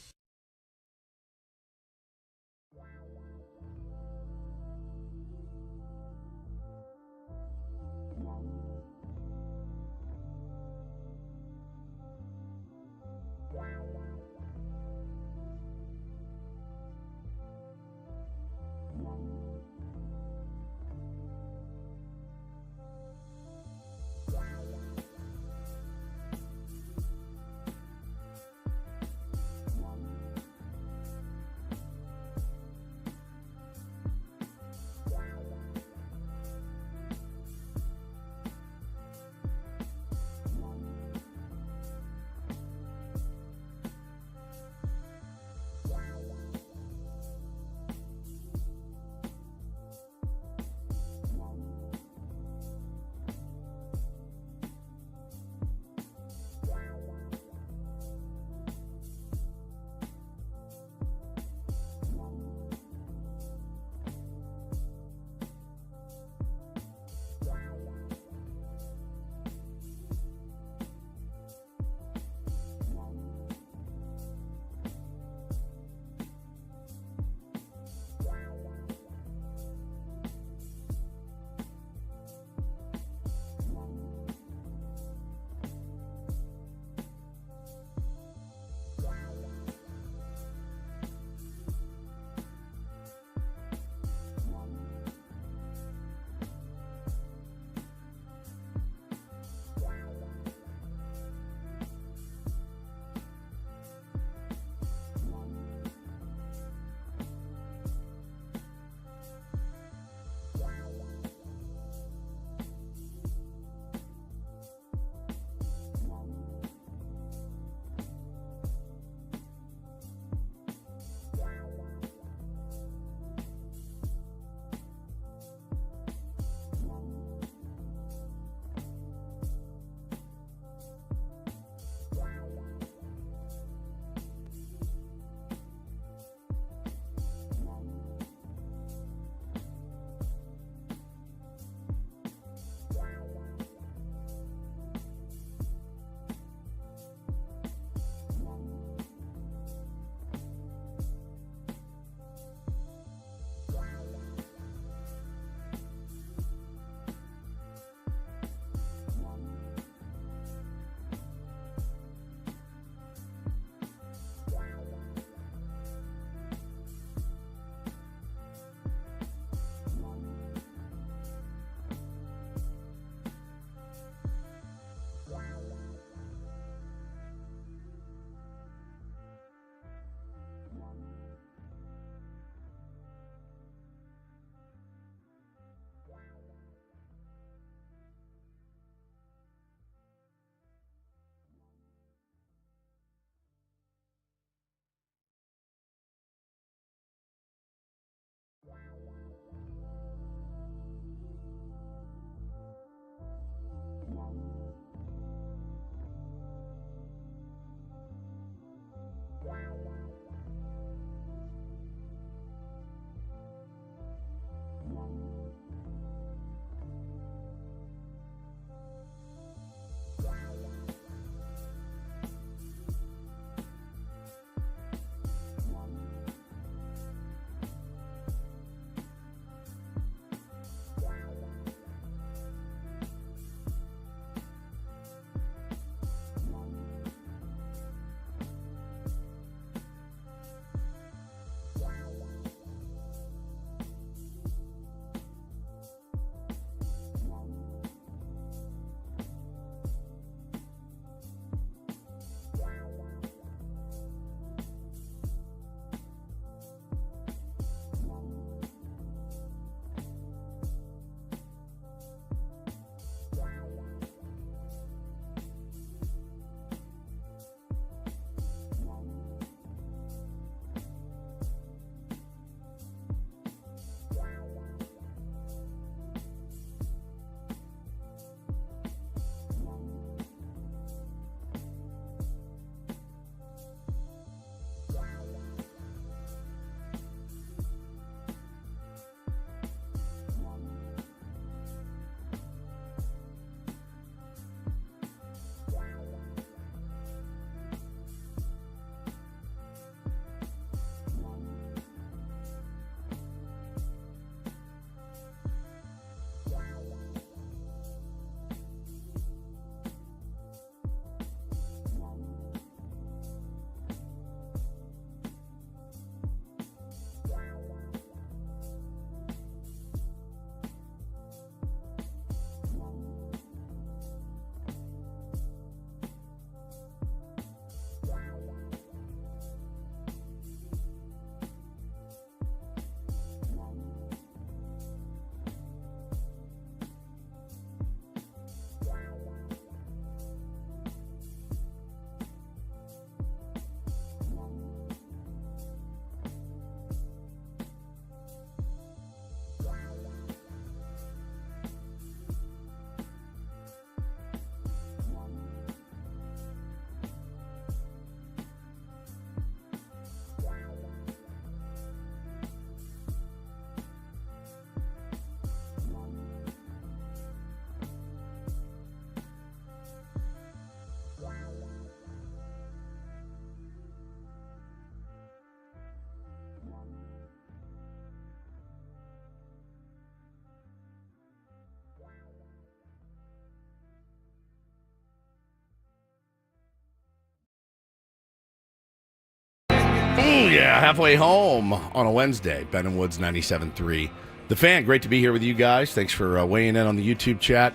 Speaker 1: yeah, halfway home on a Wednesday. Ben and Woods 97.3. The Fan, great to be here with you guys. Thanks for weighing in on the YouTube chat.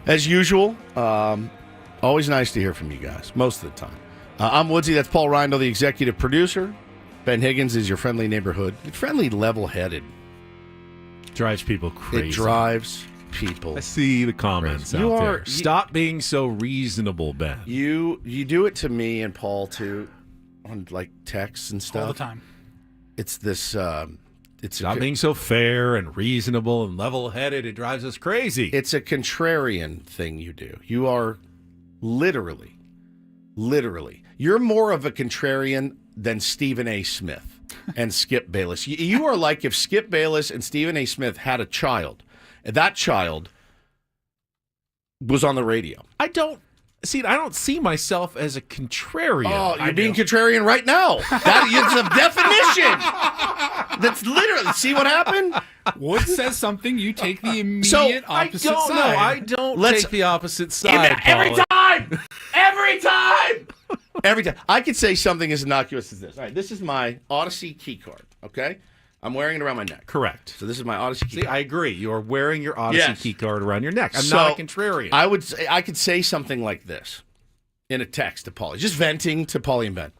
Speaker 1: As usual, always nice to hear from you guys, most of the time. I'm Woodsy, that's Paul Rindle, the executive producer. Ben Higgins is your friendly neighborhood, friendly, level-headed.
Speaker 2: Drives people crazy.
Speaker 1: It drives people.
Speaker 2: I see the comments
Speaker 1: crazy.
Speaker 2: out there. Stop being so reasonable, Ben.
Speaker 1: You do it to me and Paul, too, on, like, texts and stuff.
Speaker 3: All the time.
Speaker 1: It's this...
Speaker 2: Stop being so fair and reasonable and level-headed. It drives us crazy.
Speaker 1: It's a contrarian thing you do. You are literally, you're more of a contrarian than Stephen A. Smith and Skip Bayless. You are like if Skip Bayless and Stephen A. Smith had a child, and that child was on the radio.
Speaker 2: I don't see myself as a contrarian.
Speaker 1: Oh, you're being contrarian right now. That is a definition. That's literally. See what happened?
Speaker 3: Wood says something, you take the immediate opposite side.
Speaker 2: No, I don't take the opposite side.
Speaker 1: Every time. I could say something as innocuous as this. All right, this is my Odyssey key card, okay? I'm wearing it around my neck.
Speaker 2: Correct.
Speaker 1: So this is my Odyssey key
Speaker 2: card.
Speaker 1: I
Speaker 2: agree. You are wearing your Odyssey key card around your neck. I'm not a contrarian.
Speaker 1: I could say something like this in a text to Paulie, just venting to Paulie and Ben.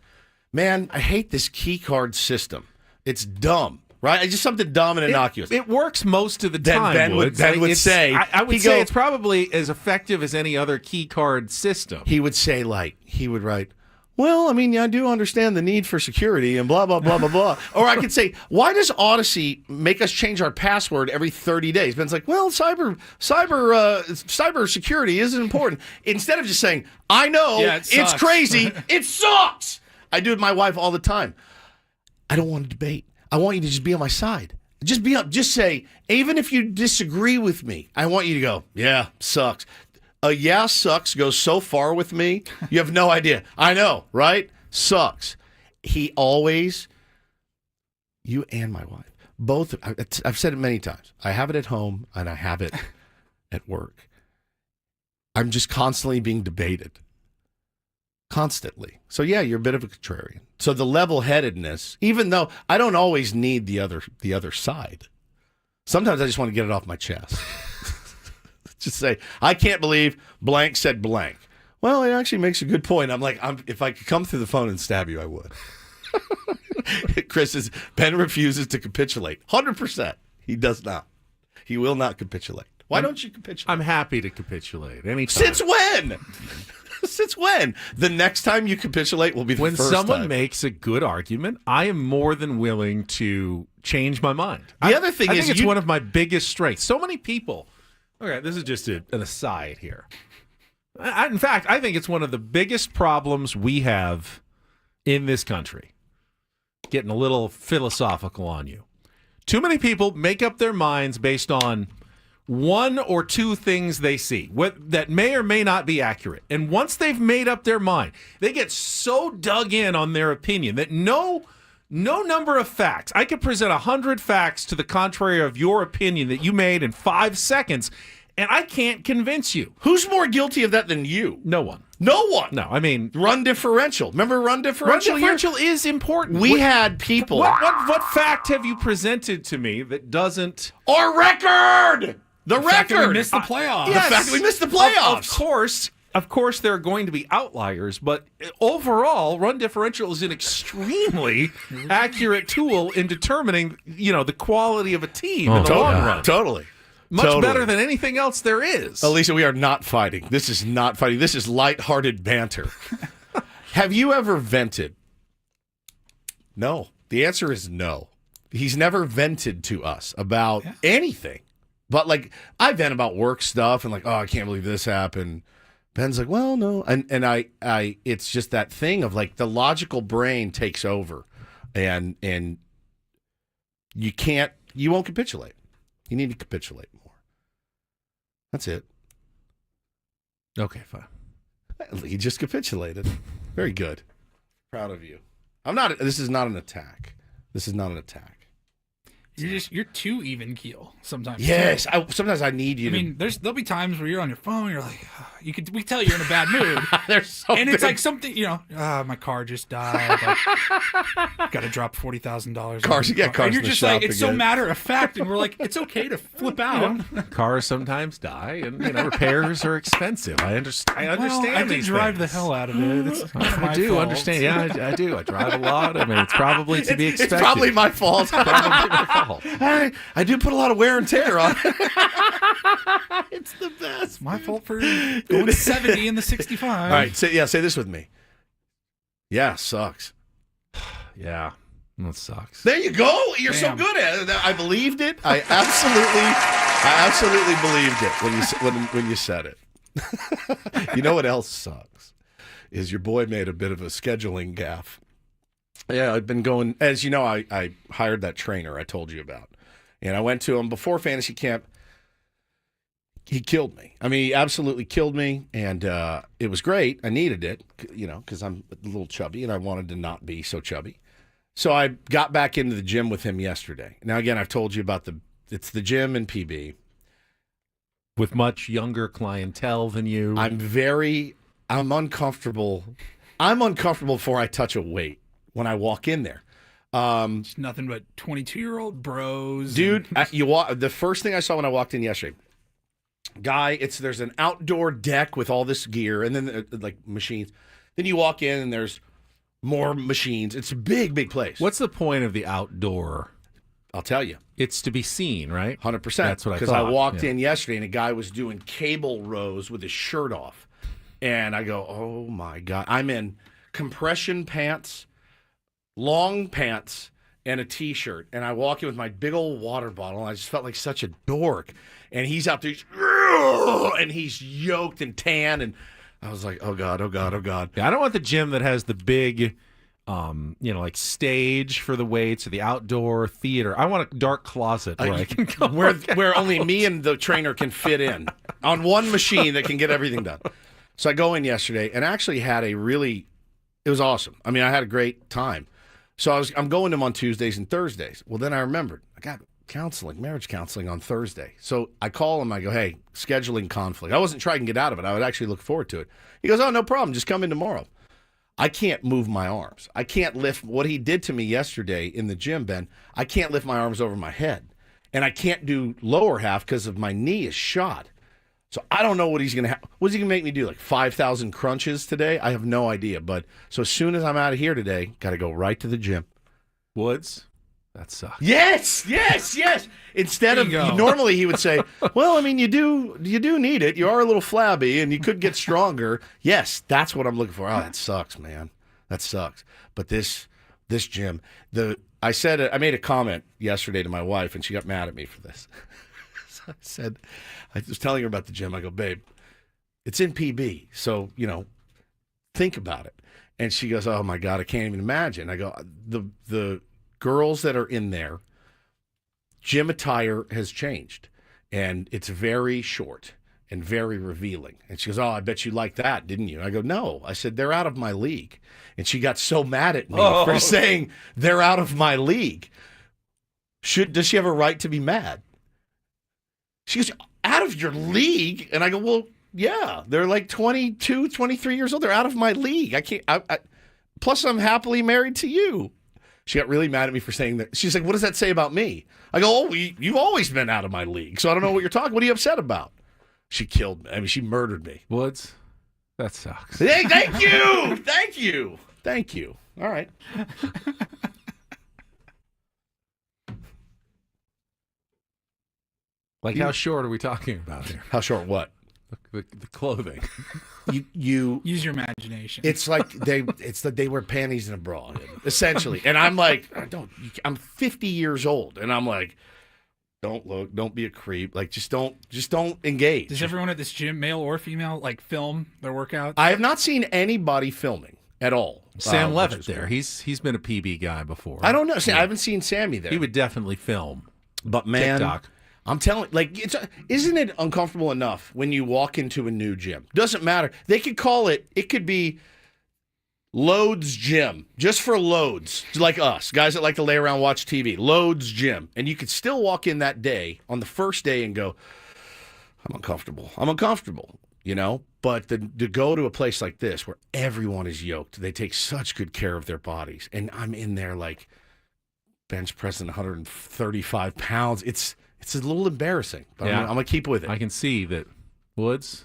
Speaker 1: Man, I hate this key card system. It's dumb. Right? It's just something dumb and innocuous.
Speaker 2: It works most of the time.
Speaker 1: Ben would say...
Speaker 2: I would say it's probably as effective as any other key card system.
Speaker 1: He would say, he would write, well, I mean, I do understand the need for security and blah, blah, blah, blah, blah. Or I could say, why does Odyssey make us change our password every 30 days? Ben's like, well, cyber security isn't important. Instead of just saying, I know, it's crazy, it sucks. I do it with my wife all the time. I don't want to debate. I want you to just be on my side. Just say, even if you disagree with me, I want you to go, yeah, sucks. Yeah, sucks goes so far with me, you have no idea. I know, right? Sucks. He always, you and my wife, both, I've said it many times. I have it at home and I have it at work. I'm just constantly being debated. Constantly. So yeah, you're a bit of a contrarian. So the level-headedness, even though I don't always need the other side, sometimes I just want to get it off my chest. Just say, I can't believe blank said blank. Well, it actually makes a good point. I'm like, if I could come through the phone and stab you, I would. Chris says, Ben refuses to capitulate. 100%. He does not. He will not capitulate. Why don't you capitulate?
Speaker 2: I'm happy to capitulate anytime.
Speaker 1: Since when? Since when? The next time you capitulate will be the first time.
Speaker 2: When someone makes a good argument, I am more than willing to change my mind.
Speaker 1: The other thing
Speaker 2: I think it's one of my biggest strengths. So many people. Okay, this is just an aside here. In fact, I think it's one of the biggest problems we have in this country. Getting a little philosophical on you. Too many people make up their minds based on one or two things they see that may or may not be accurate. And once they've made up their mind, they get so dug in on their opinion that no number of facts. I could present 100 facts to the contrary of your opinion that you made in 5 seconds, and I can't convince you.
Speaker 1: Who's more guilty of that than you?
Speaker 2: No one.
Speaker 1: No one.
Speaker 2: No, I mean...
Speaker 1: Run differential. Remember run differential?
Speaker 2: Run differential is important.
Speaker 1: We had people...
Speaker 2: What fact have you presented to me that doesn't...
Speaker 1: Our record! The
Speaker 3: fact
Speaker 1: record!
Speaker 3: That we missed the playoffs.
Speaker 1: Yes. The fact that we missed the playoffs.
Speaker 2: Of course, there are going to be outliers, but overall, run differential is an extremely accurate tool in determining, the quality of a team in the long run.
Speaker 1: Totally.
Speaker 2: Much better than anything else there is.
Speaker 1: Alicia, we are not fighting. This is not fighting. This is lighthearted banter. Have you ever vented? No. The answer is no. He's never vented to us about anything. But, I vent about work stuff and, I can't believe this happened. Ben's like, well, no. And it's just that thing of, the logical brain takes over. And you won't capitulate. You need to capitulate more. That's it.
Speaker 2: Okay, fine.
Speaker 1: He just capitulated. Very good. Proud of you. This is not an attack.
Speaker 3: You're too even keel sometimes.
Speaker 1: Yes, sometimes I need you.
Speaker 3: I mean, there'll be times where you're on your phone. You're like, we can tell you're in a bad mood. And it's like something, my car just died. Like, got to drop $40,000.
Speaker 1: Cars,
Speaker 3: and you're just like, it's
Speaker 1: again.
Speaker 3: so matter of fact, and we're like, it's okay to flip out.
Speaker 2: Cars sometimes die, and repairs are expensive. I understand.
Speaker 3: I did drive the hell out of it. It's
Speaker 2: I do
Speaker 3: fault.
Speaker 2: understand. Yeah, I do. I drive a lot. I mean, it's probably to be expected.
Speaker 1: It's probably my fault.
Speaker 2: Probably my fault.
Speaker 1: I do put a lot of wear and tear on it. It's the best.
Speaker 3: My fault for going 70 in the 65.
Speaker 1: All right, say this with me. Yeah, sucks.
Speaker 2: Yeah, that sucks.
Speaker 1: There you go. You're
Speaker 3: Damn.
Speaker 1: so good at it. I believed it. I absolutely believed it when you said it. You know what else sucks? Is your boy made a bit of a scheduling gaffe. Yeah, I've been going, as you know, I hired that trainer I told you about. And I went to him before fantasy camp. He killed me. I mean, he absolutely killed me. And it was great. I needed it, because I'm a little chubby and I wanted to not be so chubby. So I got back into the gym with him yesterday. Now, again, I've told you about it's the gym and PB.
Speaker 2: With much younger clientele than you.
Speaker 1: I'm uncomfortable. I'm uncomfortable before I touch a weight when I walk in there.
Speaker 3: It's nothing but 22-year-old bros.
Speaker 1: Dude, the first thing I saw when I walked in yesterday, guy, there's an outdoor deck with all this gear and then like machines. Then you walk in and there's more machines. It's a big, big place.
Speaker 2: What's the point of the outdoor?
Speaker 1: I'll tell you.
Speaker 2: It's to be seen, right?
Speaker 1: 100%.
Speaker 2: That's what I thought.
Speaker 1: Because I walked in yesterday and a guy was doing cable rows with his shirt off. And I go, oh my God. I'm in compression pants, long pants, and a T-shirt. And I walk in with my big old water bottle. And I just felt like such a dork. And he's out there, and he's yoked and tan. And I was like, oh God, oh God, oh God.
Speaker 2: Yeah, I don't want the gym that has the big, like stage for the weights or the outdoor theater. I want a dark closet where I can go.
Speaker 1: Where only me and the trainer can fit in on one machine that can get everything done. So I go in yesterday and actually had it was awesome. I mean, I had a great time. So I'm going to him on Tuesdays and Thursdays. Well, then I remembered I got marriage counseling on Thursday. So I call him. I go, hey, scheduling conflict. I wasn't trying to get out of it. I would actually look forward to it. He goes, oh, no problem. Just come in tomorrow. I can't move my arms. I can't lift. What he did to me yesterday in the gym, Ben, I can't lift my arms over my head. And I can't do lower half because of my knee is shot. So I don't know what he's going to have. What's he going to make me do, like 5,000 crunches today? I have no idea. But so as soon as I'm out of here today, got to go right to the gym.
Speaker 2: Woods? That sucks.
Speaker 1: Yes. Instead of normally he would say, well, I mean, you do need it. You are a little flabby and you could get stronger. Yes, that's what I'm looking for. Oh, that sucks, man. That sucks. But this gym, I made a comment yesterday to my wife and she got mad at me for this. So I was telling her about the gym. I go, babe, it's in PB. So, think about it. And she goes, oh my God, I can't even imagine. I go, the girls that are in there, gym attire has changed, and it's very short and very revealing. And she goes, oh, I bet you like that, didn't you? I go, no. I said, they're out of my league. And she got so mad at me for saying they're out of my league. Does she have a right to be mad? She goes, out of your league? And I go, well, yeah, they're like 22, 23 years old. They're out of my league. I can't. Plus, I'm happily married to you. She got really mad at me for saying that. She's like, what does that say about me? I go, oh, you've always been out of my league, so I don't know what you're talking. What are you upset about? She killed me. I mean, she murdered me.
Speaker 2: Woods, that sucks.
Speaker 1: Hey, thank you. Thank you. All right.
Speaker 2: Like, how short are we talking about here?
Speaker 1: How short what?
Speaker 2: The clothing.
Speaker 1: You
Speaker 3: use your imagination.
Speaker 1: It's like they wear panties and a bra, essentially. And I'm like, I'm 50 years old, and I'm like, don't be a creep. Like, just don't engage.
Speaker 3: Does everyone at this gym, male or female, like film their workouts?
Speaker 1: I have not seen anybody filming at all.
Speaker 2: Sam Levitt there. He's been a PB guy before.
Speaker 1: I don't know. I haven't seen Sammy there.
Speaker 2: He would definitely film.
Speaker 1: But man,
Speaker 2: TikTok.
Speaker 1: I'm telling, isn't it uncomfortable enough when you walk into a new gym? Doesn't matter. They could call it. It could be Loads Gym, just for loads, like us, guys that like to lay around watch TV. Loads Gym. And you could still walk in that day, on the first day, and go, I'm uncomfortable, you know? But to go to a place like this where everyone is yoked, they take such good care of their bodies. And I'm in there like bench pressing 135 pounds. It's a little embarrassing, but I'm going to keep with it.
Speaker 2: I can see that. Woods?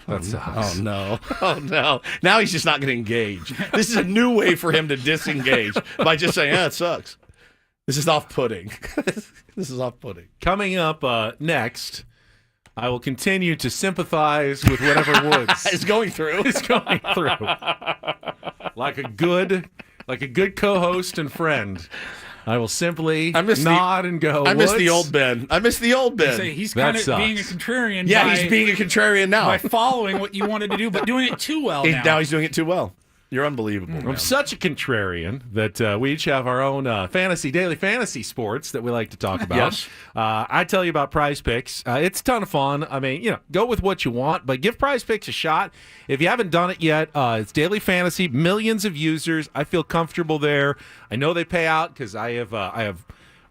Speaker 2: That sucks.
Speaker 1: Oh, no. Oh, no. Now he's just not going to engage. This is a new way for him to disengage by just saying, it sucks. This is off-putting. This is off-putting.
Speaker 2: Coming up next, I will continue to sympathize with whatever Woods
Speaker 1: is going through.
Speaker 2: Like a good co-host and friend. I will simply nod and go,
Speaker 1: I miss the old Ben.
Speaker 3: He's kind of being a contrarian.
Speaker 1: Yeah, he's being a contrarian now.
Speaker 3: By following what you wanted to do, but doing it too well now.
Speaker 1: Now he's doing it too well. You're unbelievable.
Speaker 2: I'm such a contrarian that we each have our own daily fantasy sports that we like to talk about.
Speaker 1: Yes.
Speaker 2: I tell you about Prize Picks. It's a ton of fun. I mean, go with what you want, but give Prize Picks a shot. If you haven't done it yet, it's daily fantasy, millions of users. I feel comfortable there. I know they pay out because I have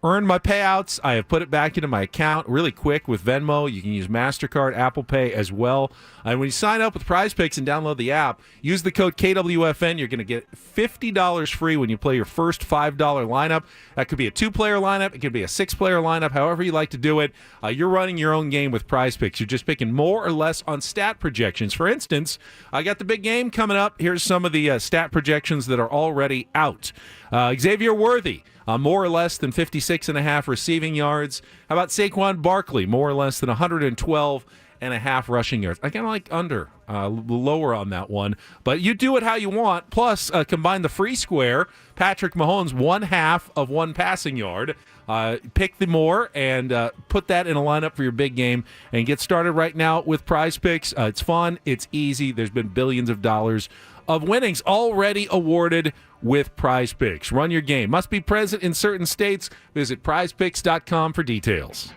Speaker 2: earned my payouts. I have put it back into my account really quick with Venmo. You can use MasterCard, Apple Pay as well. And when you sign up with Prize Picks and download the app, use the code KWFN. You're going to get $50 free when you play your first $5 lineup. That could be a 2-player lineup. It could be a 6-player lineup, however you like to do it. You're running your own game with Prize Picks. You're just picking more or less on stat projections. For instance, I got the big game coming up. Here's some of the stat projections that are already out. Xavier Worthy. More or less than 56.5 receiving yards. How about Saquon Barkley? More or less than 112.5 rushing yards. I kind of like under, lower on that one. But you do it how you want. Plus, combine the free square. Patrick Mahomes, 1/2 of 1 passing yard. Pick the more and put that in a lineup for your big game and get started right now with Prize Picks. It's fun. It's easy. There's been billions of dollars of winnings already awarded with Prize Picks. Run your game. Must be present in certain states. Visit prizepicks.com for details.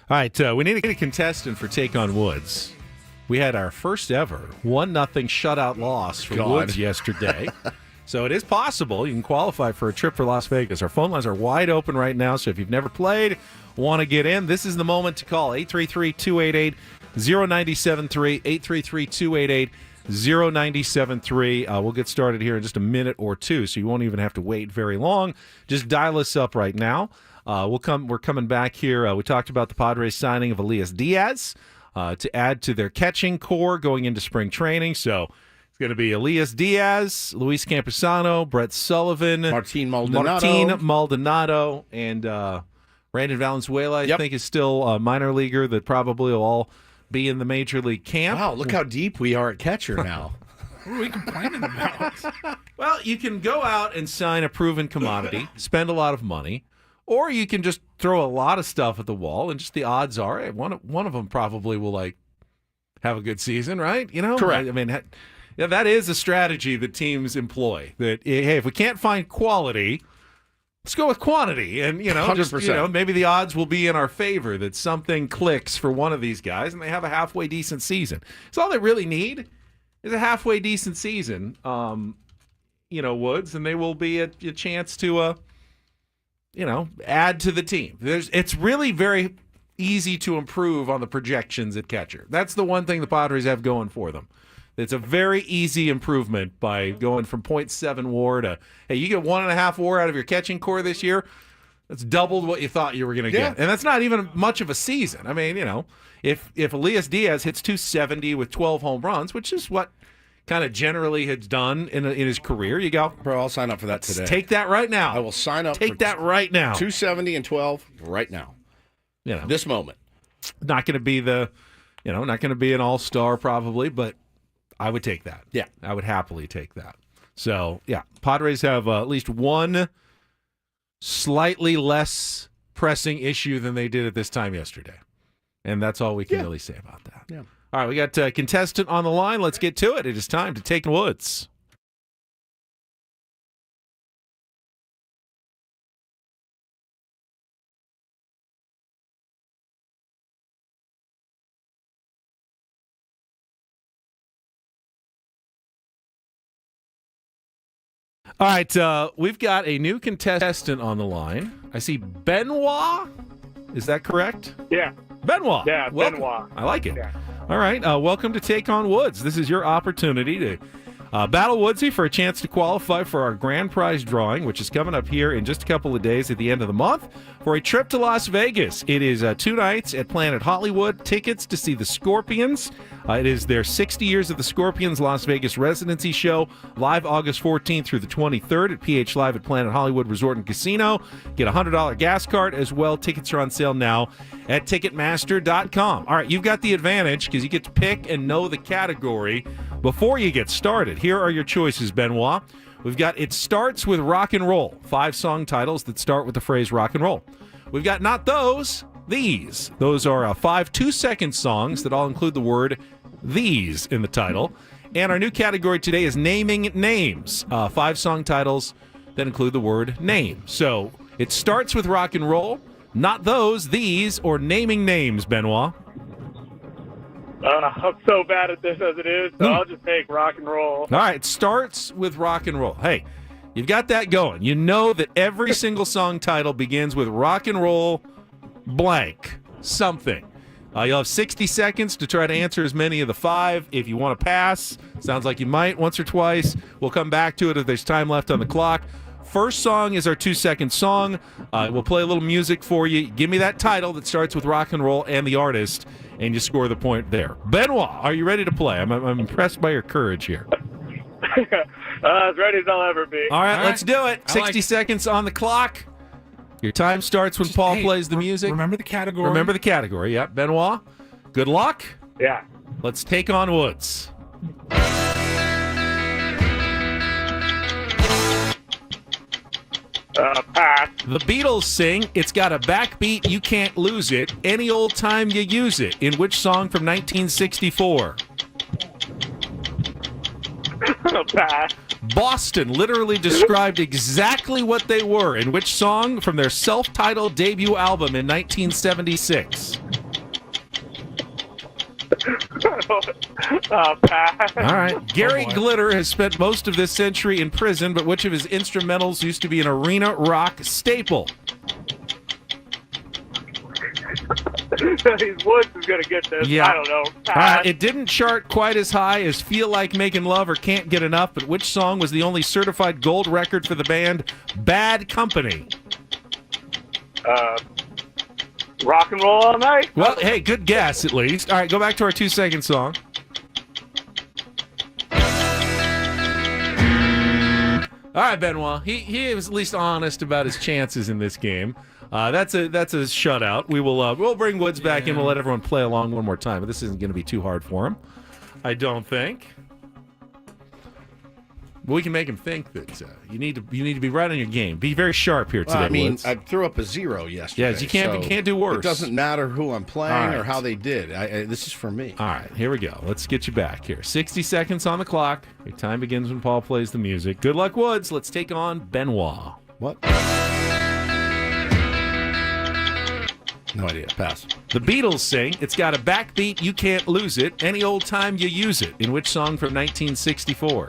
Speaker 2: All right, we need a contestant for Take on Woods. We had our first ever 1-0 shutout loss for Woods yesterday. So it is possible you can qualify for a trip for Las Vegas. Our phone lines are wide open right now, so if you've never played, want to get in, this is the moment to call. 833-288-0973, 833-288-0973. We'll get started here in just a minute or two, so you won't even have to wait very long. Just dial us up right now. We're coming back here. We talked about the Padres signing of Elias Diaz to add to their catching core going into spring training. So it's going to be Elias Diaz, Luis Camposano, Brett Sullivan,
Speaker 1: Martin Maldonado,
Speaker 2: and Brandon Valenzuela, I think, is still a minor leaguer that probably will all be in the major league camp.
Speaker 1: Wow, look how deep we are at catcher now.
Speaker 3: What are we complaining about?
Speaker 2: Well, you can go out and sign a proven commodity, spend a lot of money, or you can just throw a lot of stuff at the wall, and just the odds are one of them probably will have a good season, right?
Speaker 1: Correct.
Speaker 2: I mean, yeah, that is a strategy that teams employ. That hey, if we can't find quality, let's go with quantity, and
Speaker 1: 100%.
Speaker 2: Maybe the odds will be in our favor that something clicks for one of these guys, and they have a halfway decent season. So all they really need is a halfway decent season, Woods, and they will be a chance to, add to the team. It's really very easy to improve on the projections at catcher. That's the one thing the Padres have going for them. It's a very easy improvement by going from 0.7 WAR to, hey, you get 1.5 WAR out of your catching core this year. That's doubled what you thought you were going to get. And that's not even much of a season. I mean, if Elias Diaz hits 270 with 12 home runs, which is what kind of generally has done in his career, you go,
Speaker 1: bro, I'll sign up for that today.
Speaker 2: Take that right now.
Speaker 1: I will sign up.
Speaker 2: Take that right now.
Speaker 1: 270 and 12 right now. This moment.
Speaker 2: Not going to be not going to be an all-star probably, but I would take that.
Speaker 1: Yeah.
Speaker 2: I would happily take that. So, yeah, Padres have at least one slightly less pressing issue than they did at this time yesterday. And that's all we can really say about that.
Speaker 1: Yeah.
Speaker 2: All right, we got a contestant on the line. Let's get to it. It is time to take Woods. All right, we've got a new contestant on the line. I see Benoit. Is that correct?
Speaker 4: Yeah.
Speaker 2: Benoit.
Speaker 4: Yeah,
Speaker 2: welcome.
Speaker 4: Benoit.
Speaker 2: I like it.
Speaker 4: Yeah.
Speaker 2: All right, welcome to Take on Woods. This is your opportunity to battle Woodsy for a chance to qualify for our grand prize drawing, which is coming up here in just a couple of days at the end of the month, for a trip to Las Vegas. It is 2 nights at Planet Hollywood, tickets to see the Scorpions. It is their 60 Years of the Scorpions Las Vegas residency show, live August 14th through the 23rd at PH Live at Planet Hollywood Resort and Casino. Get a $100 gas card as well. Tickets are on sale now at Ticketmaster.com. All right, you've got the advantage because you get to pick and know the category before you get started. Here are your choices, Benoit. We've got It Starts with Rock and Roll, 5 song titles that start with the phrase rock and roll. We've got Not Those, These. Those are 5 2-second songs that all include the word these in the title. And our new category today is Naming Names, 5 song titles that include the word name. So it starts with rock and roll, Not Those, These, or Naming Names, Benoit.
Speaker 4: I'm so bad at this as it is, so I'll just take rock and roll.
Speaker 2: All right, it starts with rock and roll. Hey, you've got that going. You know that every single song title begins with rock and roll blank something. You'll have 60 seconds to try to answer as many of the 5. If you want to pass, sounds like you might once or twice. We'll come back to it if there's time left on the clock. First song is our 2-second song. We'll play a little music for you. Give me that title that starts with rock and roll and the artist, and you score the point there. Benoit, are you ready to play? I'm impressed by your courage here.
Speaker 4: As ready as I'll ever be.
Speaker 2: All right, let's do it. 60 seconds on the clock. Your time starts when Paul plays the music.
Speaker 3: Remember the category.
Speaker 2: Remember the category, yeah. Benoit, good luck.
Speaker 4: Yeah.
Speaker 2: Let's take on Woods.
Speaker 4: Pass.
Speaker 2: The Beatles sing, It's Got a Backbeat, You Can't Lose It, Any Old Time You Use It. In which song from 1964?
Speaker 4: Pass.
Speaker 2: Boston literally described exactly what they were. In which song from their self-titled debut album in 1976?
Speaker 4: Pass.
Speaker 2: All right. Gary Glitter has spent most of this century in prison, but which of his instrumentals used to be an arena rock staple?
Speaker 4: Woods is going to get this.
Speaker 2: Yeah.
Speaker 4: I don't know. Pass.
Speaker 2: It didn't chart quite as high as Feel Like Making Love or Can't Get Enough, but which song was the only certified gold record for the band Bad Company?
Speaker 4: Rock and Roll All Night.
Speaker 2: Well, hey, good guess at least. All right, go back to our 2-second song. All right, Benoit. He was at least honest about his chances in this game. That's a shutout. We'll bring Woods back in. We'll let everyone play along one more time. But this isn't going to be too hard for him, I don't think. But we can make him think that you need to be right on your game. Be very sharp here today.
Speaker 1: I mean,
Speaker 2: Woods.
Speaker 1: I threw up a 0 yesterday.
Speaker 2: Yes, you can't do worse.
Speaker 1: It doesn't matter who I'm playing
Speaker 2: All
Speaker 1: or
Speaker 2: right.
Speaker 1: how they did. This is for me.
Speaker 2: All right, here we go. Let's get you back here. 60 seconds on the clock. Your time begins when Paul plays the music. Good luck, Woods. Let's take on Benoit.
Speaker 1: What? No idea. Pass.
Speaker 2: The Beatles sing, "It's got a backbeat, you can't lose it, any old time you use it." In which song from 1964?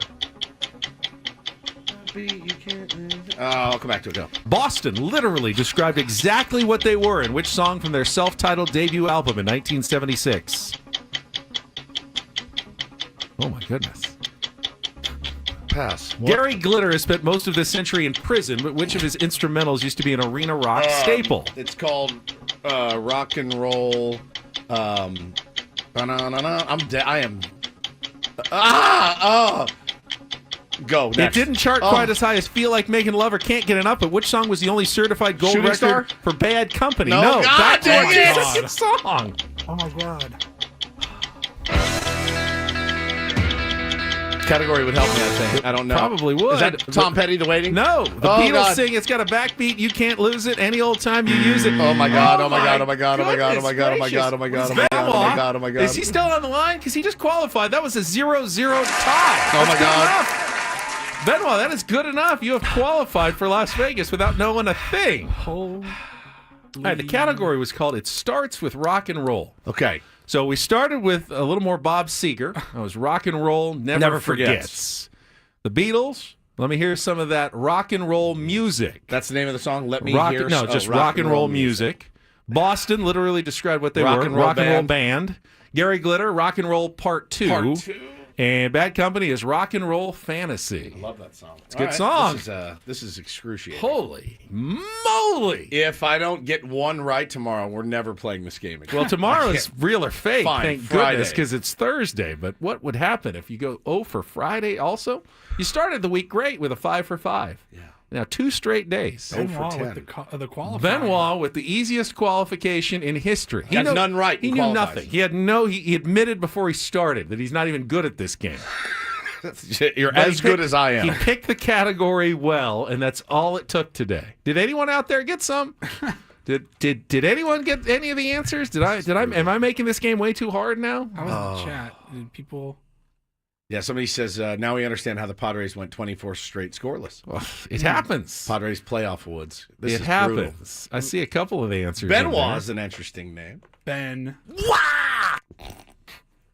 Speaker 1: I'll come back to it. Go.
Speaker 2: Boston literally described exactly what they were in which song from their self-titled debut album in 1976? Oh, my goodness.
Speaker 1: Pass. What?
Speaker 2: Gary Glitter has spent most of this century in prison, but which of his instrumentals used to be an arena rock staple?
Speaker 1: It's called rock and roll. I am. Go next.
Speaker 2: It didn't chart quite as high as Feel Like Making Love or Can't Get Enough, but which song was the only certified gold
Speaker 1: Shooting
Speaker 2: record
Speaker 1: Star?
Speaker 2: for Bad Company?
Speaker 1: No, God
Speaker 2: that's
Speaker 1: dang
Speaker 2: my
Speaker 1: it!
Speaker 2: second song.
Speaker 3: Oh my god.
Speaker 1: Category would help me, I think. I don't know.
Speaker 2: Probably would.
Speaker 1: Is that Tom Petty, The Waiting?
Speaker 2: No. The
Speaker 1: Oh,
Speaker 2: Beatles
Speaker 1: God.
Speaker 2: sing, "It's got a backbeat, you can't lose it, any old time you use it."
Speaker 1: Oh my God! Oh my God! Oh my God! Oh my God! Oh my God! Oh my
Speaker 2: goodness
Speaker 1: God! Oh my God! Oh
Speaker 2: gracious.
Speaker 1: my God! Oh my God! Oh my God!
Speaker 2: Is he still on the line? Because he just qualified. That was a 0-0 tie.
Speaker 1: Oh, my
Speaker 2: That's good
Speaker 1: God.
Speaker 2: enough. Benoit, that is good enough. You have qualified for Las Vegas without knowing a thing. All right, the category was called "It Starts with Rock and Roll."
Speaker 1: Okay.
Speaker 2: So we started with a little more Bob Seger. That was Rock and Roll Never Forgets. The Beatles. Let me hear some of that rock and roll music.
Speaker 1: That's the name of the song. Let me
Speaker 2: rock,
Speaker 1: hear.
Speaker 2: No, just rock and roll music. Boston literally described what they were. Rock and roll band. Gary Glitter, Rock and Roll Part 2.
Speaker 1: Part 2.
Speaker 2: And Bad Company is Rock and Roll Fantasy.
Speaker 1: I love that song.
Speaker 2: It's a good song.
Speaker 1: This is excruciating.
Speaker 2: Holy moly.
Speaker 1: If I don't get one right tomorrow, we're never playing this game again.
Speaker 2: Well, tomorrow is real or fake,
Speaker 1: Fine,
Speaker 2: thank
Speaker 1: Friday.
Speaker 2: goodness, because it's Thursday. But what would happen if you go 0 for Friday also? You started the week great with a 5 for 5.
Speaker 1: Yeah.
Speaker 2: Now, 2 straight days.
Speaker 3: Benoit with the qualifier.
Speaker 2: Benoit with the easiest qualification in history.
Speaker 1: He got none right.
Speaker 2: He knew nothing. He had he admitted before he started that he's not even good at this game.
Speaker 1: You're as good as I am.
Speaker 2: He picked the category well, and that's all it took today. Did anyone out there get some? Did anyone get any of the answers? Am I making this game way too hard now?
Speaker 3: I was in the chat. Did people?
Speaker 1: Yeah, somebody says, now we understand how the Padres went 24 straight scoreless.
Speaker 2: Well, it happens.
Speaker 1: Padres playoff Woods. This
Speaker 2: It
Speaker 1: is
Speaker 2: happens.
Speaker 1: brutal.
Speaker 2: I see a couple of answers.
Speaker 1: Benoit is an interesting name.
Speaker 3: Benoit.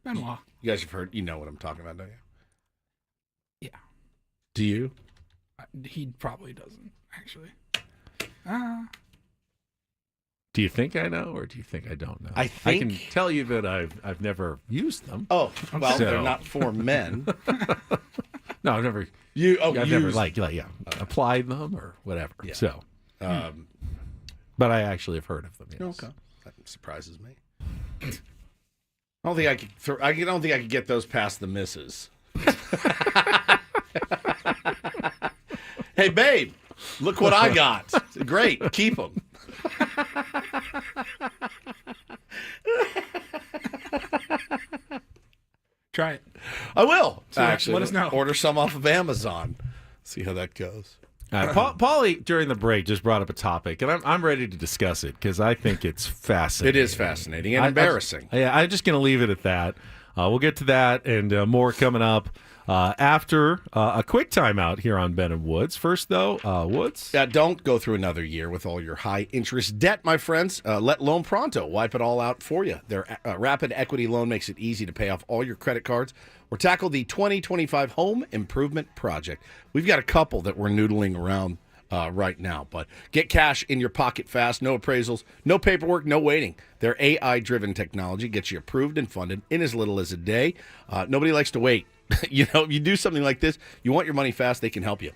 Speaker 1: You guys have heard, you know what I'm talking about, don't you?
Speaker 3: Yeah.
Speaker 1: Do you?
Speaker 3: He probably doesn't, actually.
Speaker 2: Do you think I know, or do you think I don't know?
Speaker 1: I
Speaker 2: can tell you that I've never used them.
Speaker 1: Oh, well,
Speaker 2: So-
Speaker 1: they're not for men.
Speaker 2: No, I've never. I've never applied them or whatever.
Speaker 1: Yeah.
Speaker 2: So, but I actually have heard of them. Yes.
Speaker 1: Okay, that surprises me. I don't think I could. I don't think I could get those past the misses. Hey, babe, look what I got. Great, keep them.
Speaker 3: Try it.
Speaker 1: I will.
Speaker 3: So
Speaker 1: Actually,
Speaker 3: let us know.
Speaker 1: Order some off of Amazon. See how that goes.
Speaker 2: Paulie, during the break, just brought up a topic, and I'm ready to discuss it because I think it's fascinating.
Speaker 1: It is fascinating and embarrassing.
Speaker 2: I'm just going to leave it at that. We'll get to that and more coming up after a quick timeout here on Ben and Woods. First, though, Woods.
Speaker 1: Yeah, don't go through another year with all your high-interest debt, my friends. Let Loan Pronto wipe it all out for you. Their rapid equity loan makes it easy to pay off all your credit cards or tackle the 2025 home improvement project. We've got a couple that we're noodling around right now, but get cash in your pocket fast. No appraisals, no paperwork, no waiting. Their AI-driven technology gets you approved and funded in as little as a day. Nobody likes to wait. You do something like this, you want your money fast, they can help you.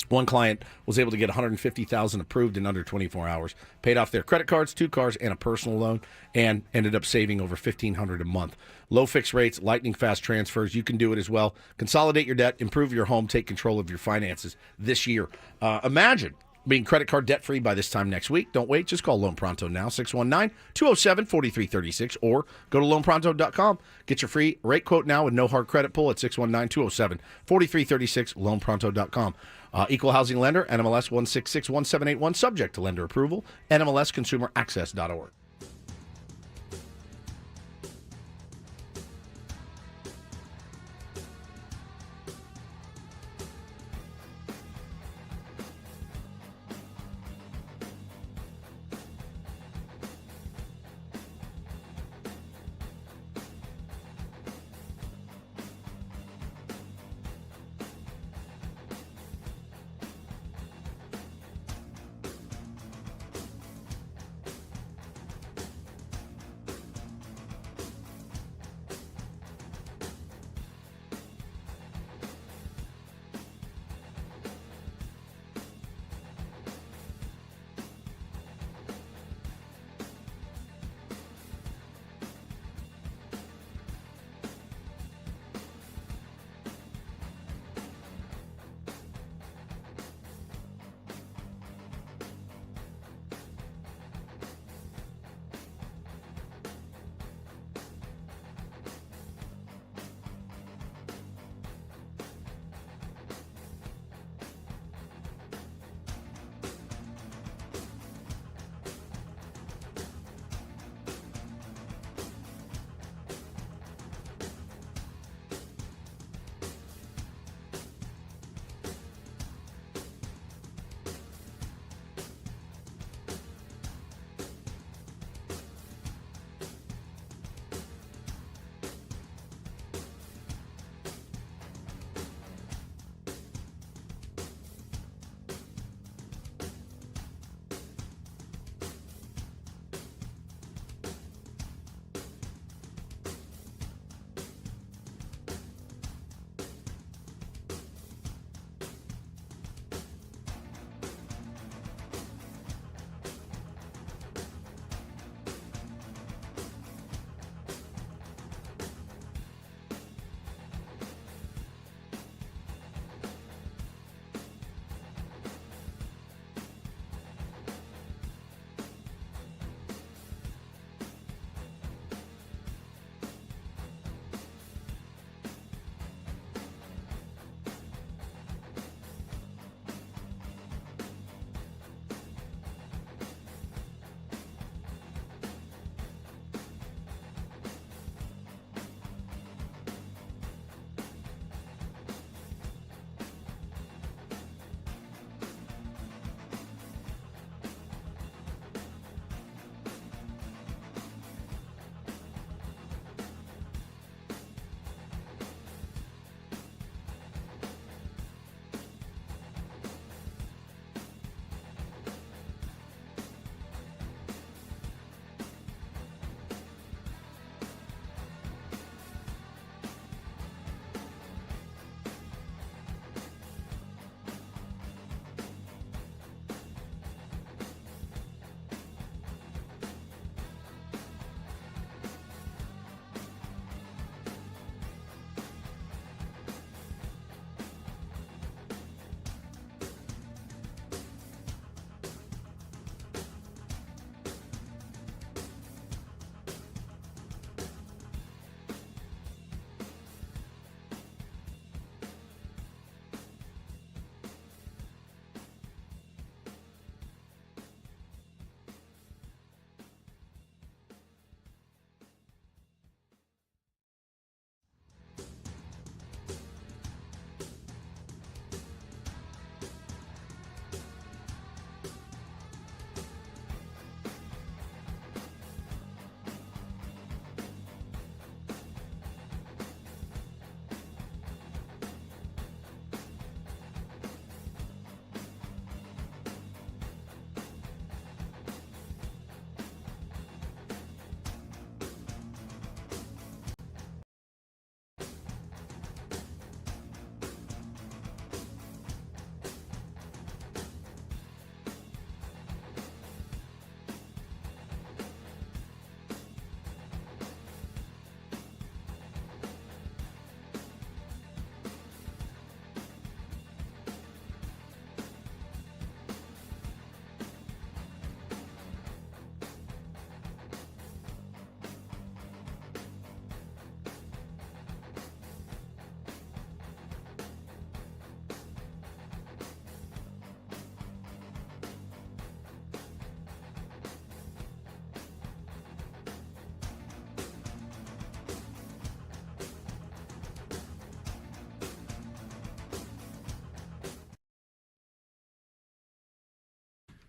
Speaker 1: One client was able to get $150,000 approved in under 24 hours, paid off their credit cards, 2 cars, and a personal loan, and ended up saving over $1,500 a month. Low fixed rates, lightning fast transfers. You can do it as well. Consolidate your debt, improve your home, take control of your finances this year. Imagine being credit card debt free by this time next week. Don't wait. Just call Loan Pronto now, 619-207-4336, or go to loanpronto.com. Get your free rate quote now with no hard credit pull at 619-207-4336, loanpronto.com. Equal housing lender, NMLS 1661781, subject to lender approval, NMLSconsumeraccess.org.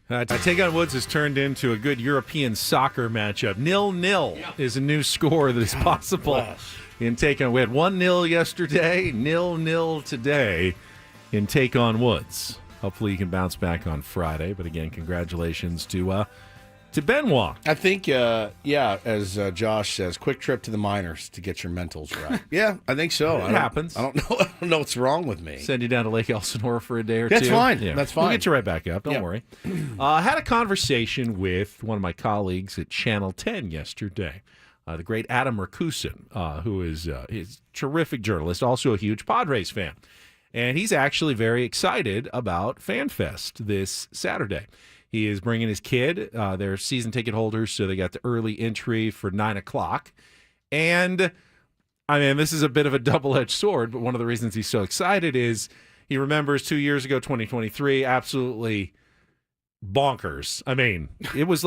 Speaker 2: Take on Woods has turned into a good European soccer matchup. 0-0 is a new score that is possible in Take On. We had 1-0 yesterday, 0-0 today in Take On Woods. Hopefully you can bounce back on Friday. But again, congratulations to Benoit.
Speaker 1: I think, as Josh says, quick trip to the minors to get your mentals right. Yeah, I think so.
Speaker 2: It happens.
Speaker 1: I don't know what's wrong with me.
Speaker 2: Send you down to Lake Elsinore for a day or two.
Speaker 1: That's fine.
Speaker 2: Yeah.
Speaker 1: That's fine.
Speaker 2: We'll get you right back up. Don't worry. I had a conversation with one of my colleagues at Channel 10 yesterday, the great Adam Rakusin, who is a terrific journalist, also a huge Padres fan. And he's actually very excited about FanFest this Saturday. He is bringing his kid. They're season ticket holders, so they got the early entry for 9 o'clock. And, I mean, this is a bit of a double-edged sword, but one of the reasons he's so excited is he remembers 2 years ago, 2023, absolutely bonkers. I mean, it was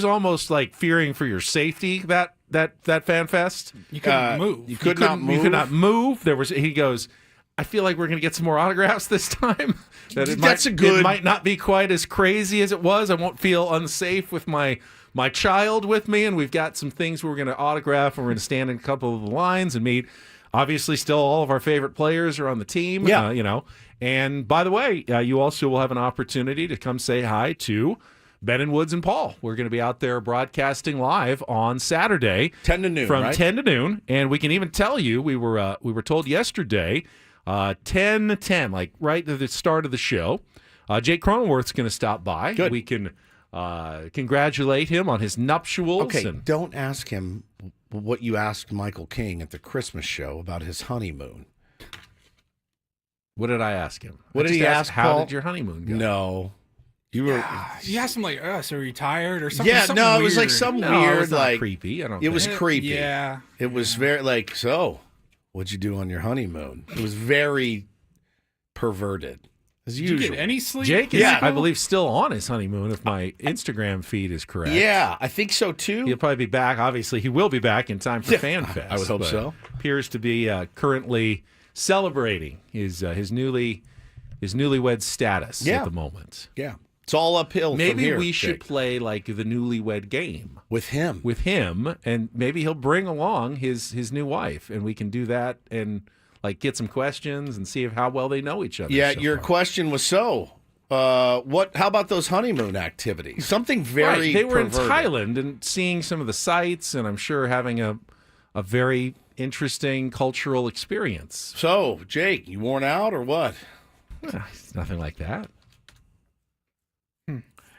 Speaker 2: almost like fearing for your safety, that FanFest.
Speaker 3: You couldn't move.
Speaker 1: You could not move.
Speaker 2: You could not move. He goes, I feel like we're going to get some more autographs this time. It might not be quite as crazy as it was. I won't feel unsafe with my child with me, and we've got some things we're going to autograph, and we're going to stand in a couple of the lines and meet. Obviously, still all of our favorite players are on the team.
Speaker 1: Yeah.
Speaker 2: And by the way, you also will have an opportunity to come say hi to Ben and Woods and Paul. We're going to be out there broadcasting live on Saturday,
Speaker 1: 10 to noon,
Speaker 2: from
Speaker 1: right?
Speaker 2: 10 to noon, and we can even tell you we were told yesterday. 10-10, like right at the start of the show. Jake Cronenworth's going to stop by.
Speaker 1: Good.
Speaker 2: We can congratulate him on his nuptials.
Speaker 1: Okay, don't ask him what you asked Michael King at the Christmas show about his honeymoon.
Speaker 2: What did I ask him?
Speaker 1: What did he ask,
Speaker 2: How
Speaker 1: Paul?
Speaker 2: did your honeymoon go?
Speaker 1: No. You were.
Speaker 3: You asked him like, so are you tired or something?
Speaker 1: Yeah,
Speaker 3: something
Speaker 1: no,
Speaker 3: weird.
Speaker 1: it was like some
Speaker 2: No,
Speaker 1: weird,
Speaker 2: it was not
Speaker 1: like
Speaker 2: creepy.
Speaker 1: It was creepy.
Speaker 3: Yeah.
Speaker 1: It was very like, so what'd you do on your honeymoon? It was very perverted, as
Speaker 3: Did
Speaker 1: usual.
Speaker 3: you get any sleep?
Speaker 2: Jake is, I believe, still on his honeymoon, if my Instagram feed is correct.
Speaker 1: Yeah, I think so too.
Speaker 2: He'll probably be back. Obviously, he will be back in time for FanFest.
Speaker 1: I would hope
Speaker 2: but
Speaker 1: so.
Speaker 2: Appears to be currently celebrating his newlywed status at the moment.
Speaker 1: Yeah, it's all uphill.
Speaker 2: Maybe
Speaker 1: from here,
Speaker 2: we should
Speaker 1: Jake.
Speaker 2: play like the newlywed game
Speaker 1: with him.
Speaker 2: And maybe he'll bring along his new wife, and we can do that and like get some questions and see how well they know each other.
Speaker 1: Yeah,
Speaker 2: so
Speaker 1: your
Speaker 2: far.
Speaker 1: question was what? How about those honeymoon activities? Something very.
Speaker 2: Right. They were
Speaker 1: perverted.
Speaker 2: in Thailand and seeing some of the sights, and I'm sure having a very interesting cultural experience.
Speaker 1: So, Jake, you worn out or what?
Speaker 2: It's nothing like that.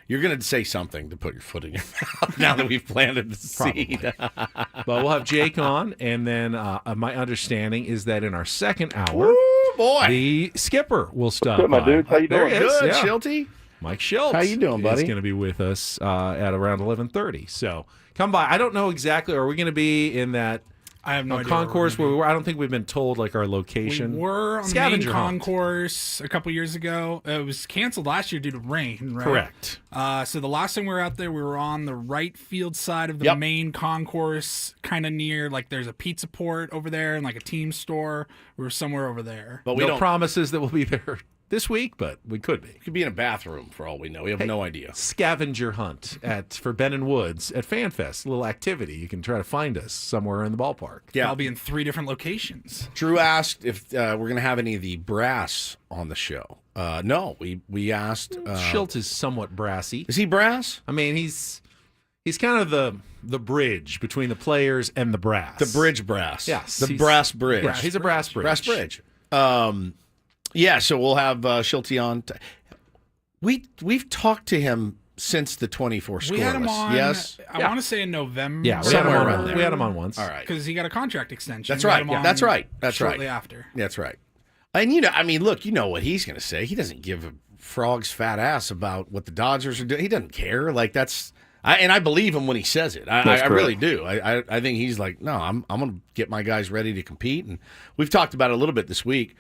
Speaker 1: You're going to say something to put your foot in your mouth now that we've planted the seed.
Speaker 2: But we'll have Jake on, and then my understanding is that in our second hour,
Speaker 1: Woo, boy.
Speaker 2: the skipper will stop
Speaker 4: What's up, my
Speaker 2: by.
Speaker 4: dudes? How you
Speaker 2: There
Speaker 4: doing?
Speaker 2: he is,
Speaker 1: Good,
Speaker 2: yeah.
Speaker 1: Shilty.
Speaker 2: Mike Schultz.
Speaker 1: How you doing, buddy?
Speaker 2: He's going to be with us at around 11:30. So come by. I don't know exactly. Are we going to be in that
Speaker 3: I have no idea.
Speaker 2: concourse where we were? I don't think we've been told like our location.
Speaker 3: We were on the main
Speaker 2: Scavenger hunt.
Speaker 3: concourse a couple years ago. It was canceled last year due to rain, right?
Speaker 2: Correct.
Speaker 3: So the last time we were out there, we were on the right field side of the main concourse, kind of near, like there's a pizza port over there and like a team store. We were somewhere over there.
Speaker 1: But we
Speaker 2: No
Speaker 1: don't.
Speaker 2: promises that we'll be there this week, but we could be.
Speaker 1: Could be in a bathroom for all we know. We have no idea.
Speaker 2: Scavenger hunt for Ben and Woods at FanFest. A little activity. You can try to find us somewhere in the ballpark.
Speaker 1: Yeah.
Speaker 3: I'll be in 3 different locations.
Speaker 1: Drew asked if we're going to have any of the brass on the show. No, we asked.
Speaker 2: Schultz is somewhat brassy.
Speaker 1: Is he brass?
Speaker 2: I mean, he's kind of the bridge between the players and the brass.
Speaker 1: The bridge brass.
Speaker 2: Yes.
Speaker 1: The brass bridge.
Speaker 2: Yeah, he's a brass bridge.
Speaker 1: Brass bridge. Yeah, so we'll have Schulte on. We've talked to him since the 24 scoreless.
Speaker 3: We had him on,
Speaker 1: yes?
Speaker 3: I want to say in November.
Speaker 2: Yeah,
Speaker 1: Somewhere around there.
Speaker 2: We had him on once.
Speaker 1: All right.
Speaker 3: Because he got a contract extension.
Speaker 1: That's
Speaker 3: We
Speaker 1: right.
Speaker 3: had him on
Speaker 1: That's right. That's
Speaker 3: shortly
Speaker 1: right.
Speaker 3: after.
Speaker 1: That's right. And, I mean, look, you know what he's going to say. He doesn't give a frog's fat ass about what the Dodgers are doing. He doesn't care. Like, and I believe him when he says it. I really do. I think he's like, no, I'm going to get my guys ready to compete. And we've talked about it a little bit this week.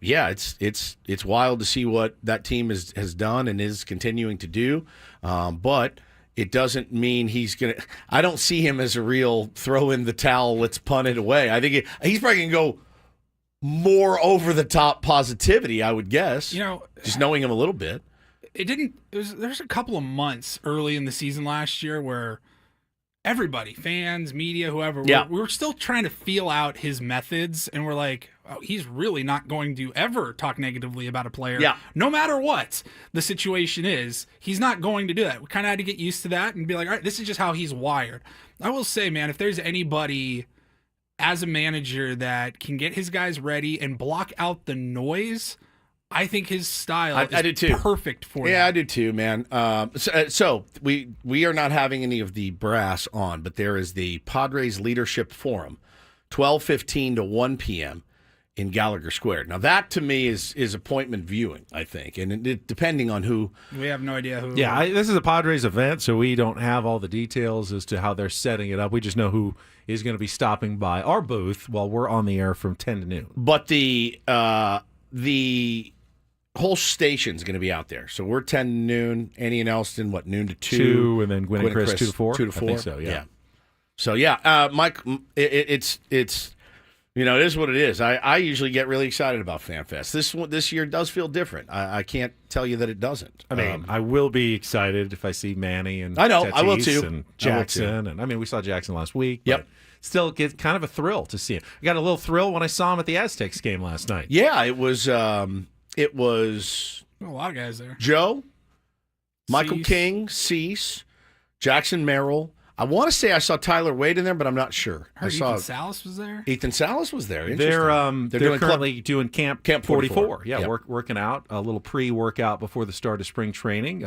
Speaker 1: Yeah, it's wild to see what that team has done and is continuing to do. But it doesn't mean he's going to – I don't see him as a real throw in the towel, let's punt it away. I think he's probably going to go more over-the-top positivity, I would guess, just knowing him a little bit.
Speaker 3: There's a couple of months early in the season last year where everybody, fans, media, whoever, we were still trying to feel out his methods, and we're like, oh, he's really not going to ever talk negatively about a player.
Speaker 1: Yeah.
Speaker 3: No matter what the situation is, he's not going to do that. We kind of had to get used to that and be like, all right, this is just how he's wired. I will say, man, if there's anybody as a manager that can get his guys ready and block out the noise, I think his style
Speaker 1: I do too.
Speaker 3: Perfect for
Speaker 1: Yeah,
Speaker 3: that.
Speaker 1: I do too, man. So we are not having any of the brass on, but there is the Padres Leadership Forum, 12:15 to 1 p.m. in Gallagher Square. Now that to me is appointment viewing, I think, and depending on who.
Speaker 3: We have no idea who.
Speaker 2: Yeah, this is a Padres event, so we don't have all the details as to how they're setting it up. We just know who is going to be stopping by our booth while we're on the air from 10 to noon.
Speaker 1: But the whole station's going to be out there. So we're 10 to noon. Annie and Elston, noon to 2?
Speaker 2: And then Gwen and Chris 2 to 4?
Speaker 1: 2 to 4?
Speaker 2: I think so, yeah.
Speaker 1: So, yeah, Mike, it's it is what it is. I usually get really excited about FanFest. This year does feel different. I can't tell you that it doesn't.
Speaker 2: I mean, I will be excited if I see Manny and
Speaker 1: I know,
Speaker 2: Tatis
Speaker 1: I will too.
Speaker 2: and Jackson. And I mean, we saw Jackson last week.
Speaker 1: Yep.
Speaker 2: But still, it's kind of a thrill to see him. I got a little thrill when I saw him at the Aztecs game last night.
Speaker 1: Yeah, it was
Speaker 3: a lot of guys there.
Speaker 1: Joe, Michael
Speaker 3: Cease.
Speaker 1: King, Cease, Jackson Merrill. I want to say I saw Tyler Wade in there, but I'm not sure.
Speaker 3: I heard Ethan Salas was there.
Speaker 1: Ethan Salas was there.
Speaker 2: They're
Speaker 1: doing
Speaker 2: currently doing Camp 44. Yeah,
Speaker 1: Yep.
Speaker 2: working out, a little pre-workout before the start of spring training,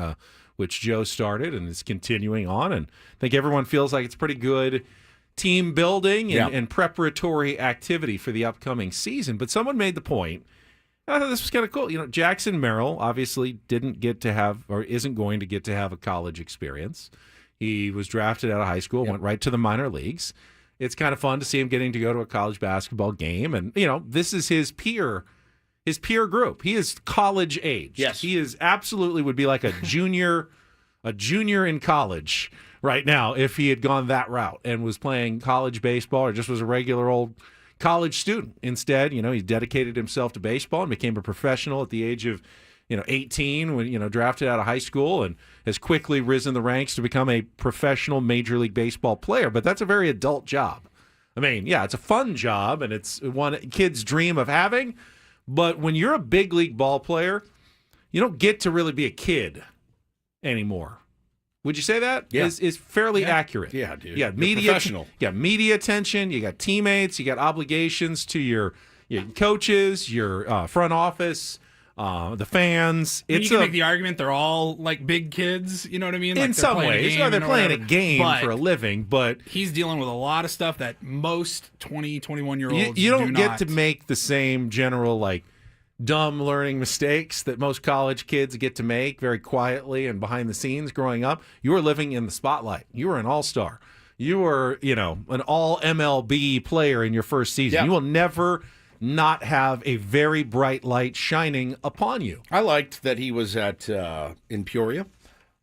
Speaker 2: which Joe started and is continuing on. And I think everyone feels like it's pretty good team building and preparatory activity for the upcoming season. But someone made the point, I thought this was kind of cool. Jackson Merrill obviously didn't get to have, or isn't going to get to have, a college experience. He was drafted out of high school, went right to the minor leagues. It's kind of fun to see him getting to go to a college basketball game. And, this is his peer group. He is college age.
Speaker 1: Yes.
Speaker 2: He is absolutely would be like a junior in college right now if he had gone that route and was playing college baseball or just was a regular old college student. Instead, he dedicated himself to baseball and became a professional at the age of 18 when, drafted out of high school and has quickly risen the ranks to become a professional Major League Baseball player. But that's a very adult job. I mean, yeah, it's a fun job and it's one kids dream of having. But when you're a big league ball player, you don't get to really be a kid anymore. Would you say that?
Speaker 1: Yeah.
Speaker 2: Is fairly accurate.
Speaker 1: Yeah, dude.
Speaker 2: Yeah,
Speaker 1: You're professional.
Speaker 2: Yeah, media attention. You got teammates. You got obligations to your coaches, your front office, the fans.
Speaker 3: You can make the argument they're all like big kids. You know what I mean? Like
Speaker 2: in some ways, they're playing a game for a living. But
Speaker 3: he's dealing with a lot of stuff that most 20, 21-year-olds
Speaker 2: you don't
Speaker 3: do
Speaker 2: get
Speaker 3: not.
Speaker 2: to make the same general dumb learning mistakes that most college kids get to make very quietly and behind the scenes growing up. You were living in the spotlight. You were an all-star. You were, an all-MLB player in your first season.
Speaker 1: Yeah.
Speaker 2: You will never not have a very bright light shining upon you.
Speaker 1: I liked that he was in Peoria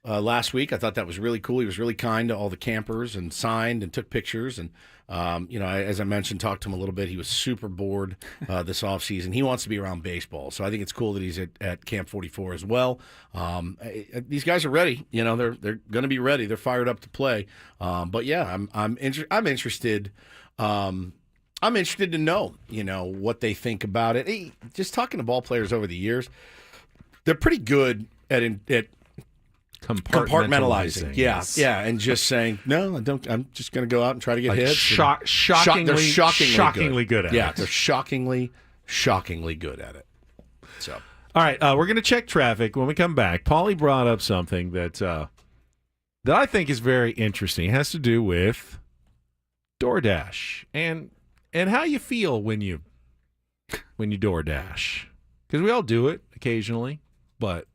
Speaker 1: last week. I thought that was really cool. He was really kind to all the campers and signed and took pictures. And, as I mentioned, talked to him a litgoing to bit. He was super bored this offseason. He wants to be around baseball. So I think it's cool that he's at Camp 44 as well. These guys are ready. They're going to be ready. They're fired up to play. But, yeah, I'm interested. I'm interested to know, what they think about it. Hey, just talking to ball players over the years, they're pretty good at compartmentalizing. Yeah, and just saying, no, I don't. I'm just going to go out and try to get hits.
Speaker 2: Shockingly,
Speaker 1: shockingly
Speaker 2: good at it.
Speaker 1: Yeah, they're shockingly good at it. So,
Speaker 2: all right, we're going to check traffic when we come back. Paulie brought up something that I think is very interesting. It has to do with DoorDash and how you feel when you DoorDash, because we all do it occasionally, but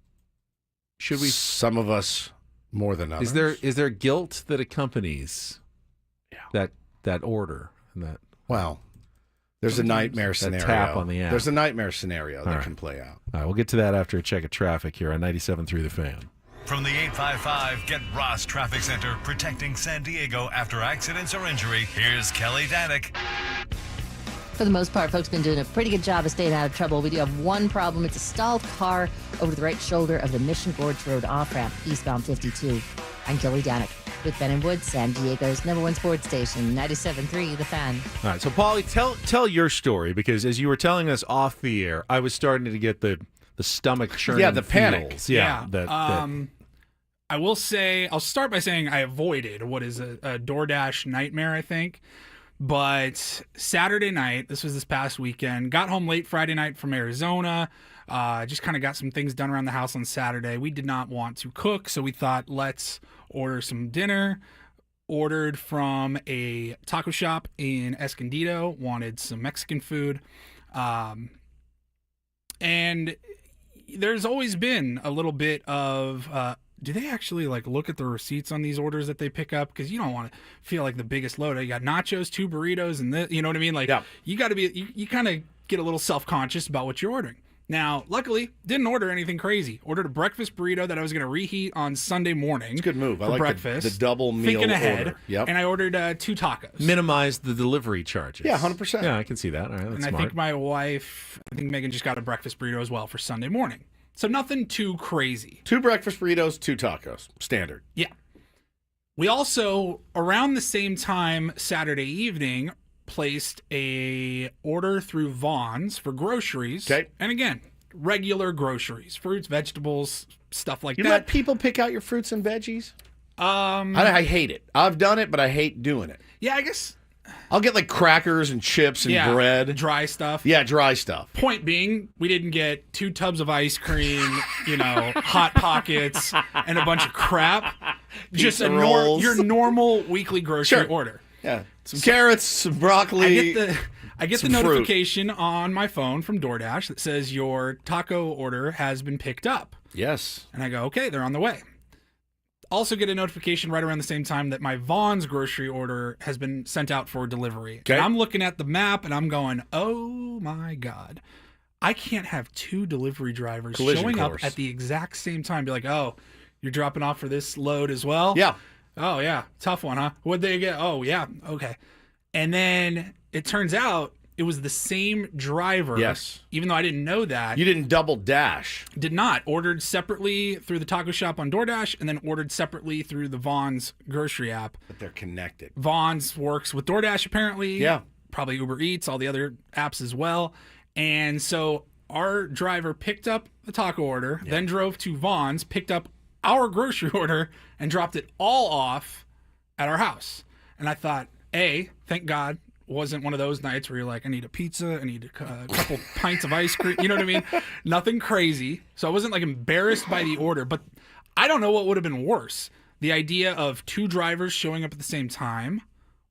Speaker 2: should we?
Speaker 1: Some of us more than others.
Speaker 2: Is there guilt that accompanies that order and that?
Speaker 1: Well, there's a nightmare scenario.
Speaker 2: Tap on the app.
Speaker 1: There's a nightmare scenario that can play out.
Speaker 2: All right, we'll get to that after a check of traffic here on 97.3 The Fan.
Speaker 5: From the 855 Get Ross Traffic Center, protecting San Diego after accidents or injury, here's Kelly Danick.
Speaker 6: For the most part, folks have been doing a pretty good job of staying out of trouble. We do have one problem. It's a stalled car over the right shoulder of the Mission Gorge Road off-ramp, eastbound 52. I'm Kelly Danek with Ben and Wood, San Diego's #1 sports station, 97.3 The Fan.
Speaker 2: All right, so Paulie, tell your story, because as you were telling us off the air, I was starting to get the stomach churning.
Speaker 1: Yeah, the panic.
Speaker 2: Feels. Yeah.
Speaker 3: I will say, I'll start by saying I avoided what is a DoorDash nightmare, I think. But Saturday night, this was this past weekend, got home late Friday night from Arizona. Just kind of got some things done around the house on Saturday. We did not want to cook, so we thought, let's order some dinner. Ordered from a taco shop in Escondido, wanted some Mexican food. And there's always been a little bit of, do they actually like look at the receipts on these orders that they pick up? Because you don't want to feel like the biggest load. You got nachos, 2 burritos, and you know what I mean? Like, you got to be, you kind of get a little self-conscious about what you're ordering. Now, luckily, didn't order anything crazy. Ordered a breakfast burrito that I was going to reheat on Sunday morning.
Speaker 1: It's a good move. I like
Speaker 3: breakfast.
Speaker 1: The double meal
Speaker 3: Thinking ahead.
Speaker 1: order. Yep.
Speaker 3: And I ordered 2 tacos.
Speaker 2: Minimize the delivery charges.
Speaker 1: Yeah, 100%.
Speaker 2: Yeah, I can see that. All right, that's
Speaker 3: and
Speaker 2: smart.
Speaker 3: I think my wife, Megan, just got a breakfast burrito as well for Sunday morning. So nothing too crazy.
Speaker 1: 2 breakfast burritos, 2 tacos. Standard.
Speaker 3: Yeah. We also, around the same time Saturday evening, placed a order through Vaughn's for groceries.
Speaker 1: Okay.
Speaker 3: And again, regular groceries, fruits, vegetables, stuff like
Speaker 1: You
Speaker 3: that.
Speaker 1: let people pick out your fruits and veggies? I hate it. I've done it, but I hate doing it.
Speaker 3: Yeah, I guess.
Speaker 1: I'll get like crackers and chips and bread.
Speaker 3: Dry stuff.
Speaker 1: Yeah, dry stuff.
Speaker 3: Point being, we didn't get 2 tubs of ice cream, Hot Pockets, and a bunch of crap. Just your normal weekly grocery order.
Speaker 1: Yeah, some carrots, some broccoli.
Speaker 3: I get the notification on my phone from DoorDash that says your taco order has been picked up.
Speaker 1: Yes.
Speaker 3: And I go, okay, they're on the way. Also get a notification right around the same time that my Vaughn's grocery order has been sent out for delivery.
Speaker 1: Okay.
Speaker 3: And I'm looking at the map and I'm going, oh my God. I can't have 2 delivery drivers showing up at the exact same time. Be like, oh, you're dropping off for this load as well?
Speaker 1: Yeah.
Speaker 3: Oh, yeah. Tough one, huh? What'd they get? Oh, yeah. Okay. And then it turns out it was the same driver.
Speaker 1: Yes.
Speaker 3: Even though I didn't know that.
Speaker 1: You didn't double dash.
Speaker 3: Did not. Ordered separately through the taco shop on DoorDash and then ordered separately through the Vaughn's grocery app.
Speaker 1: But they're connected.
Speaker 3: Vaughn's works with DoorDash apparently.
Speaker 1: Yeah.
Speaker 3: Probably Uber Eats, all the other apps as well. And so our driver picked up the taco order, then drove to Vaughn's, picked up our grocery order, and dropped it all off at our house. And I thought, thank God, wasn't one of those nights where you're like, I need a pizza, I need a couple pints of ice cream. You know what I mean? Nothing crazy. So I wasn't like embarrassed by the order, but I don't know what would have been worse. The idea of 2 drivers showing up at the same time,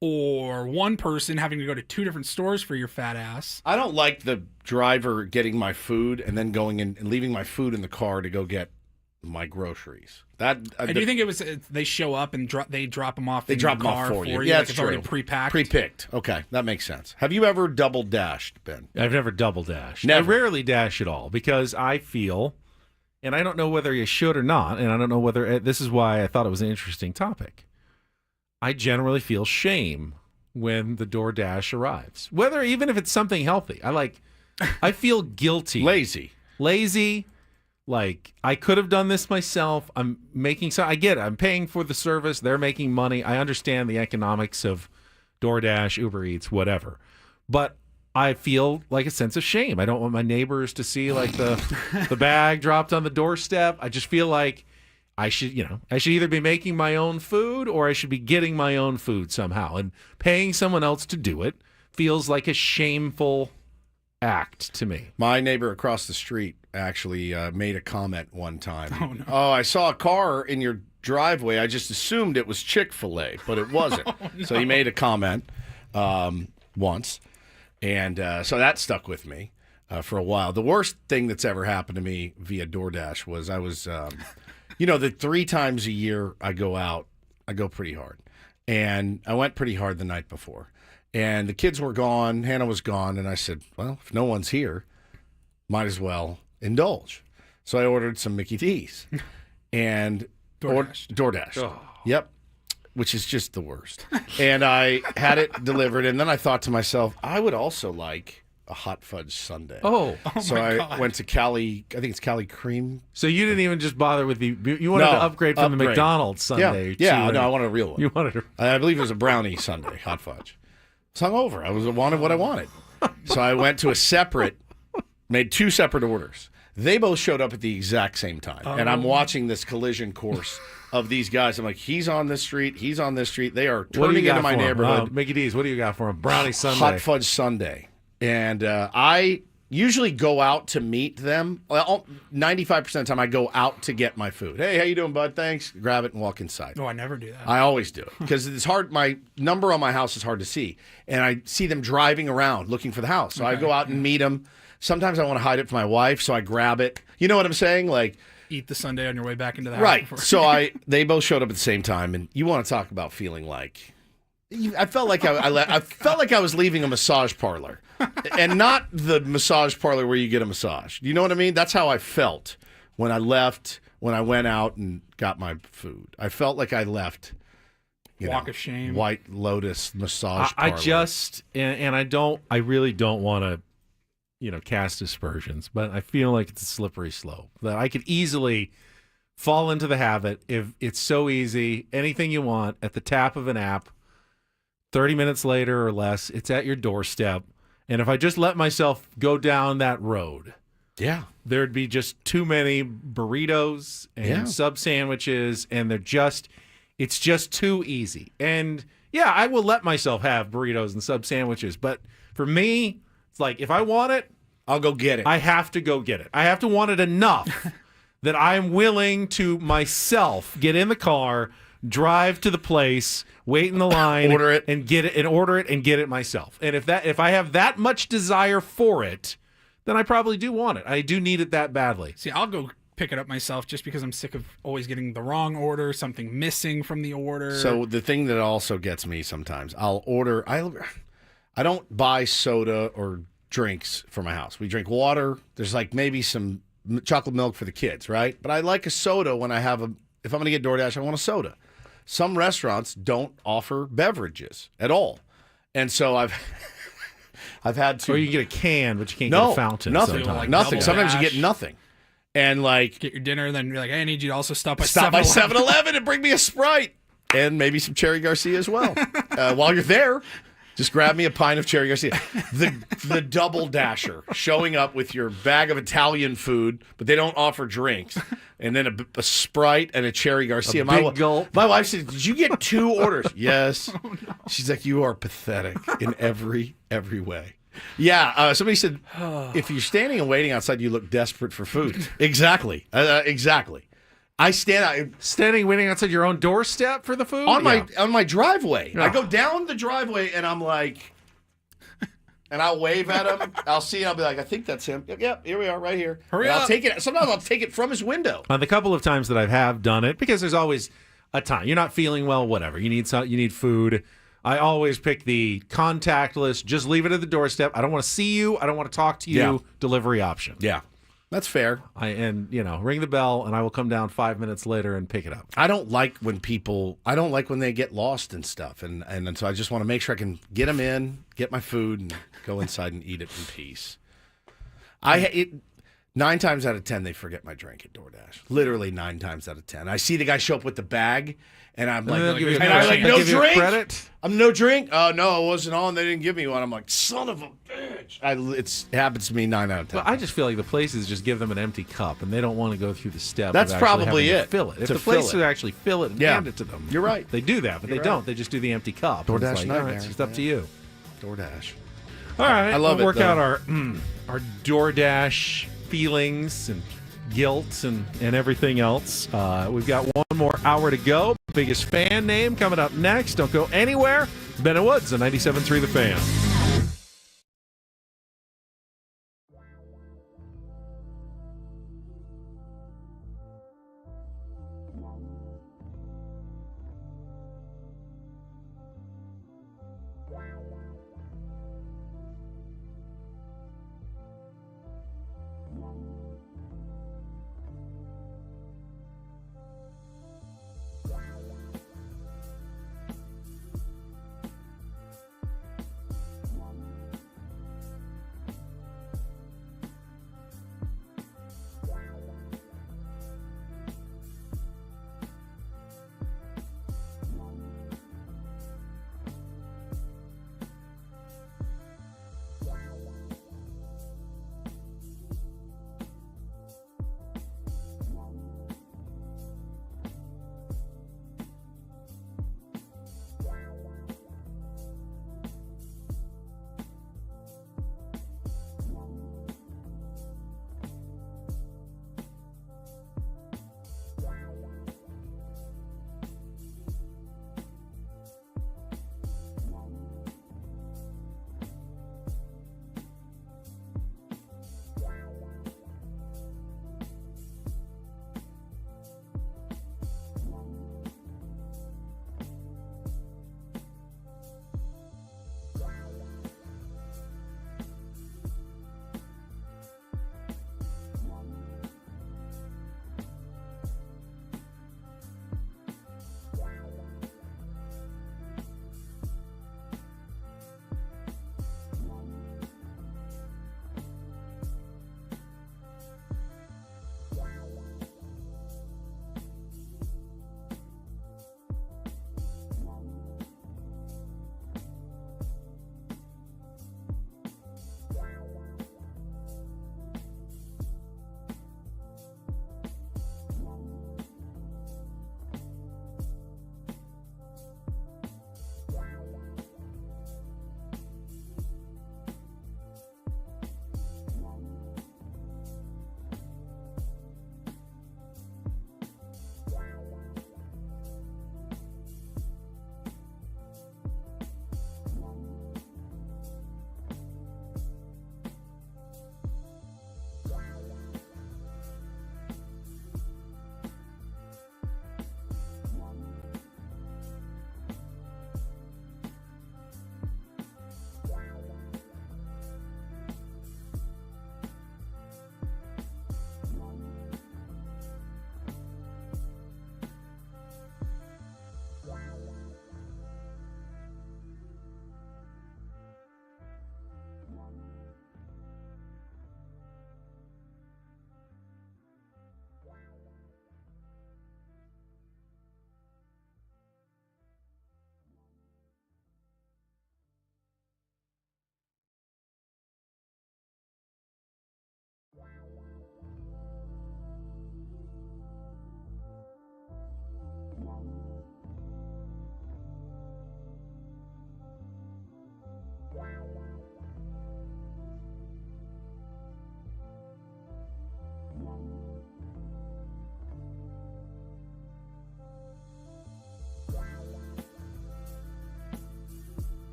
Speaker 3: or one person having to go to 2 different stores for your fat ass.
Speaker 1: I don't like the driver getting my food and then going in and leaving my food in the car to go get my groceries.
Speaker 3: Do you think it was they show up and they drop them off?
Speaker 1: They drop them off for you. Yeah,
Speaker 3: like it's already pre-packed.
Speaker 1: Pre-picked. Okay, that makes sense. Have you ever double dashed, Ben?
Speaker 2: I've never double dashed.
Speaker 1: Never.
Speaker 2: I rarely dash at all because I feel, and I don't know whether you should or not, and I don't know whether this is why I thought it was an interesting topic. I generally feel shame when the DoorDash arrives, even if it's something healthy. I feel guilty, lazy. Like, I could have done this myself. I'm making I get it. I'm paying for the service. They're making money. I understand the economics of DoorDash, Uber Eats, whatever. But I feel like a sense of shame. I don't want my neighbors to see like the bag dropped on the doorstep. I just feel like I should either be making my own food or I should be getting my own food somehow. And paying someone else to do it feels like a shameful act to me.
Speaker 1: My neighbor across the street actually made a comment one time.
Speaker 3: Oh, no.
Speaker 1: Oh, I saw a car in your driveway. I just assumed it was Chick-fil-A, but it wasn't.
Speaker 3: Oh, no.
Speaker 1: So he made a comment once, and so that stuck with me for a while. The worst thing that's ever happened to me via DoorDash was I was, the 3 times a year I go out, I go pretty hard. And I went pretty hard the night before. And the kids were gone, Hannah was gone, and I said, well, if no one's here, might as well indulge. So I ordered some Mickey D's and
Speaker 3: DoorDash.
Speaker 1: DoorDash.
Speaker 2: Oh.
Speaker 1: Yep. which is just the worst. And I had it delivered, and then I thought to myself, I would also like a hot fudge sundae. So I went to Cali. I think it's Cali Cream.
Speaker 2: So you didn't even just bother with you wanted to upgrade from the McDonald's sundae.
Speaker 1: Yeah, no, I wanted a real one.
Speaker 2: You wanted
Speaker 1: I believe it was a brownie sundae, hot fudge. It's hungover. I wanted what I wanted. So I went to made 2 separate orders. They both showed up at the exact same time. And I'm watching this collision course of these guys. I'm like, he's on this street, he's on this street. They are turning into my neighborhood.
Speaker 2: Mickey D's, what do you got for him? Brownie sundae.
Speaker 1: Hot fudge sundae. And I usually go out to meet them. Well, 95% of the time, I go out to get my food. Hey, how you doing, bud? Thanks. Grab it and walk inside.
Speaker 3: No, I never do that.
Speaker 1: I always do it because it's hard. My number on my house is hard to see. And I see them driving around looking for the house. So I go out and meet them. Sometimes I want to hide it from my wife, so I grab it. You know what I'm saying? Like,
Speaker 3: eat the sundae on your way back into the house.
Speaker 1: Right. So they both showed up at the same time. And you want to talk about feeling like... I felt like I felt like I was leaving a massage parlor, and not the massage parlor where you get a massage. You know what I mean? That's how I felt when I left. When I went out and got my food, I felt like I left.
Speaker 3: Walk of shame.
Speaker 1: White Lotus massage parlor.
Speaker 2: I really don't want to, cast aspersions, but I feel like it's a slippery slope that I could easily fall into the habit if it's so easy. Anything you want at the tap of an app. 30 minutes later or less, it's at your doorstep. And if I just let myself go down that road, there'd be just too many burritos and sub sandwiches, and it's just too easy. And I will let myself have burritos and sub sandwiches, but for me, it's like if I want it,
Speaker 1: I'll go get it.
Speaker 2: I have to go get it. I have to want it enough that I'm willing to myself get in the car, drive to the place, wait in the line,
Speaker 1: order it
Speaker 2: and get it, and order it and get it myself. And if I have that much desire for it, then I probably do want it. I do need it that badly.
Speaker 3: See, I'll go pick it up myself just because I'm sick of always getting the wrong order, something missing from the order.
Speaker 1: So the thing that also gets me sometimes, I'll order. I don't buy soda or drinks for my house. We drink water. There's like maybe some chocolate milk for the kids, right? But I like a soda when if I'm going to get DoorDash, I want a soda. Some restaurants don't offer beverages at all. And so I've had to...
Speaker 2: Or you can get a can, but you can't get a fountain.
Speaker 1: Nothing.
Speaker 3: Like
Speaker 1: nothing. Sometimes you get nothing. And like...
Speaker 3: Get your dinner, then you're like, hey, I need you to also stop by
Speaker 1: 7-Eleven and bring me a Sprite. And maybe some Cherry Garcia as well. While you're there... Just grab me a pint of Cherry Garcia. The double dasher, showing up with your bag of Italian food, but they don't offer drinks, and then a Sprite and a Cherry Garcia.
Speaker 2: Big gulp.
Speaker 1: My wife said, "Did you get 2 orders?" Yes. Oh, no. She's like, "You are pathetic in every way." Yeah. Somebody said, "If you're standing and waiting outside, you look desperate for food." Exactly. Exactly. I
Speaker 2: standing waiting outside your own doorstep for the food
Speaker 1: on my driveway. I go down the driveway and I'm like, and I'll wave at him. I'll see and I'll be like, I think that's him. Yep, here we are, right here.
Speaker 3: Hurry up!
Speaker 1: I'll take it. Sometimes I'll take it from his window.
Speaker 2: The couple of times that I have done it, because there's always a time you're not feeling well, whatever. You need food. I always pick the contactless. Just leave it at the doorstep. I don't want to see you. I don't want to talk to you. Delivery option.
Speaker 1: Yeah. That's fair.
Speaker 2: Ring the bell, and I will come down 5 minutes later and pick it up.
Speaker 1: I don't like when they get lost and stuff, and so I just want to make sure I can get them in, get my food, and go inside and eat it in peace. 9 times out of 10, they forget my drink at DoorDash. Literally 9 times out of 10. I see the guy show up with the bag, and I'm like, no drink? I'm no drink? Oh, no, it wasn't on. They didn't give me one. I'm like, son of a bitch. It happens to me 9 out of 10.
Speaker 2: Well, I just feel like the places just give them an empty cup, and they don't want to go through the step.
Speaker 1: That's probably it.
Speaker 2: Fill it. If the places actually fill it and hand it to them.
Speaker 1: You're right.
Speaker 2: They do that, but they don't. They just do the empty cup.
Speaker 1: DoorDash nightmare.
Speaker 2: It's just up to you.
Speaker 1: DoorDash.
Speaker 2: All right.
Speaker 1: I love
Speaker 2: we'll
Speaker 1: it.
Speaker 2: Work out our DoorDash feelings and guilt and everything else. We've got one more hour to go. Biggest fan name coming up next. Don't go anywhere. Bennett Woods on 97.3 The Fan.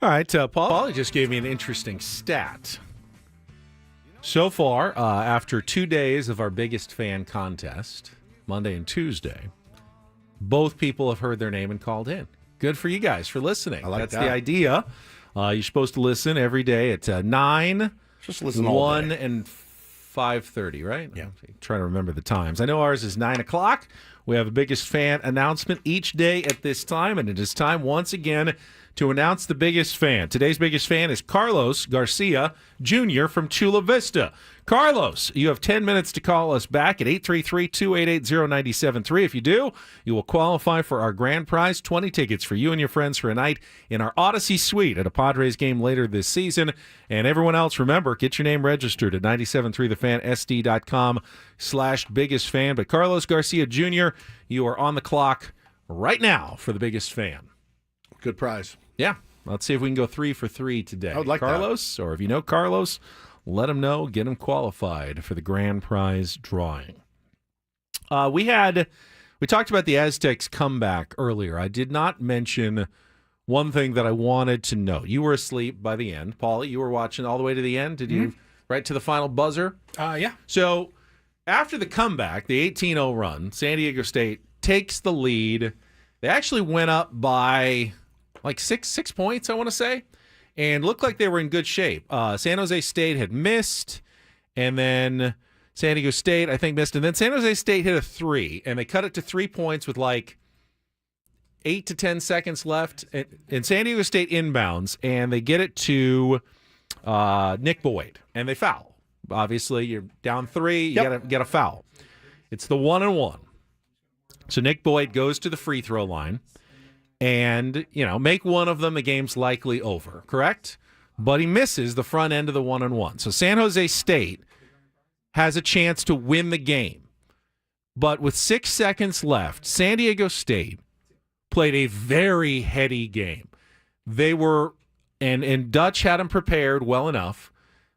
Speaker 2: All right, Paul just gave me an interesting stat. So far, after 2 days of our biggest fan contest, Monday and Tuesday, both people have heard their name and called in. Good for you guys for listening.
Speaker 1: I like
Speaker 2: That's
Speaker 1: that.
Speaker 2: the idea. You're supposed to listen every day at 9,
Speaker 1: Just listen all
Speaker 2: 1,
Speaker 1: day.
Speaker 2: and 5:30, right?
Speaker 1: Yeah.
Speaker 2: I'm trying to remember the times. I know ours is 9 o'clock. We have a biggest fan announcement each day at this time, and it is time once again to announce the biggest fan. Today's biggest fan is Carlos Garcia Jr. from Chula Vista. Carlos, you have 10 minutes to call us back at 833-288-0973. If you do, you will qualify for our grand prize, 20 tickets for you and your friends for a night in our Odyssey Suite at a Padres game later this season. And everyone else, remember, get your name registered at 973thefan.sd.com/biggest fan. But Carlos Garcia Jr., you are on the clock right now for the biggest fan.
Speaker 1: Good prize.
Speaker 2: Yeah. Let's see if we can go 3 for 3 today.
Speaker 1: I would like
Speaker 2: Carlos, or if you know Carlos, let him know. Get him qualified for the grand prize drawing. We talked about the Aztecs comeback earlier. I did not mention one thing that I wanted to know. You were asleep by the end. Paulie, you were watching all the way to the end. Did you right to the final buzzer?
Speaker 3: Yeah.
Speaker 2: So after the comeback, the 18-0 run, San Diego State takes the lead. They actually went up by like six points, I want to say, and looked like they were in good shape. San Jose State had missed, and then San Diego State, I think, missed, and then San Jose State hit a 3, and they cut it to 3 points with like 8 to 10 seconds left, and San Diego State inbounds, and they get it to Nick Boyd, and they foul. Obviously, you're down 3, you got to get a foul. It's the 1-and-1. So Nick Boyd goes to the free throw line and, make one of them, the game's likely over, correct? But he misses the front end of the 1-and-1. So San Jose State has a chance to win the game. But with 6 seconds left, San Diego State played a very heady game. They were, and Dutch had them prepared well enough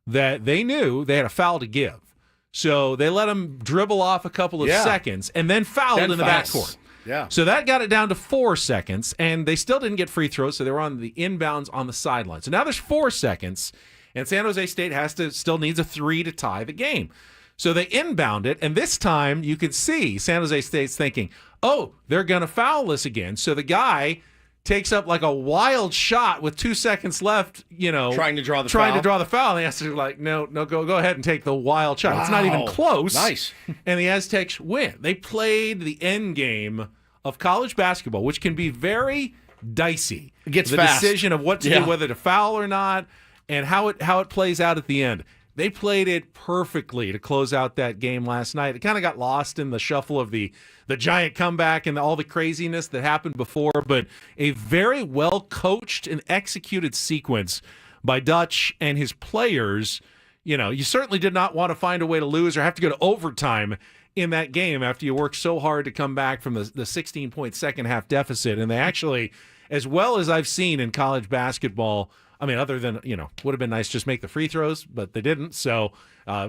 Speaker 2: that they knew they had a foul to give. So they let him dribble off a couple of seconds and then fouled in the backcourt.
Speaker 1: Yeah.
Speaker 2: So that got it down to 4 seconds, and they still didn't get free throws, so they were on the inbounds on the sideline. So now there's 4 seconds, and San Jose State still needs a 3 to tie the game. So they inbound it, and this time you could see San Jose State's thinking, oh, they're going to foul this again. So the guy takes up like a wild shot with 2 seconds left,
Speaker 1: trying to draw the
Speaker 2: foul. And he has to no, go ahead and take the wild shot. Wow. It's not even close.
Speaker 1: Nice.
Speaker 2: And the Aztecs win. They played the end game of college basketball, which can be very dicey.
Speaker 1: It gets
Speaker 2: the
Speaker 1: fast.
Speaker 2: Decision of what to do, whether to foul or not, and how it plays out at the end. They played it perfectly to close out that game last night. It kind of got lost in the shuffle of the giant comeback and all the craziness that happened before, but a very well-coached and executed sequence by Dutch and his players. You certainly did not want to find a way to lose or have to go to overtime in that game after you worked so hard to come back from the 16-point second-half deficit. And they actually, as well as I've seen in college basketball, other than, would have been nice just make the free throws, but they didn't. So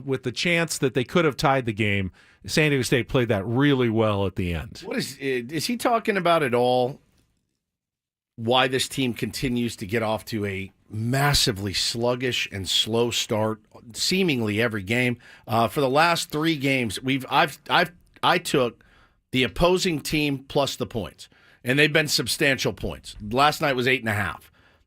Speaker 2: with the chance that they could have tied the game, San Diego State played that really well at the end.
Speaker 1: What is he talking about at all? Why this team continues to get off to a massively sluggish and slow start, seemingly every game. For the last 3 games, I took the opposing team plus the points, and they've been substantial points. Last night was 8.5,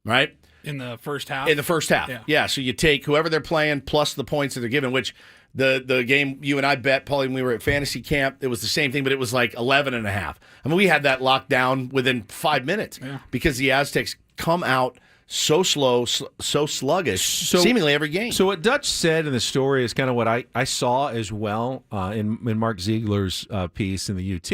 Speaker 1: right?
Speaker 3: In the first half?
Speaker 1: In the first half, yeah. So you take whoever they're playing plus the points that they're given, which the game you and I bet, Paulie, when we were at fantasy camp, it was the same thing, but it was like 11.5. We had that locked down within 5 minutes because the Aztecs come out so slow, so sluggish, seemingly every game.
Speaker 2: So what Dutch said in the story is kind of what I saw as well in Mark Ziegler's piece in the UT.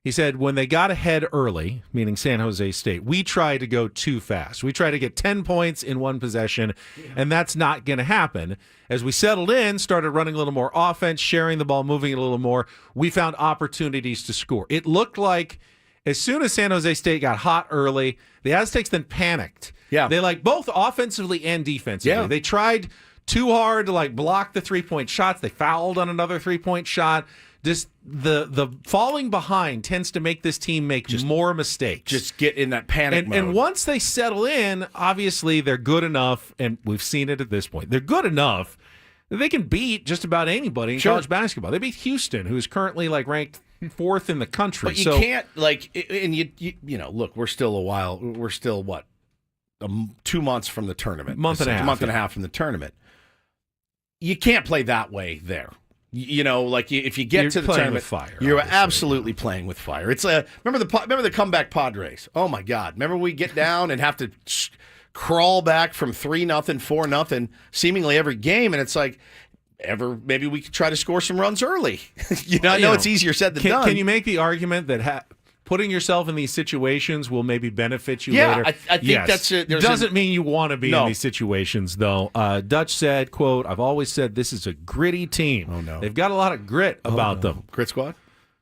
Speaker 2: He said, when they got ahead early, meaning San Jose State, we tried to go too fast. We tried to get 10 points in one possession, and that's not going to happen. As we settled in, started running a little more offense, sharing the ball, moving it a little more, we found opportunities to score. It looked like as soon as San Jose State got hot early, the Aztecs then panicked.
Speaker 1: Yeah.
Speaker 2: They both offensively and defensively.
Speaker 1: Yeah.
Speaker 2: They tried too hard to block the 3-point shots. They fouled on another 3-point shot. Just the falling behind tends to make this team make more mistakes.
Speaker 1: Just get in that panic mode.
Speaker 2: And once they settle in, obviously they're good enough, and we've seen it at this point. They're good enough that they can beat just about anybody in college basketball. They beat Houston, who's currently ranked 4th in the country.
Speaker 1: But you can't and you know, look, we're still what, 2 months from the tournament,
Speaker 2: month and a half
Speaker 1: from the tournament. You can't play that way there. You know, if you get to the tournament,
Speaker 2: with fire,
Speaker 1: you're absolutely playing with fire. It's remember the comeback Padres. Oh my God! Remember we get down and have to crawl back from 3-0, 4-0, seemingly every game, and it's maybe we could try to score some runs early. I know it's easier said than done.
Speaker 2: Can you make the argument that putting yourself in these situations will maybe benefit you later?
Speaker 1: I think that's it.
Speaker 2: Doesn't mean you want to be in these situations, though. Dutch said, quote, "I've always said this is a gritty team.
Speaker 1: Oh, no.
Speaker 2: They've got a lot of grit about them."
Speaker 1: Grit squad?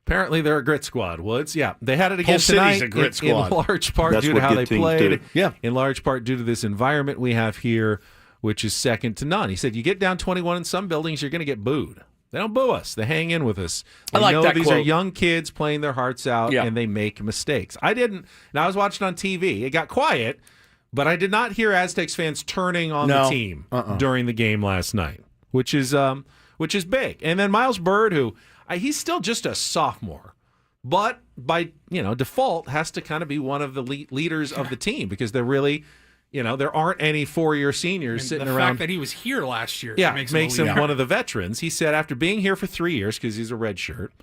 Speaker 2: Apparently, they're a grit squad, Woods. Yeah, they had it again
Speaker 1: Whole city's
Speaker 2: tonight
Speaker 1: a grit
Speaker 2: in
Speaker 1: squad.
Speaker 2: large part
Speaker 10: That's
Speaker 2: due to
Speaker 10: what
Speaker 2: how
Speaker 10: good
Speaker 2: they
Speaker 10: teams
Speaker 2: played.
Speaker 10: do.
Speaker 1: Yeah.
Speaker 2: In large part due to this environment we have here, which is second to none. He said, you get down 21 in some buildings, you're going to get booed. They don't boo us. They hang in with us. They
Speaker 1: I like
Speaker 2: know
Speaker 1: that
Speaker 2: these
Speaker 1: quote.
Speaker 2: are young kids playing their hearts out, and they make mistakes. I didn't. And I was watching on TV. It got quiet, but I did not hear Aztecs fans turning on the team during the game last night, which is big. And then Miles Bird, who he's still just a sophomore, but by default has to kind of be one of the leaders of the team because they're really. There aren't any 4-year seniors sitting around.
Speaker 3: The fact that he was here last year
Speaker 2: makes him one of the veterans. He said after being here for 3 years, because he's a red shirt,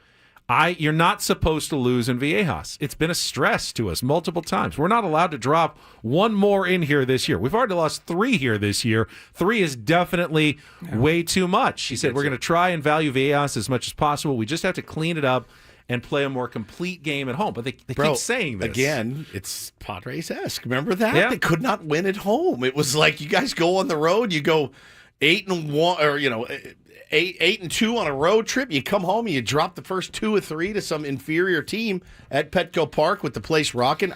Speaker 2: you're not supposed to lose in Viejas. It's been a stress to us multiple times. We're not allowed to drop one more in here this year. We've already lost 3 here this year. 3 is definitely way too much. He said we're going to try and value Viejas as much as possible. We just have to clean it up and play a more complete game at home. But they keep saying this.
Speaker 1: Again, it's Padres-esque. Remember that?
Speaker 2: Yeah.
Speaker 1: They could not win at home. It was like you guys go on the road, you go 8-1 or 8-2 on a road trip. You come home and you drop the first 2 or 3 to some inferior team at Petco Park with the place rocking.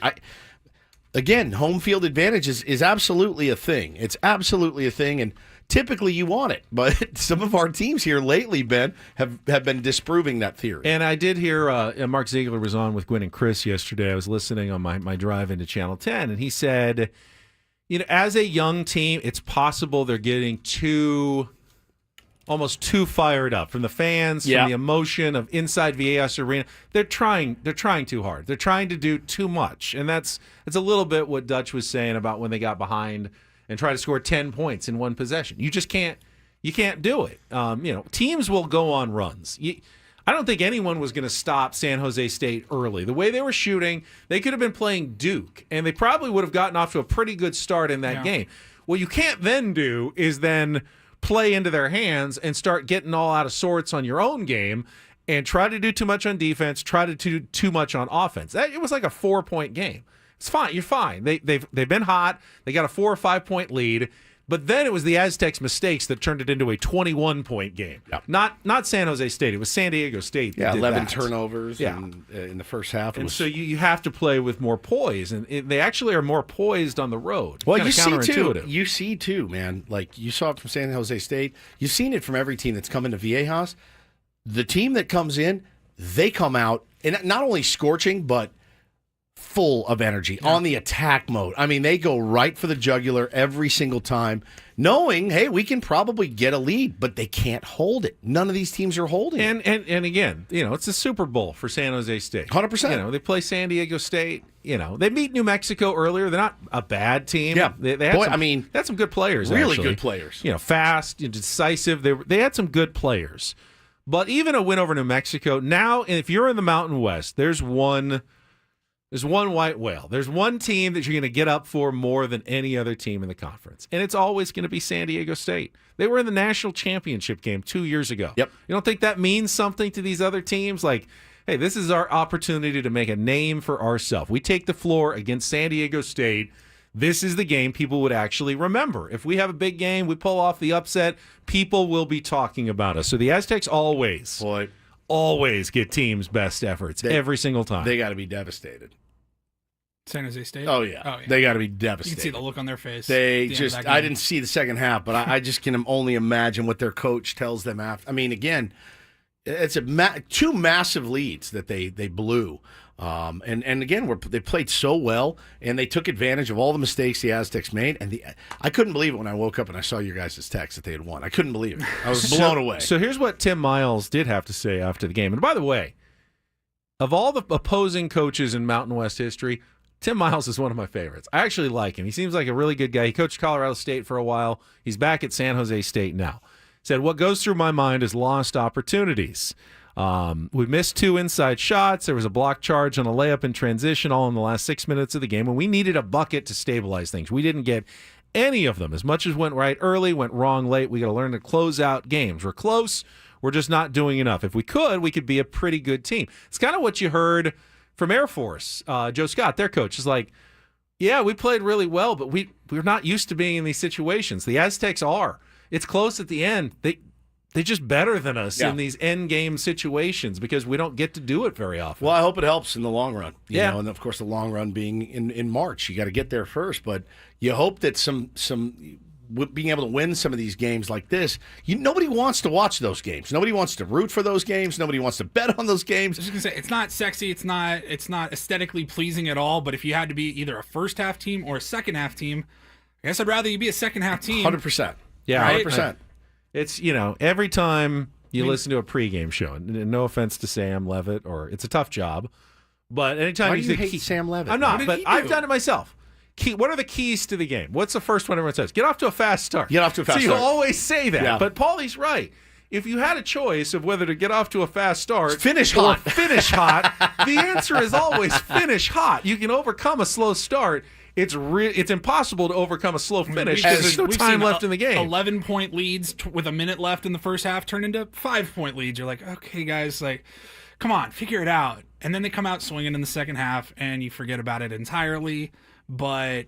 Speaker 1: Again, home field advantage is absolutely a thing. It's absolutely a thing, and typically you want it, but some of our teams here lately, Ben, have been disproving that theory.
Speaker 2: And I did hear Mark Ziegler was on with Gwen and Chris yesterday. I was listening on my drive into Channel 10, and he said, as a young team, it's possible they're getting almost too fired up from the fans, from the emotion of inside Viejas Arena. They're trying too hard. They're trying to do too much, and it's a little bit what Dutch was saying about when they got behind and try to score 10 points in one possession. You just can't. You can't do it. Teams will go on runs. I don't think anyone was going to stop San Jose State early. The way they were shooting, they could have been playing Duke, and they probably would have gotten off to a pretty good start in that game. What you can't then do is then play into their hands and start getting all out of sorts on your own game and try to do too much on defense, try to do too much on offense. It was like a 4-point game. It's fine. You're fine. They've been hot. They got a 4 or 5 point lead, but then it was the Aztecs' mistakes that turned it into a 21-point game. Yep. Not San Jose State. It was San Diego State.
Speaker 1: Yeah, 11 turnovers in the first half.
Speaker 2: So you have to play with more poise, and they actually are more poised on the road.
Speaker 1: Well, you see too, man. Like you saw it from San Jose State. You've seen it from every team that's come into Viejas. The team that comes in, they come out and not only scorching, but full of energy on the attack mode. I mean, they go right for the jugular every single time, knowing, hey, we can probably get a lead, but they can't hold it. None of these teams are holding it.
Speaker 2: And again, it's a Super Bowl for San Jose State.
Speaker 1: 100%.
Speaker 2: They play San Diego State. They beat New Mexico earlier. They're not a bad team.
Speaker 1: Yeah,
Speaker 2: they had some good players.
Speaker 1: Really
Speaker 2: actually.
Speaker 1: good players.
Speaker 2: Fast, decisive. They had some good players. But even a win over New Mexico now, if you're in the Mountain West, there's one white whale. There's one team that you're going to get up for more than any other team in the conference, and it's always going to be San Diego State. They were in the national championship game 2 years ago.
Speaker 1: Yep.
Speaker 2: You don't think that means something to these other teams? Like, hey, this is our opportunity to make a name for ourselves. We take the floor against San Diego State. This is the game people would actually remember. If we have a big game, we pull off the upset, people will be talking about us. So the Aztecs always get teams' best efforts every single time.
Speaker 1: They got to be devastated.
Speaker 3: San Jose State?
Speaker 1: Oh, yeah. They got to be devastated.
Speaker 3: You can see the look on their face.
Speaker 1: I didn't see the second half, but I just can only imagine what their coach tells them after. I mean, again, It's two massive leads that they blew. And again, they played so well, and they took advantage of all the mistakes the Aztecs made. And I couldn't believe it when I woke up and I saw your guys' text that they had won. I couldn't believe it. I was blown away.
Speaker 2: So here's what Tim Miles did have to say after the game. And by the way, of all the opposing coaches in Mountain West history, Tim Miles is one of my favorites. I actually like him. He seems like a really good guy. He coached Colorado State for a while. He's back at San Jose State now. Said, what goes through my mind is lost opportunities. We missed 2 inside shots. There was a block charge on a layup in transition all in the last 6 minutes of the game, and we needed a bucket to stabilize things. We didn't get any of them. As much as went right early, went wrong late. We got to learn to close out games. We're close. We're just not doing enough. If we could be a pretty good team. It's kind of what you heard from Air Force. Joe Scott, their coach, is like, yeah, we played really well, but we're not used to being in these situations. The Aztecs are. It's close at the end. They're just better than us in these end game situations because we don't get to do it very often.
Speaker 1: Well, I hope it helps in the long run. You know, and of course the long run being in March. You got to get there first, but you hope that some being able to win some of these games like this. Nobody wants to watch those games. Nobody wants to root for those games. Nobody wants to bet on those games.
Speaker 3: I was just gonna say, it's not sexy. It's not aesthetically pleasing at all. But if you had to be either a first half team or a second half team, I guess I'd rather you be a second half team.
Speaker 1: 100%.
Speaker 2: Yeah,
Speaker 3: right?
Speaker 1: 100%.
Speaker 2: It's, every time you listen to a pregame show, and no offense to Sam Levitt, or it's a tough job, but anytime
Speaker 1: Why
Speaker 2: you
Speaker 1: do you hate Sam Levitt?
Speaker 2: I'm not, but I've done it myself. What are the keys to the game? What's the first one everyone says? Get off to a fast start.
Speaker 1: Get off to a fast start.
Speaker 2: So you always say that.
Speaker 1: Yeah.
Speaker 2: But Paulie's right. If you had a choice of whether to get off to a fast start
Speaker 1: finish hot,
Speaker 2: the answer is always finish hot. You can overcome a slow start. It's impossible to overcome a slow finish because there's no time left in the game.
Speaker 3: 11-point leads with a minute left in the first half turn into 5-point leads. You're like, okay, guys, come on, figure it out. And then they come out swinging in the second half, and you forget about it entirely. But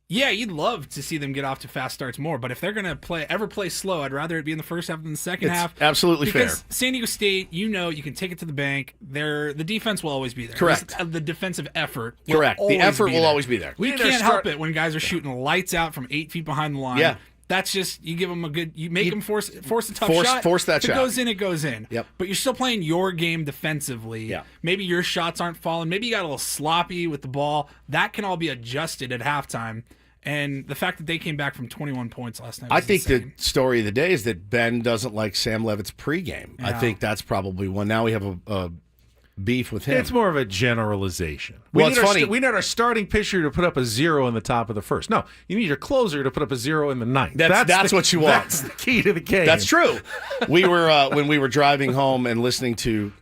Speaker 3: yeah, you'd love to see them get off to fast starts more. But if they're going to ever play slow, I'd rather it be in the first half than the second half.
Speaker 1: Absolutely fair.
Speaker 3: Because San Diego State, you can take it to the bank. The defense will always be there.
Speaker 1: Correct.
Speaker 3: The defensive effort.
Speaker 1: Correct. The effort will always be there.
Speaker 3: We can't help it when guys are shooting lights out from 8 feet behind the line.
Speaker 1: Yeah.
Speaker 3: That's just, you give them you make them force a tough shot.
Speaker 1: Force that shot.
Speaker 3: If it goes in, it goes in.
Speaker 1: Yep.
Speaker 3: But you're still playing your game defensively.
Speaker 1: Yeah.
Speaker 3: Maybe your shots aren't falling. Maybe you got a little sloppy with the ball. That can all be adjusted at halftime. And the fact that they came back from 21 points last night was insane.
Speaker 1: The story of the day is that Ben doesn't like Sam Levitt's pregame.
Speaker 3: Yeah.
Speaker 1: I think that's probably one. Now we have a beef with him.
Speaker 2: It's more of a generalization.
Speaker 1: It's funny.
Speaker 2: We need our starting pitcher to put up a 0 in the top of the first. No, you need your closer to put up a 0 in the ninth.
Speaker 1: That's what you want.
Speaker 2: That's the key to the game.
Speaker 1: That's true. We were when we were driving home and listening to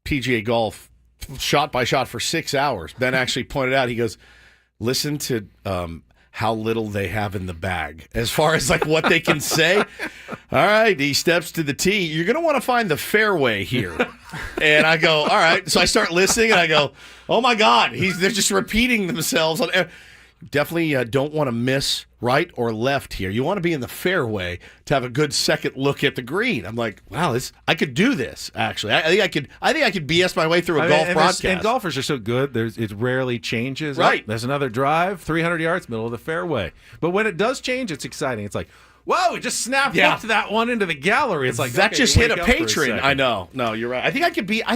Speaker 1: PGA Golf shot by shot for 6 hours. Ben actually pointed out. He goes, "Listen to how little they have in the bag as far as what they can say." All right, he steps to the tee. You're going to want to find the fairway here. And I go, all right. So I start listening, and I go, oh, my God. They're just repeating themselves. Definitely don't want to miss right or left here. You want to be in the fairway to have a good second look at the green. I'm like, wow, I could do this, actually. I think I could BS my way through a golf broadcast.
Speaker 2: And golfers are so good, it rarely changes.
Speaker 1: Right.
Speaker 2: There's another drive, 300 yards, middle of the fairway. But when it does change, it's exciting. It's like, whoa, we just snapped up to that one into the gallery. It's like
Speaker 1: that just hit a patron.
Speaker 2: I
Speaker 1: know. No, you're right. I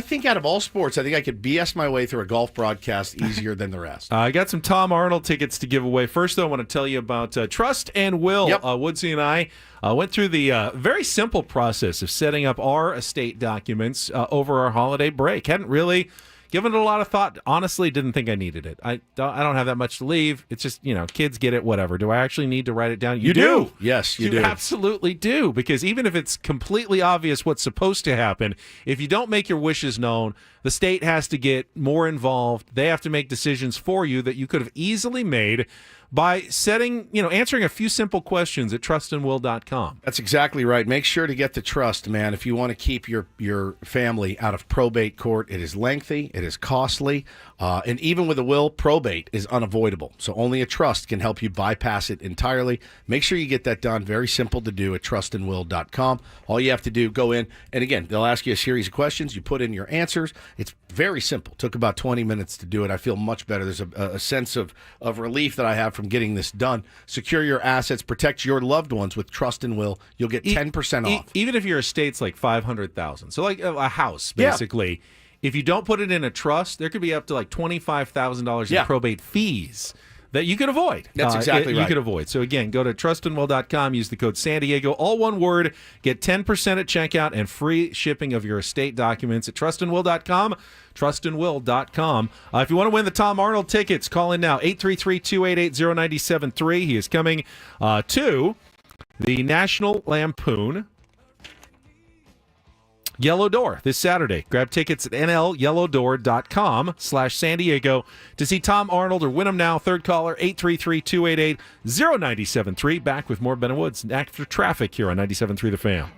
Speaker 1: think out of all sports, I think I could BS my way through a golf broadcast easier than the rest.
Speaker 2: I got some Tom Arnold tickets to give away. First, though, I want to tell you about Trust and Will.
Speaker 1: Yep.
Speaker 2: Woodsy and I went through the very simple process of setting up our estate documents over our holiday break. Hadn't really given it a lot of thought. Honestly, didn't think I needed it. I don't have that much to leave. It's just, kids get it, whatever. Do I actually need to write it down? You do.
Speaker 1: Yes, you do.
Speaker 2: You absolutely do. Because even if it's completely obvious what's supposed to happen, if you don't make your wishes known, the state has to get more involved. They have to make decisions for you that you could have easily made by answering a few simple questions at trustandwill.com.
Speaker 1: That's exactly right. Make sure to get the trust, man, if you want to keep your family out of probate court. It is lengthy. It is costly. And even with a will, probate is unavoidable. So only a trust can help you bypass it entirely. Make sure you get that done. Very simple to do at trustandwill.com. All you have to do, go in, and again, they'll ask you a series of questions. You put in your answers. It's very simple. Took about 20 minutes to do it. I feel much better. There's a sense of relief that I have from getting this done. Secure your assets. Protect your loved ones with Trust and Will. You'll get 10% off.
Speaker 2: Even if your estate's like $500,000. So like a house, basically. Yeah. If you don't put it in a trust, there could be up to like $25,000 in probate fees that you could avoid.
Speaker 1: That's exactly right.
Speaker 2: You could avoid. So again, go to trustandwill.com, use the code San Diego, all one word, get 10% at checkout and free shipping of your estate documents at trustandwill.com, trustandwill.com. If you want to win the Tom Arnold tickets, call in now, 833-288-0973. He is coming to the National Lampoon Yellow Door this Saturday. Grab tickets at nlyellowdoor.com/San Diego to see Tom Arnold or win them now. Third caller, 833-288-0973. Back with more Ben and Woods after traffic here on 97.3 The Fan.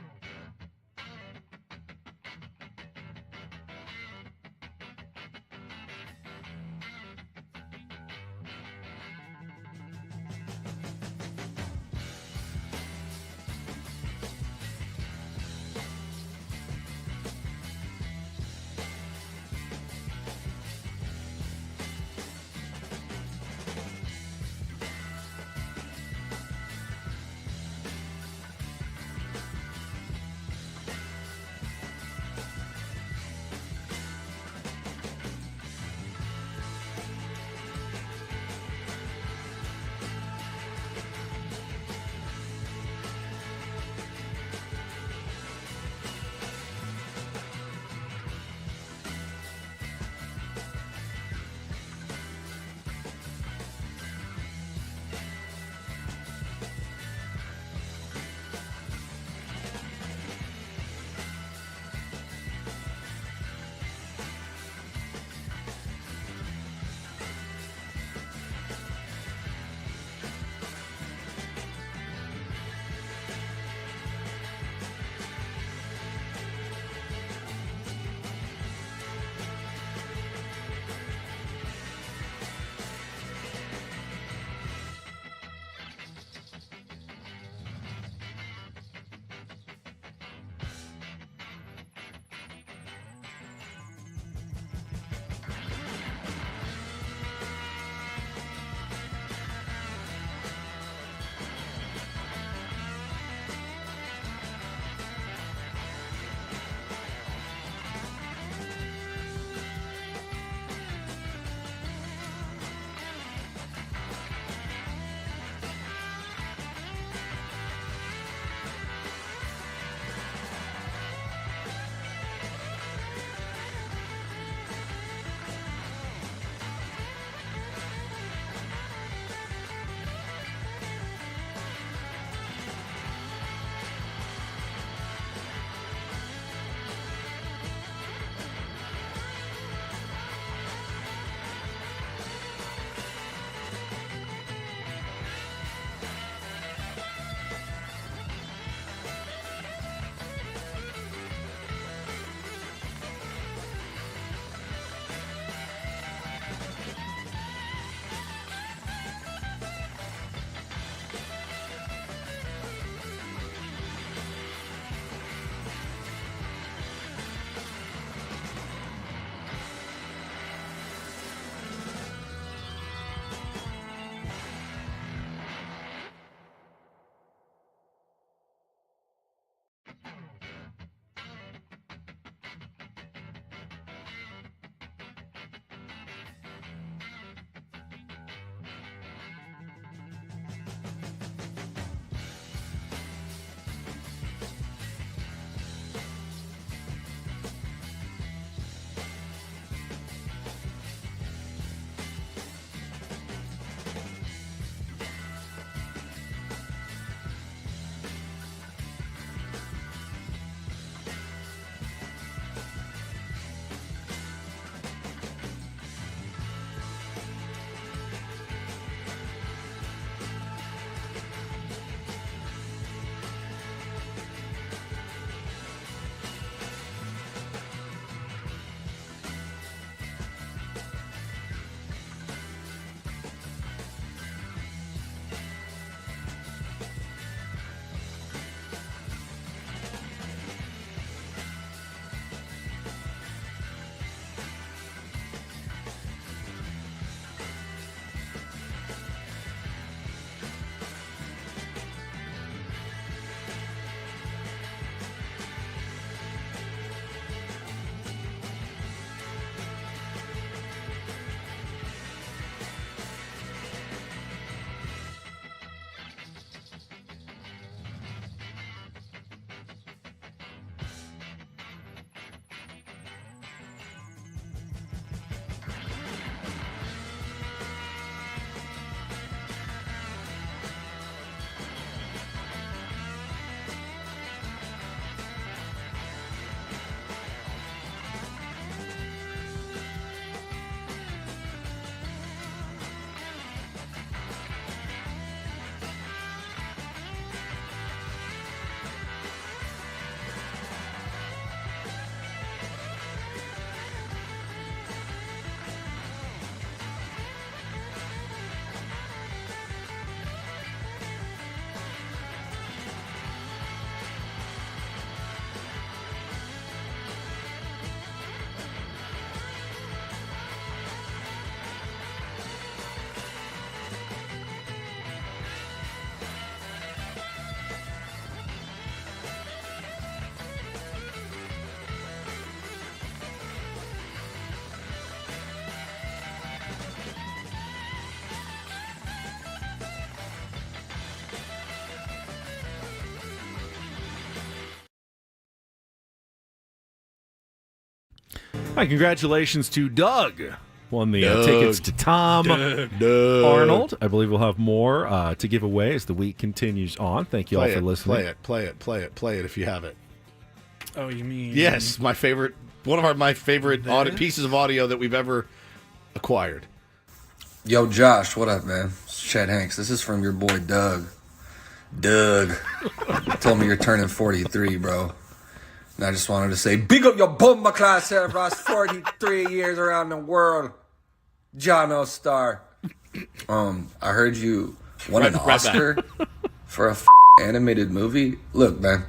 Speaker 2: Hi, congratulations to Doug. Won the tickets to Tom
Speaker 1: Doug.
Speaker 2: Arnold. I believe we'll have more to give away as the week continues on. Thank you all for listening.
Speaker 1: Play it if you have it.
Speaker 3: Oh, you mean?
Speaker 1: Yes, my favorite. One of my favorite pieces of audio that we've ever acquired.
Speaker 10: Yo, Josh, what up, man? It's Chet Hanks. This is from your boy Doug. Doug told me you're turning 43, bro. And I just wanted to say, big up your bomber class here, bro. 43 years around the world. John O'Star. I heard you won an Oscar for a animated movie. Look, man,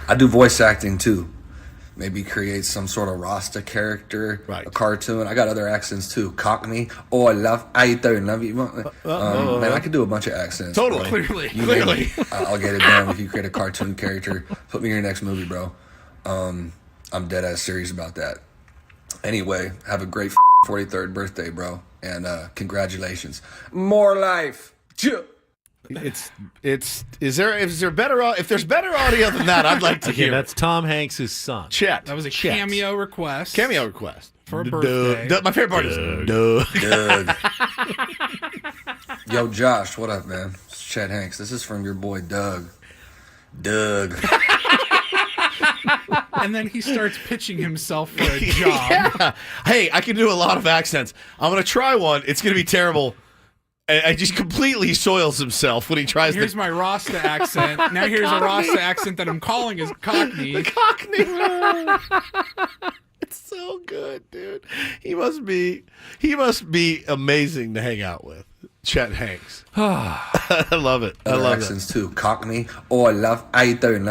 Speaker 10: I do voice acting too. Maybe create some sort of Rasta character, a cartoon. I got other accents too. Cockney. Oh, I love. I love you. Man, I could do a bunch of accents.
Speaker 1: Totally. Clearly.
Speaker 10: I'll get it done if you create a cartoon character. Put me in your next movie, bro. I'm dead ass serious about that. Anyway, have a great 43rd birthday, bro, and congratulations. More life.
Speaker 1: Is there better if there's better audio than that, I'd like to hear.
Speaker 2: That's Tom Hanks' son.
Speaker 1: Chet.
Speaker 3: That was a cameo request. For a
Speaker 1: Doug.
Speaker 3: birthday.
Speaker 1: Doug. My favorite part is Doug.
Speaker 10: Yo, Josh, what up, man? It's Chet Hanks. This is from your boy Doug.
Speaker 3: And then he starts pitching himself for a job.
Speaker 1: Yeah. Hey, I can do a lot of accents. I'm going to try one. It's going to be terrible. And just completely soils himself when he tries
Speaker 3: Here's my Rasta accent. Now here's a Rasta accent that I'm calling as Cockney.
Speaker 1: The Cockney. It's so good, dude. He must be amazing to hang out with. Chet Hanks. I love it. I love
Speaker 10: accents too. Cockney. Oh, I love you. I can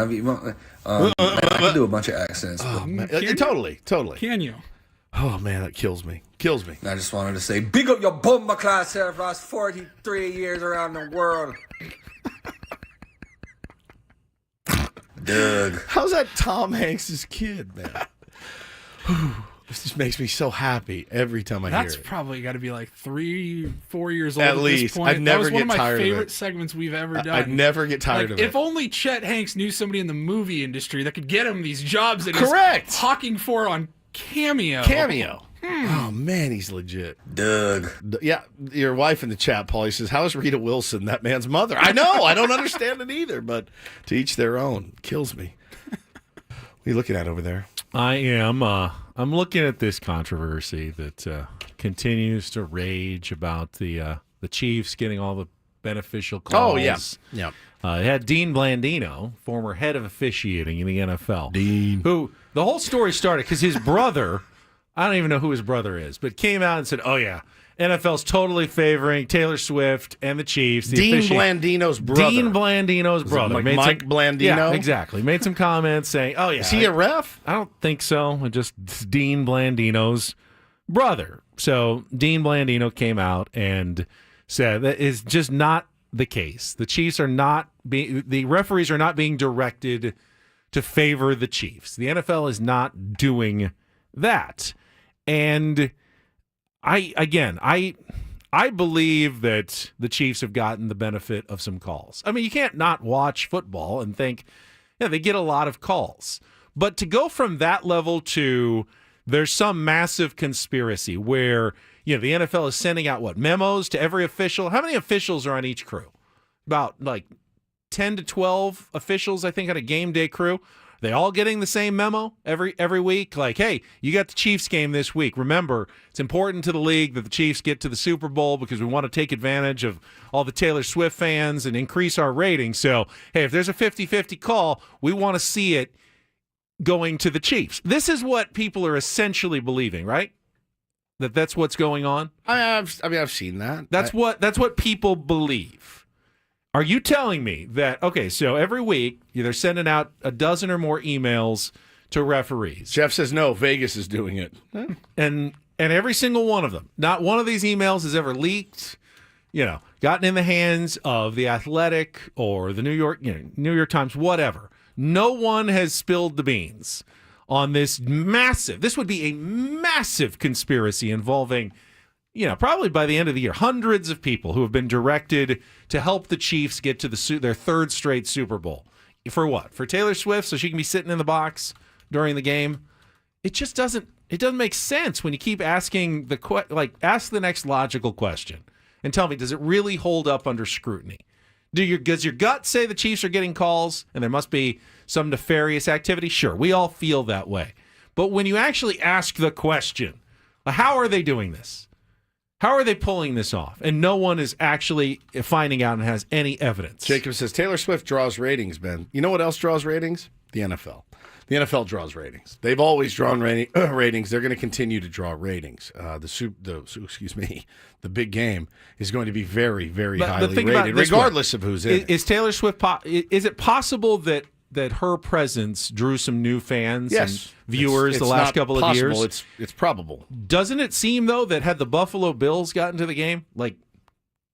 Speaker 10: do a bunch of accents.
Speaker 1: Oh, man. Totally.
Speaker 3: Can you?
Speaker 1: Oh, man, that kills me. And
Speaker 10: I just wanted to say, big up your bomber class here for us 43 years around the world. Doug.
Speaker 1: How's that Tom Hanks' kid, man? This just makes me so happy every time I hear it.
Speaker 3: That's probably got to be like 3-4 years old
Speaker 1: at least.
Speaker 3: This point.
Speaker 1: I'd never
Speaker 3: that was
Speaker 1: get tired of it.
Speaker 3: one of my favorite segments we've ever done.
Speaker 1: I'd never get tired of it.
Speaker 3: If only Chet Hanks knew somebody in the movie industry that could get him these jobs that
Speaker 1: he's
Speaker 3: hawking for on Cameo.
Speaker 1: Oh, man, he's legit.
Speaker 10: Doug.
Speaker 1: Yeah, your wife in the chat, Paulie, says, how is Rita Wilson, that man's mother? I know. I don't understand it either, but to each their own. Kills me. What are you looking at over there?
Speaker 2: I am. I'm looking at this controversy that continues to rage about the Chiefs getting all the beneficial calls.
Speaker 1: Oh, yeah. Yeah.
Speaker 2: It had Dean Blandino, former head of officiating in the NFL.
Speaker 1: Dean.
Speaker 2: Who, the whole story started because his brother, I don't even know who his brother is, but came out and said, oh, yeah, NFL's totally favoring Taylor Swift and the Chiefs.
Speaker 1: Dean Blandino's brother. Mike Blandino?
Speaker 2: Yeah, exactly. Made some comments saying, oh, yeah.
Speaker 1: Is he a ref?
Speaker 2: I don't think so. It's Dean Blandino's brother. So Dean Blandino came out and said that is just not the case. The Chiefs are not the referees are not being directed to favor the Chiefs. The NFL is not doing that. And I believe that the Chiefs have gotten the benefit of some calls. I mean, you can't not watch football and think, yeah, they get a lot of calls. But to go from that level to there's some massive conspiracy where, the NFL is sending out memos to every official. How many officials are on each crew? About 10 to 12 officials, I think, on a game day crew. Are they all getting the same memo every week? Hey, you got the Chiefs game this week. Remember, it's important to the league that the Chiefs get to the Super Bowl because we want to take advantage of all the Taylor Swift fans and increase our rating. So, hey, if there's a 50-50 call, we want to see it going to the Chiefs. This is what people are essentially believing, right? That's what's going on.
Speaker 1: I've seen that.
Speaker 2: That's what people believe. Are you telling me that, okay, so every week they're sending out a dozen or more emails to referees?
Speaker 1: Jeff says no, Vegas is doing it.
Speaker 2: And every single one of them, not one of these emails has ever leaked, gotten in the hands of the Athletic or the New York Times, whatever. No one has spilled the beans on this would be a massive conspiracy involving, probably by the end of the year, hundreds of people who have been directed to help the Chiefs get to their third straight Super Bowl. For what? For Taylor Swift so she can be sitting in the box during the game? It just doesn't It doesn't make sense when you keep asking ask the next logical question and tell me, does it really hold up under scrutiny? Does your gut say the Chiefs are getting calls and there must be some nefarious activity? Sure, we all feel that way. But when you actually ask the question, how are they doing this? How are they pulling this off? And no one is actually finding out and has any evidence.
Speaker 1: Jacob says, Taylor Swift draws ratings, Ben. You know what else draws ratings? The NFL. The NFL draws ratings. They've always drawn ratings. They're going to continue to draw ratings. The big game is going to be very, very highly rated, regardless of who's in it.
Speaker 2: Is Taylor Swift? Is it possible that her presence drew some new fans and viewers the last couple of years?
Speaker 1: It's probable.
Speaker 2: Doesn't it seem, though, that had the Buffalo Bills gotten to the game,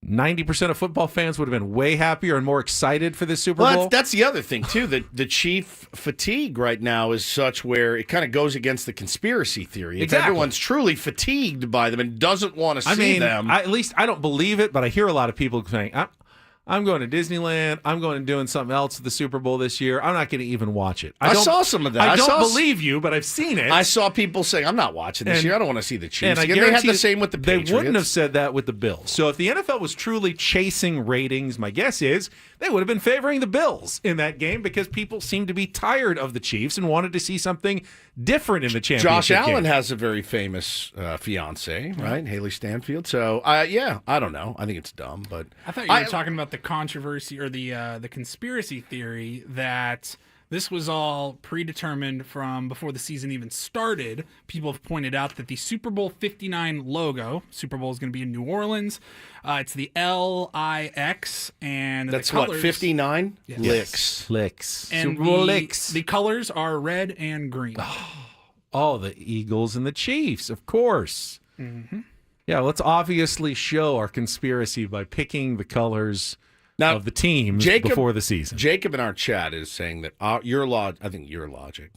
Speaker 2: 90% of football fans would have been way happier and more excited for this Super Bowl?
Speaker 1: That's the other thing, too. The Chief fatigue right now is such where it kind of goes against the conspiracy theory. If everyone's truly fatigued by them and doesn't want to see them.
Speaker 2: At least I don't believe it, but I hear a lot of people saying, I'm going to Disneyland. I'm going and doing something else at the Super Bowl this year. I'm not going to even watch it.
Speaker 1: I saw some of that.
Speaker 2: I don't believe you, but I've seen it.
Speaker 1: I saw people saying, I'm not watching this year. I don't want to see the Chiefs. And they had the same with the Patriots.
Speaker 2: They wouldn't have said that with the Bills. So if the NFL was truly chasing ratings, my guess is they would have been favoring the Bills in that game because people seemed to be tired of the Chiefs and wanted to see something different in the championship
Speaker 1: Josh Allen
Speaker 2: game.
Speaker 1: has a very famous fiance, right? Haley Stanfield. So, I don't know. I think it's dumb, but
Speaker 3: I thought you were talking about the controversy or the conspiracy theory that this was all predetermined from before the season even started. People have pointed out that the Super Bowl 59 logo, Super Bowl is going to be in New Orleans. It's the LIX, and
Speaker 1: that's
Speaker 3: the colors,
Speaker 1: 59
Speaker 3: yes.
Speaker 2: Licks.
Speaker 3: And
Speaker 2: Super Bowl licks.
Speaker 3: The colors are red and green.
Speaker 2: Oh, the Eagles and the Chiefs, of course.
Speaker 3: Mm-hmm.
Speaker 2: Yeah, let's obviously show our conspiracy by picking the colors of the teams before the season.
Speaker 1: Jacob in our chat is saying that I think your logic,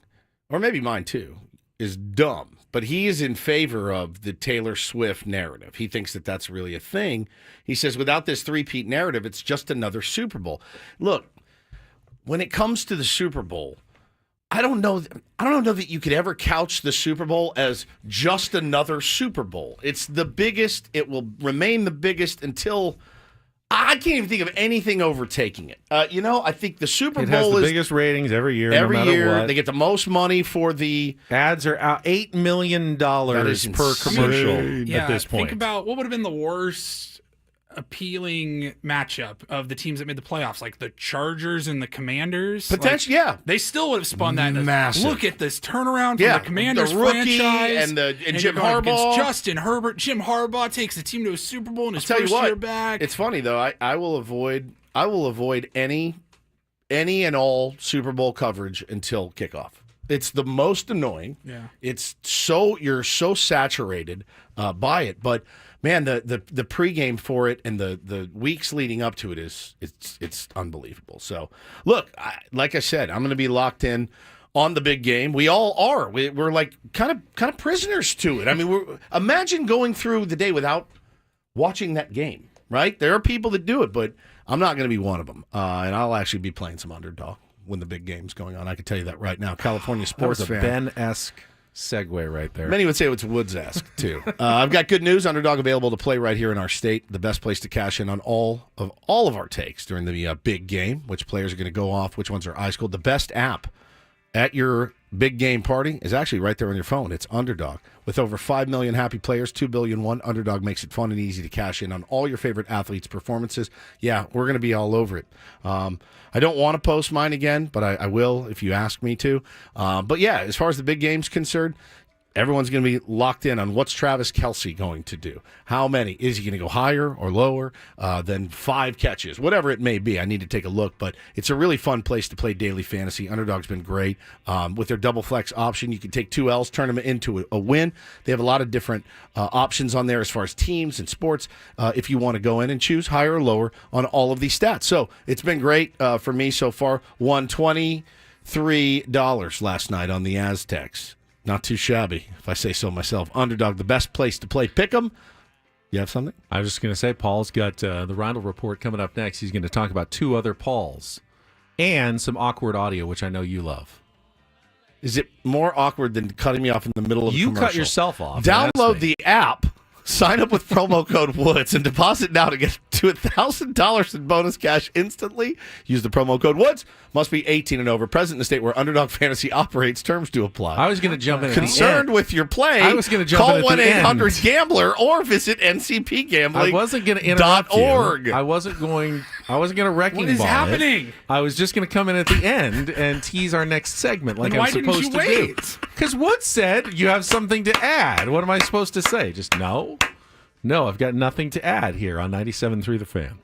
Speaker 1: or maybe mine too, is dumb. But he is in favor of the Taylor Swift narrative. He thinks that that's really a thing. He says without this three-peat narrative, it's just another Super Bowl. Look, when it comes to the Super Bowl, I don't know that you could ever couch the Super Bowl as just another Super Bowl. It's the biggest. It will remain the biggest until I can't even think of anything overtaking it. I think the Super Bowl
Speaker 2: has the biggest ratings every year.
Speaker 1: Every
Speaker 2: no matter
Speaker 1: year,
Speaker 2: what.
Speaker 1: they get the most money for the
Speaker 2: ads are out $8 million per commercial at this point.
Speaker 3: Think about what would have been the worst appealing matchup of the teams that made the playoffs, like the Chargers and the Commanders.
Speaker 1: Potentially,
Speaker 3: they still would have spun that.
Speaker 1: Massive.
Speaker 3: Look at this turnaround from the Commanders
Speaker 1: the rookie
Speaker 3: franchise
Speaker 1: and Jim Harbaugh.
Speaker 3: Justin Herbert. Jim Harbaugh takes the team to a Super Bowl in his first year back.
Speaker 1: It's funny though. I will avoid any and all Super Bowl coverage until kickoff. It's the most annoying.
Speaker 3: Yeah.
Speaker 1: You're so saturated by it, but man, the pregame for it and the weeks leading up to it it's unbelievable. So look, like I said, I'm going to be locked in on the big game. We all are. We're like kind of prisoners to it. I mean, imagine going through the day without watching that game. Right? There are people that do it, but I'm not going to be one of them. And I'll actually be playing some underdog when the big game's going on. I can tell you that right now. California sports
Speaker 2: fan. Ben-esque segue right there.
Speaker 1: Many would say it's Woods-esque, too. I've got good news. Underdog available to play right here in our state. The best place to cash in on all of our takes during the big game. Which players are going to go off, which ones are ice cold. The best app at your big game party is actually right there on your phone. It's Underdog. With over 5 million happy players, 2 billion won, Underdog makes it fun and easy to cash in on all your favorite athletes' performances. Yeah, we're going to be all over it. I don't want to post mine again, but I will if you ask me to. But yeah, as far as the big game's concerned, everyone's going to be locked in on what's Travis Kelce going to do. How many? Is he going to go higher or lower than 5 catches? Whatever it may be, I need to take a look. But it's a really fun place to play daily fantasy. Underdog's been great. With their double flex option, you can take 2 Ls, turn them into a win. They have a lot of different options on there as far as teams and sports if you want to go in and choose higher or lower on all of these stats. So it's been great for me so far. Won $23 last night on the Aztecs. Not too shabby, if I say so myself. Underdog, the best place to play. Pick 'em. You have something?
Speaker 2: I was just going to say, Paul's got the Rindle Report coming up next. He's going to talk about 2 other Pauls and some awkward audio, which I know you love.
Speaker 1: Is it more awkward than cutting me off in the middle of a
Speaker 2: You
Speaker 1: commercial?
Speaker 2: cut yourself off.
Speaker 1: Download the app, sign up with promo code WOODS, and deposit now to get to $1,000 in bonus cash instantly. Use the promo code WOODS. Must be 18 and over. Present in a state where Underdog Fantasy operates. Terms do apply.
Speaker 2: I was going to jump in.
Speaker 1: Concerned with your play?
Speaker 2: I was going to jump
Speaker 1: call
Speaker 2: in at the end.
Speaker 1: 1-800-GAMBLER or visit ncpgambling.org.
Speaker 2: I wasn't going to interrupt you. I wasn't going to wrecking
Speaker 3: What is
Speaker 2: ball
Speaker 3: happening?
Speaker 2: it. I was just going to come in at the end and tease our next segment like
Speaker 3: Then
Speaker 2: I'm
Speaker 3: why didn't
Speaker 2: supposed
Speaker 3: you
Speaker 2: to do.
Speaker 3: wait?
Speaker 2: Because Wood said you have something to add. What am I supposed to say? Just no? No, I've got nothing to add here on 97.3 The Fan.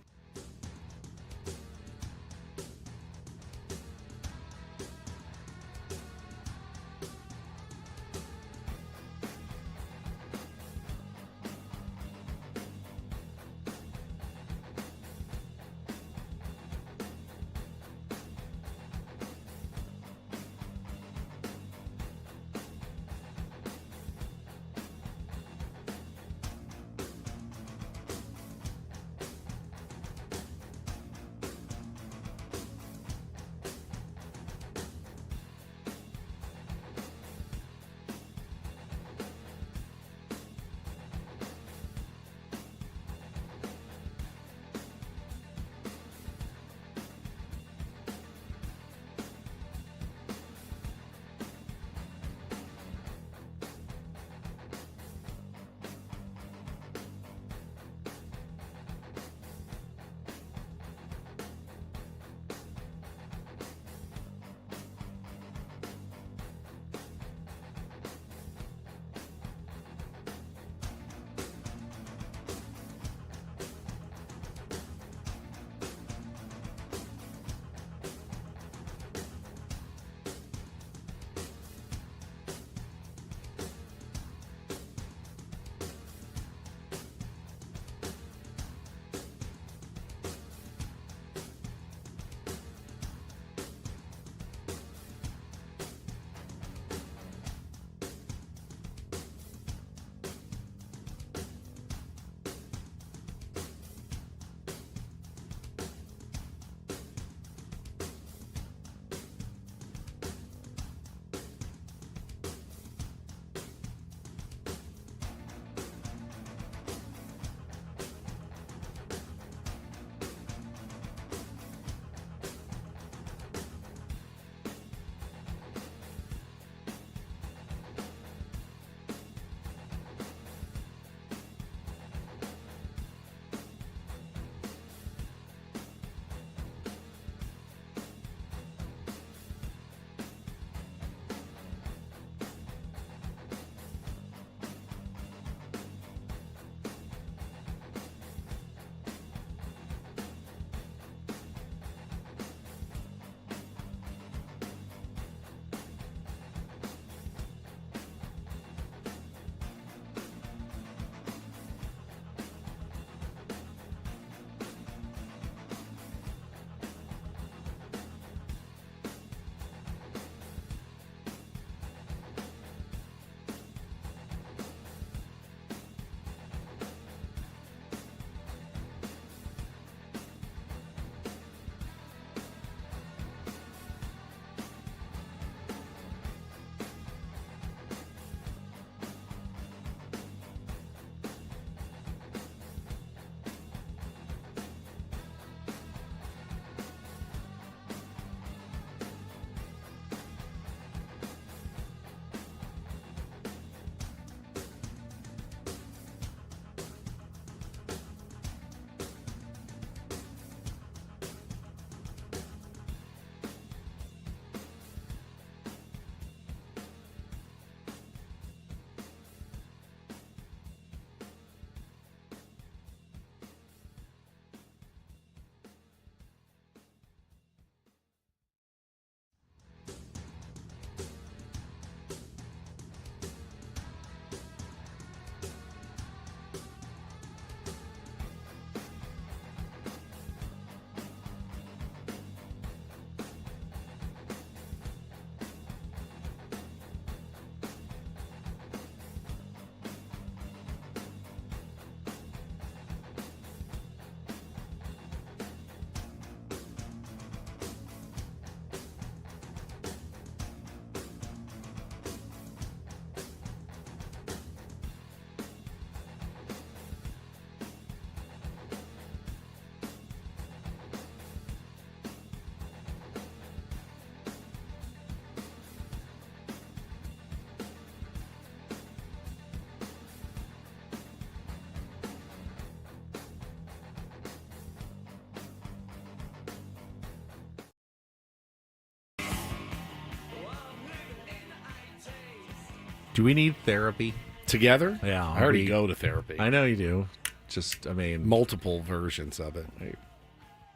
Speaker 2: Do we need therapy?
Speaker 1: Together?
Speaker 2: Yeah.
Speaker 1: I already go to therapy.
Speaker 2: I know you do. Just, I mean...
Speaker 1: Multiple versions of it.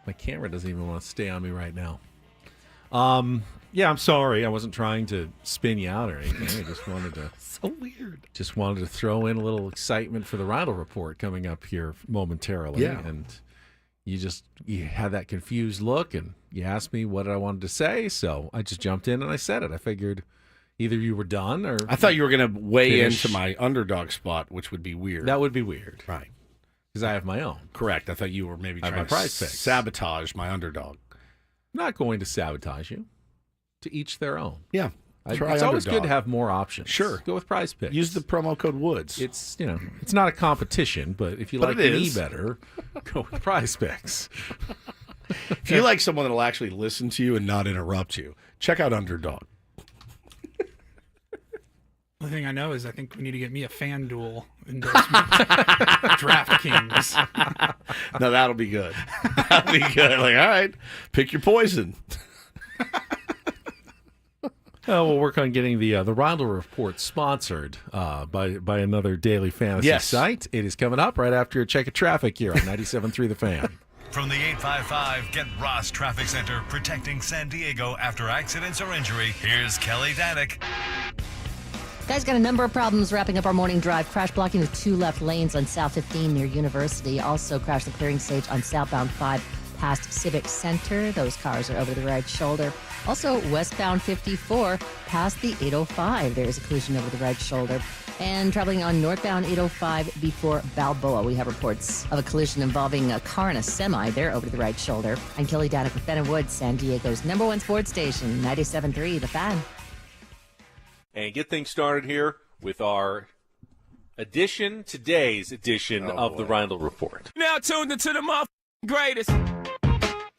Speaker 2: My camera doesn't even want to stay on me right now. Yeah, I'm sorry. I wasn't trying to spin you out or anything. I just wanted to...
Speaker 1: So weird.
Speaker 2: Just wanted to throw in a little excitement for the Rindle Report coming up here momentarily.
Speaker 1: Yeah.
Speaker 2: And you had that confused look, and you asked me what I wanted to say, so I just jumped in and I said it. I figured either you were done or...
Speaker 1: I thought you were going to weigh into my underdog spot, which would be weird.
Speaker 2: That would be weird.
Speaker 1: Right.
Speaker 2: Because I have my own.
Speaker 1: Correct. I thought you were maybe
Speaker 2: I have
Speaker 1: trying
Speaker 2: my
Speaker 1: to
Speaker 2: prize picks.
Speaker 1: sabotage my underdog.
Speaker 2: I'm not going to sabotage you. To each their own.
Speaker 1: Yeah.
Speaker 2: It's always good to have more options.
Speaker 1: Sure.
Speaker 2: Go with Prize Picks.
Speaker 1: Use the promo code WOODS.
Speaker 2: It's not a competition, but if you like me better, go with Prize Picks.
Speaker 1: If you like someone that will actually listen to you and not interrupt you, check out Underdog.
Speaker 3: The thing I know is I think we need to get me a FanDuel endorsement. DraftKings.
Speaker 1: No, that'll be good. That'll be good. Like, all right, pick your poison.
Speaker 2: We'll work on getting the Rindle Report sponsored by another daily fantasy site. It is coming up right after a check of traffic here on 97.3 The Fan.
Speaker 5: From the 855 Get Ross Traffic Center, protecting San Diego after accidents or injury, here's Kelly Danick.
Speaker 6: Guys, got a number of problems wrapping up our morning drive. Crash blocking the 2 left lanes on South 15 near University. Also crash the clearing stage on southbound 5 past Civic Center. Those cars are over the right shoulder. Also, westbound 54 past the 805. There is a collision over the right shoulder. And traveling on northbound 805 before Balboa, we have reports of a collision involving a car and a semi. They're over to the right shoulder. I'm Kelly Danick with Ben & Woods, San Diego's #1 sports station, 97.3 The Fan.
Speaker 11: And get things started here with our today's edition of the Rindle Report.
Speaker 12: Now tuned into the greatest.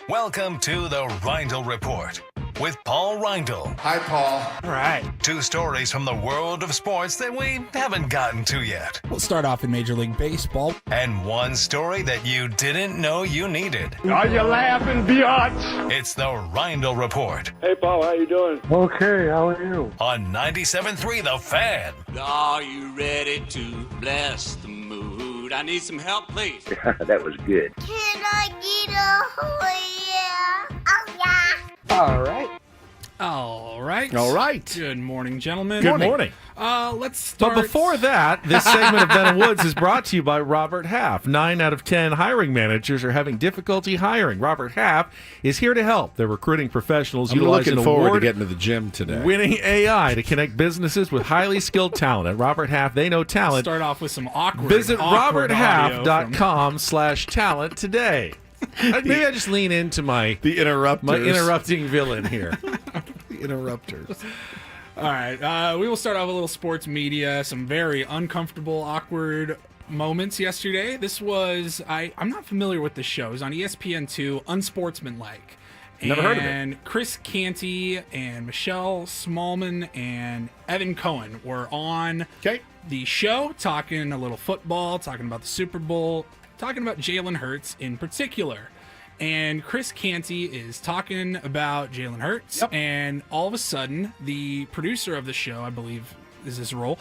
Speaker 5: Welcome to the Rindle Report with Paul Rindle.
Speaker 8: Hi, Paul.
Speaker 3: All right.
Speaker 5: 2 stories from the world of sports that we haven't gotten to yet.
Speaker 3: We'll start off in Major League Baseball.
Speaker 5: And 1 story that you didn't know you needed.
Speaker 4: Are you laughing, biatch?
Speaker 5: It's the Rindle Report
Speaker 4: Hey, Paul, how you doing?
Speaker 13: Okay, how are you?
Speaker 5: on 97.3 The Fan.
Speaker 12: Are you ready to bless the mood? I need some help, please.
Speaker 13: That was good.
Speaker 14: Can I get a oh yeah? Oh yeah.
Speaker 13: All right.
Speaker 3: All right.
Speaker 1: All right.
Speaker 3: Good morning, gentlemen.
Speaker 2: Good morning.
Speaker 3: Let's start.
Speaker 2: But before that, this segment of Ben & Woods is brought to you by Robert Half. 9 out of 10 hiring managers are having difficulty hiring. Robert Half is here to help. They're recruiting professionals
Speaker 1: I'm
Speaker 2: utilizing
Speaker 1: looking forward to getting to the gym today.
Speaker 2: winning AI to connect businesses with highly skilled talent. At Robert Half, they know talent.
Speaker 3: Start off with some awkward.
Speaker 2: Visit
Speaker 3: roberthalf.com
Speaker 2: roberthalf.com/talent today. Maybe I just lean into my interrupting villain here.
Speaker 1: The interrupters.
Speaker 3: All right. We will start off with a little sports media. Some very uncomfortable, awkward moments yesterday. This was I'm not familiar with this show. It was on ESPN2, Unsportsmanlike.
Speaker 1: Never heard of it.
Speaker 3: And Chris Canty and Michelle Smallman and Evan Cohen were on the show talking a little football, talking about the Super Bowl, talking about Jalen Hurts in particular. And Chris Canty is talking about Jalen Hurts, and all of a sudden, the producer of the show, I believe is his role,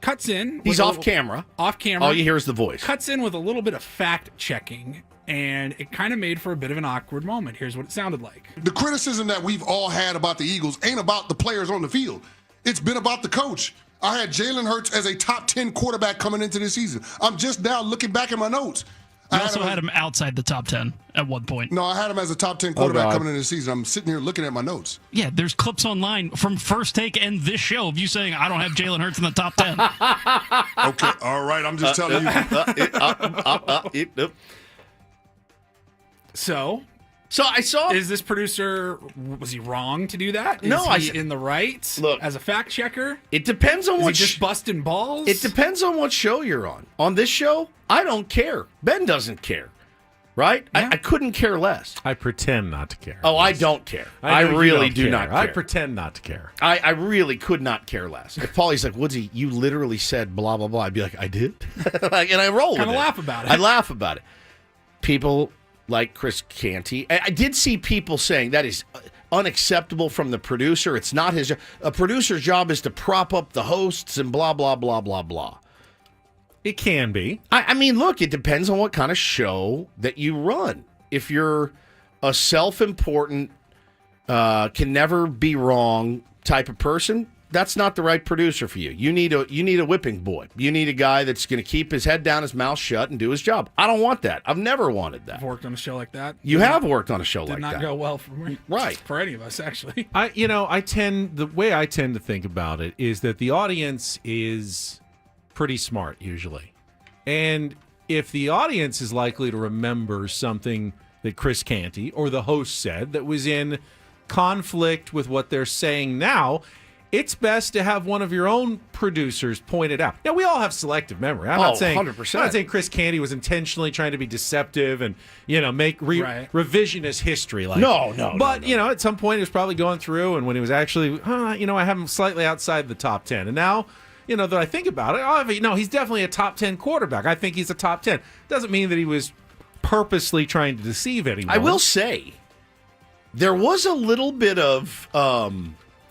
Speaker 3: cuts in.
Speaker 1: He's off camera.
Speaker 3: Off camera.
Speaker 1: All you hear is the voice.
Speaker 3: Cuts in with a little bit of fact-checking, and it kind of made for a bit of an awkward moment. Here's what it sounded like.
Speaker 15: The criticism that we've all had about the Eagles ain't about the players on the field. It's been about the coach. I had Jalen Hurts as a top 10 quarterback coming into this season. I'm just now looking back at my notes.
Speaker 16: You also had him outside the top 10 at one point.
Speaker 15: No, I had him as a top 10 quarterback coming into the season. I'm sitting here looking at my notes.
Speaker 16: Yeah, there's clips online from First Take and this show of you saying, I don't have Jalen Hurts in the top 10.
Speaker 15: Okay, all right, I'm just telling you.
Speaker 3: So
Speaker 1: I saw.
Speaker 3: Is this producer, was he wrong to do that?
Speaker 1: No,
Speaker 3: Is he in the right?
Speaker 1: Look,
Speaker 3: as a fact checker?
Speaker 1: It depends on
Speaker 3: Is
Speaker 1: what.
Speaker 3: he just busting balls?
Speaker 1: It depends on what show you're on. On this show, I don't care. Ben doesn't care. Right? Yeah. I couldn't care less.
Speaker 2: I pretend not to care.
Speaker 1: Oh, I don't care. I really do not care.
Speaker 2: I pretend not to care.
Speaker 1: I really could not care less. If Paulie's like, Woodsy, you literally said blah, blah, blah, I'd be like, I did? And I roll with it.
Speaker 3: Kind of laugh about it.
Speaker 1: I laugh about it. People like Chris Canty. I did see people saying that is unacceptable from the producer. It's not his job. A producer's job is to prop up the hosts and blah, blah, blah, blah, blah.
Speaker 2: It can be.
Speaker 1: I mean, look, it depends on what kind of show that you run. If you're a self-important, can never be wrong type of person, that's not the right producer for you. You need a whipping boy. You need a guy that's going to keep his head down, his mouth shut, and do his job. I don't want that. I've never wanted that.
Speaker 3: I've worked on a show like that.
Speaker 1: You have worked on a show like
Speaker 3: Did
Speaker 1: that.
Speaker 3: not go well for me.
Speaker 1: Right.
Speaker 3: For any of us, actually.
Speaker 2: The way I tend to think about it is that the audience is pretty smart usually. And if the audience is likely to remember something that Chris Canty or the host said that was in conflict with what they're saying now, it's best to have one of your own producers point it out. Now, we all have selective memory. I'm not saying
Speaker 1: 100%.
Speaker 2: I'm not saying Chris Canty was intentionally trying to be deceptive and, make revisionist history like
Speaker 1: No.
Speaker 2: But, at some point he was probably going through, and when he was actually, I have him slightly outside the top 10. And now, that I think about it, he's definitely a top 10 quarterback. I think he's a top 10. Doesn't mean that he was purposely trying to deceive anyone.
Speaker 1: I will say, there was a little bit of,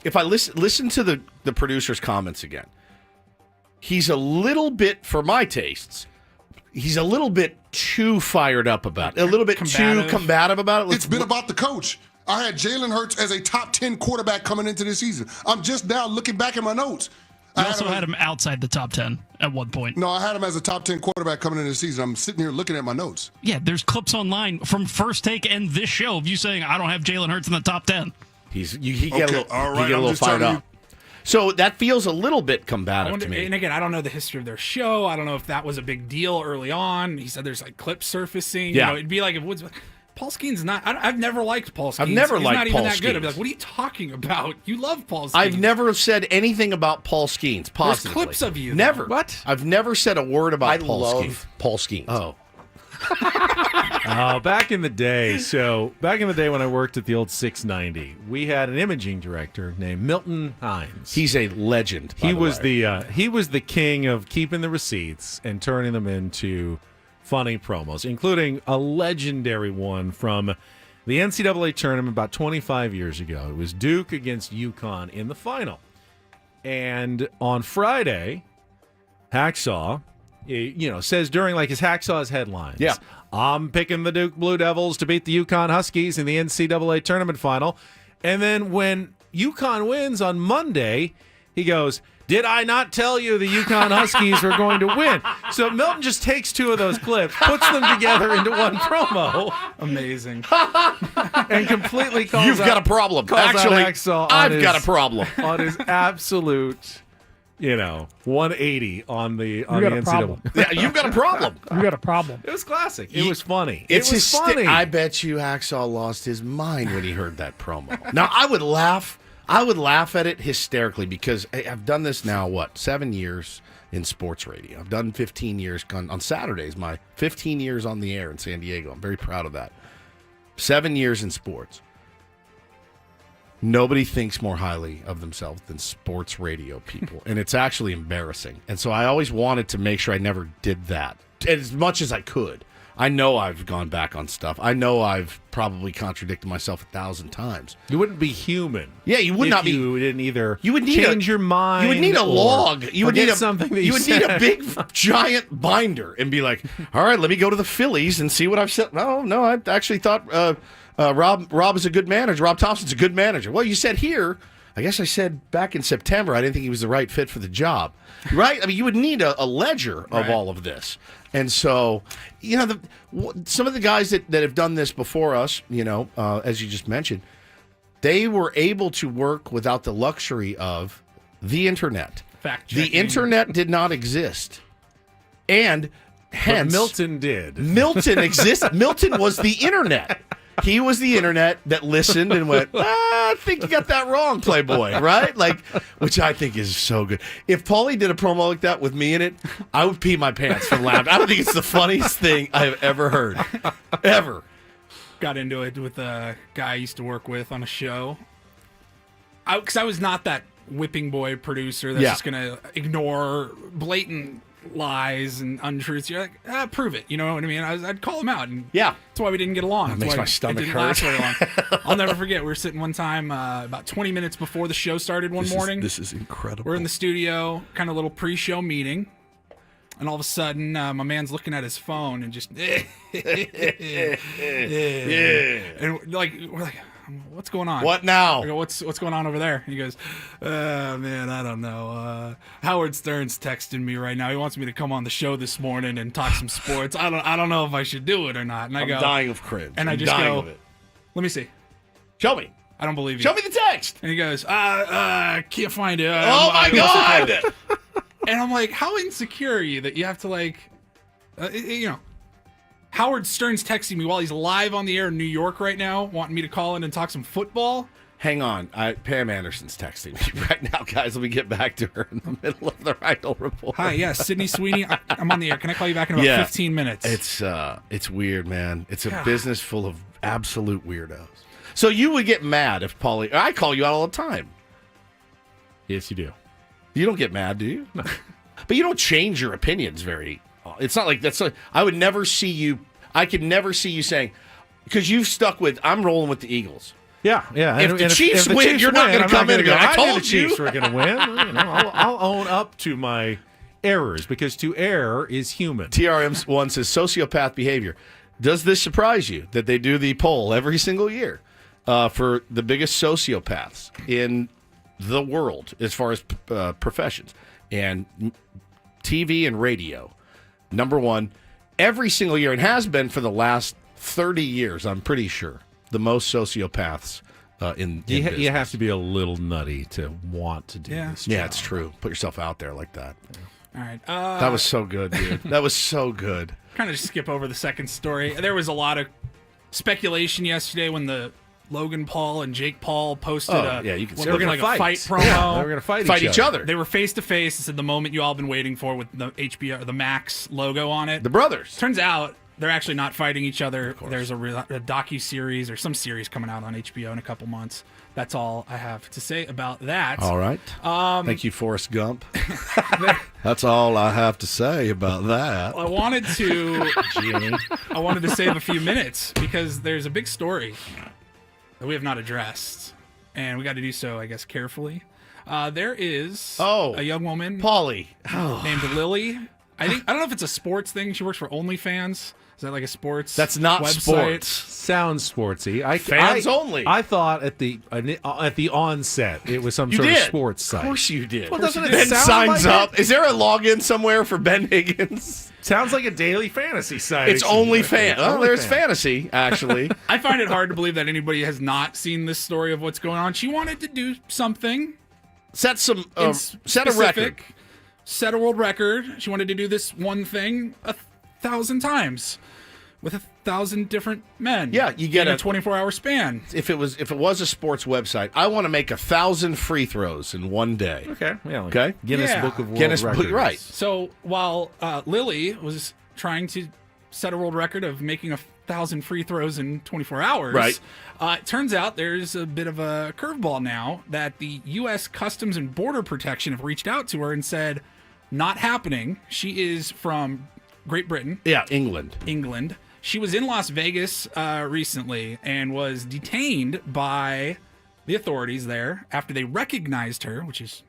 Speaker 1: if I listen to the producer's comments again, he's a little bit, for my tastes, he's a little bit too fired up about it, a little bit too combative about it.
Speaker 15: It's been about the coach. I had Jalen Hurts as a top 10 quarterback coming into this season. I'm just now looking back at my notes.
Speaker 16: You also had him outside the top 10 at one point.
Speaker 15: No, I had him as a top 10 quarterback coming into the season. I'm sitting here looking at my notes.
Speaker 16: Yeah, there's clips online from First Take and this show of you saying, I don't have Jalen Hurts in the top 10.
Speaker 1: He get a little fired up. So that feels a little bit combative to me.
Speaker 3: And again, I don't know the history of their show. I don't know if that was a big deal early on. He said there's clips surfacing.
Speaker 1: Yeah.
Speaker 3: It'd be like if Woods. Paul Skeen's not. I've never liked Paul Skeens.
Speaker 1: I've never
Speaker 3: He's
Speaker 1: liked
Speaker 3: not
Speaker 1: Paul
Speaker 3: even that good. I'd be
Speaker 1: Skeens.
Speaker 3: like, what are you talking about? You love Paul Skeens.
Speaker 1: I've never said anything about Paul Skeens positively.
Speaker 3: There's clips of you.
Speaker 1: Never.
Speaker 3: Though.
Speaker 1: What? I've never said a word about Paul
Speaker 2: love
Speaker 1: Skeens. Paul Skeens.
Speaker 2: Oh. Back in the day. So back in the day when I worked at the old 690, we had an imaging director named Milton Hines.
Speaker 1: He's a legend.
Speaker 2: He was the king of keeping the receipts and turning them into funny promos, including a legendary one from the NCAA tournament about 25 years ago. It was Duke against UConn in the final. And on Friday, Hacksaw, says during his Hacksaw's headlines,
Speaker 1: yeah,
Speaker 2: I'm picking the Duke Blue Devils to beat the UConn Huskies in the NCAA tournament final. And then when UConn wins on Monday, he goes, did I not tell you the UConn Huskies were going to win? So Milton just takes two of those clips, puts them together into one promo.
Speaker 3: Amazing.
Speaker 2: And completely calls
Speaker 1: You've got a problem. Actually, I've got a problem.
Speaker 2: On his absolute, 180 on the NCAA.
Speaker 1: Yeah, you've got a problem.
Speaker 17: You got a problem.
Speaker 2: It was classic. It was funny.
Speaker 1: It
Speaker 2: was funny.
Speaker 1: I bet you Hacksaw lost his mind when he heard that promo. Now, I would laugh at it hysterically because I've done this now, 7 years in sports radio. I've done 15 years on Saturdays, my 15 years on the air in San Diego. I'm very proud of that. 7 years in sports. Nobody thinks more highly of themselves than sports radio people, and it's actually embarrassing. And so I always wanted to make sure I never did that as much as I could. I know I've gone back on stuff. I know I've probably contradicted myself 1,000 times.
Speaker 2: You wouldn't be human.
Speaker 1: Yeah, you would not be.
Speaker 2: You didn't either.
Speaker 1: You would need
Speaker 2: change your mind.
Speaker 1: You would need a log. You would need
Speaker 2: something.
Speaker 1: You would need a big giant binder and be like, all right, let me go to the Phillies and see what I've said. No, I actually thought Rob is a good manager. Rob Thompson's a good manager. Well, you said here. I guess I said back in September I didn't think he was the right fit for the job. Right? I mean, you would need a ledger of all of this. And so, some of the guys that have done this before us, as you just mentioned, they were able to work without the luxury of the internet.
Speaker 3: Fact-checking.
Speaker 1: The internet did not exist. And hence...
Speaker 2: But Milton did.
Speaker 1: Milton exists. Milton was the internet. He was the internet that listened and went, I think you got that wrong, Playboy, right? Which I think is so good. If Paulie did a promo like that with me in it, I would pee my pants from laughing. I don't think it's the funniest thing I've ever heard. Ever.
Speaker 3: Got into it with a guy I used to work with on a show. Because I was not that whipping boy producer that's just going to ignore blatant lies and untruths. You're like, prove it. You know what I mean? I'd call him out. And
Speaker 1: yeah.
Speaker 3: That's why we didn't get along.
Speaker 1: That
Speaker 3: That's
Speaker 1: makes
Speaker 3: why
Speaker 1: my stomach
Speaker 3: it didn't
Speaker 1: hurt.
Speaker 3: last very long. I'll never forget. We were sitting one time about 20 minutes before the show started one morning.
Speaker 8: This is incredible.
Speaker 3: We're in the studio, kind of little pre-show meeting. And all of a sudden, my man's looking at his phone and just, yeah. And we're like, what's going on?
Speaker 1: What now?
Speaker 3: I go, what's going on over there? And he goes, man, I don't know. Howard Stern's texting me right now. He wants me to come on the show this morning and talk some sports. I don't know if I should do it or not. And
Speaker 1: I'm
Speaker 3: go,
Speaker 1: dying of cringe.
Speaker 3: And
Speaker 1: I'm
Speaker 3: I just
Speaker 1: dying
Speaker 3: go,
Speaker 1: of it.
Speaker 3: let me see.
Speaker 1: Show me.
Speaker 3: I don't believe you.
Speaker 1: Show me the text.
Speaker 3: And he goes, can't find it.
Speaker 1: Oh my God.
Speaker 3: And I'm like, how insecure are you that you have to Howard Stern's texting me while he's live on the air in New York right now, wanting me to call in and talk some football.
Speaker 1: Hang on. Pam Anderson's texting me right now, guys. Let me get back to her in the middle of the Rydell Report.
Speaker 3: Hi, yes, Sydney Sweeney. I'm on the air. Can I call you back in about 15 minutes?
Speaker 1: It's weird, man. It's a business full of absolute weirdos. So you would get mad if Paulie... I call you out all the time.
Speaker 2: Yes, you do.
Speaker 1: You don't get mad, do you? No. But you don't change your opinions very... It's not like that's... I would never see you... I could never see you saying... Because you've stuck with... I'm rolling with the Eagles.
Speaker 2: Yeah.
Speaker 1: If the Chiefs win, you're not going to come in and go, I told
Speaker 2: the
Speaker 1: you.
Speaker 2: Chiefs were going to win. I'll own up to my errors because to err is human.
Speaker 1: TRM1 says sociopath behavior. Does this surprise you that they do the poll every single year for the biggest sociopaths in the world as far as professions? And TV and radio, number one, every single year, and has been for the last 30 years, I'm pretty sure, the most sociopaths in business.
Speaker 2: You have to be a little nutty to want to do this job.
Speaker 1: Yeah, it's true. Put yourself out there like that.
Speaker 3: All right.
Speaker 1: That was so good, dude. That was so good.
Speaker 3: Kind of just skip over the second story. There was a lot of speculation yesterday when the Logan Paul and Jake Paul posted
Speaker 1: you can
Speaker 3: what
Speaker 1: say
Speaker 3: looked
Speaker 1: they're
Speaker 3: like
Speaker 1: gonna
Speaker 3: a
Speaker 1: fight.
Speaker 3: fight promo.
Speaker 2: Yeah, they were going to fight
Speaker 1: each other.
Speaker 3: They were face to face. It's the moment you all been waiting for with the HBO, the Max logo on it.
Speaker 1: The brothers.
Speaker 3: Turns out they're actually not fighting each other. There's a docu-series or some series coming out on HBO in a couple months. That's all I have to say about that.
Speaker 1: All right. Thank you, Forrest Gump. That's all I have to say about that.
Speaker 3: I wanted to save a few minutes because there's a big story that we have not addressed, and we got to do so, I guess, carefully. There is a young woman,
Speaker 1: Paulie,
Speaker 3: named Lily. I don't know if it's a sports thing. She works for OnlyFans. Is that like a sports?
Speaker 1: That's not
Speaker 3: website?
Speaker 1: sports.
Speaker 2: Sounds sportsy.
Speaker 1: Fans only.
Speaker 2: I thought at the onset it was some sort of sports site.
Speaker 1: Of course you did.
Speaker 2: Well, doesn't it
Speaker 1: Ben
Speaker 2: sound
Speaker 1: signs
Speaker 2: like
Speaker 1: up. Is there a login somewhere for Ben Higgins?
Speaker 2: Sounds like a daily fantasy site.
Speaker 1: It's OnlyFans. Oh, there's fantasy, actually.
Speaker 3: I find it hard to believe that anybody has not seen this story of what's going on. She wanted to do something.
Speaker 1: Set a record.
Speaker 3: Set a world record. She wanted to do this one thing 1,000 times with 1,000 different men.
Speaker 1: Yeah, you get
Speaker 3: in a 24-hour span.
Speaker 1: If it was a sports website, I want to make 1,000 free throws in one day.
Speaker 2: Okay. Yeah.
Speaker 1: Okay.
Speaker 2: Guinness Book of World Records.
Speaker 1: Right.
Speaker 3: So while Lily was trying to set a world record of making 1,000 free throws in 24 hours,
Speaker 1: right?
Speaker 3: It turns out there's a bit of a curveball now that the U.S. Customs and Border Protection have reached out to her and said, not happening. She is from Great Britain.
Speaker 1: Yeah, England.
Speaker 3: She was in Las Vegas recently and was detained by the authorities there after they recognized her, which is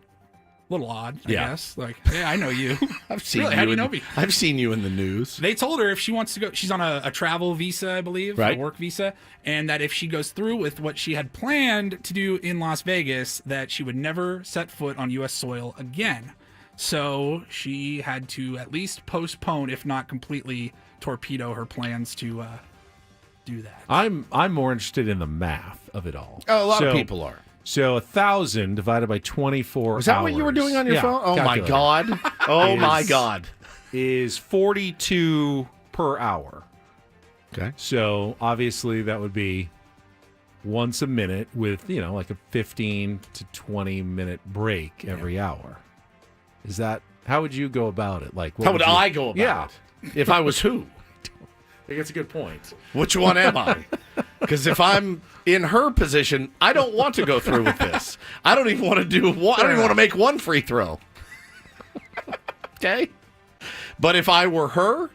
Speaker 3: a little odd, I guess. Like, hey, I know you.
Speaker 1: I've seen
Speaker 3: really?
Speaker 1: you.
Speaker 3: How do you know me?
Speaker 1: I've seen you in the news.
Speaker 3: They told her if she wants to go, she's on a travel visa, I believe,
Speaker 1: right.
Speaker 3: A work visa, and that if she goes through with what she had planned to do in Las Vegas, that she would never set foot on U.S. soil again. So she had to at least postpone, if not completely torpedo, her plans to do that.
Speaker 2: I'm more interested in the math of it all.
Speaker 1: Oh, a lot of people are.
Speaker 2: So 1,000 divided by 24 hours.
Speaker 1: Is that what you were doing on your phone? Oh, my God. Oh, my God.
Speaker 2: Is 42 per hour.
Speaker 1: Okay.
Speaker 2: So obviously that would be once a minute with, like a 15 to 20 minute break every hour. Is that, how would you go about it? Like,
Speaker 1: how would I go about it? If I was who?
Speaker 2: I think that's a good point.
Speaker 1: Which one am I? Because if I'm in her position, I don't want to go through with this. I don't even want to do one. I don't even want to make one free throw. Okay? But if I were her,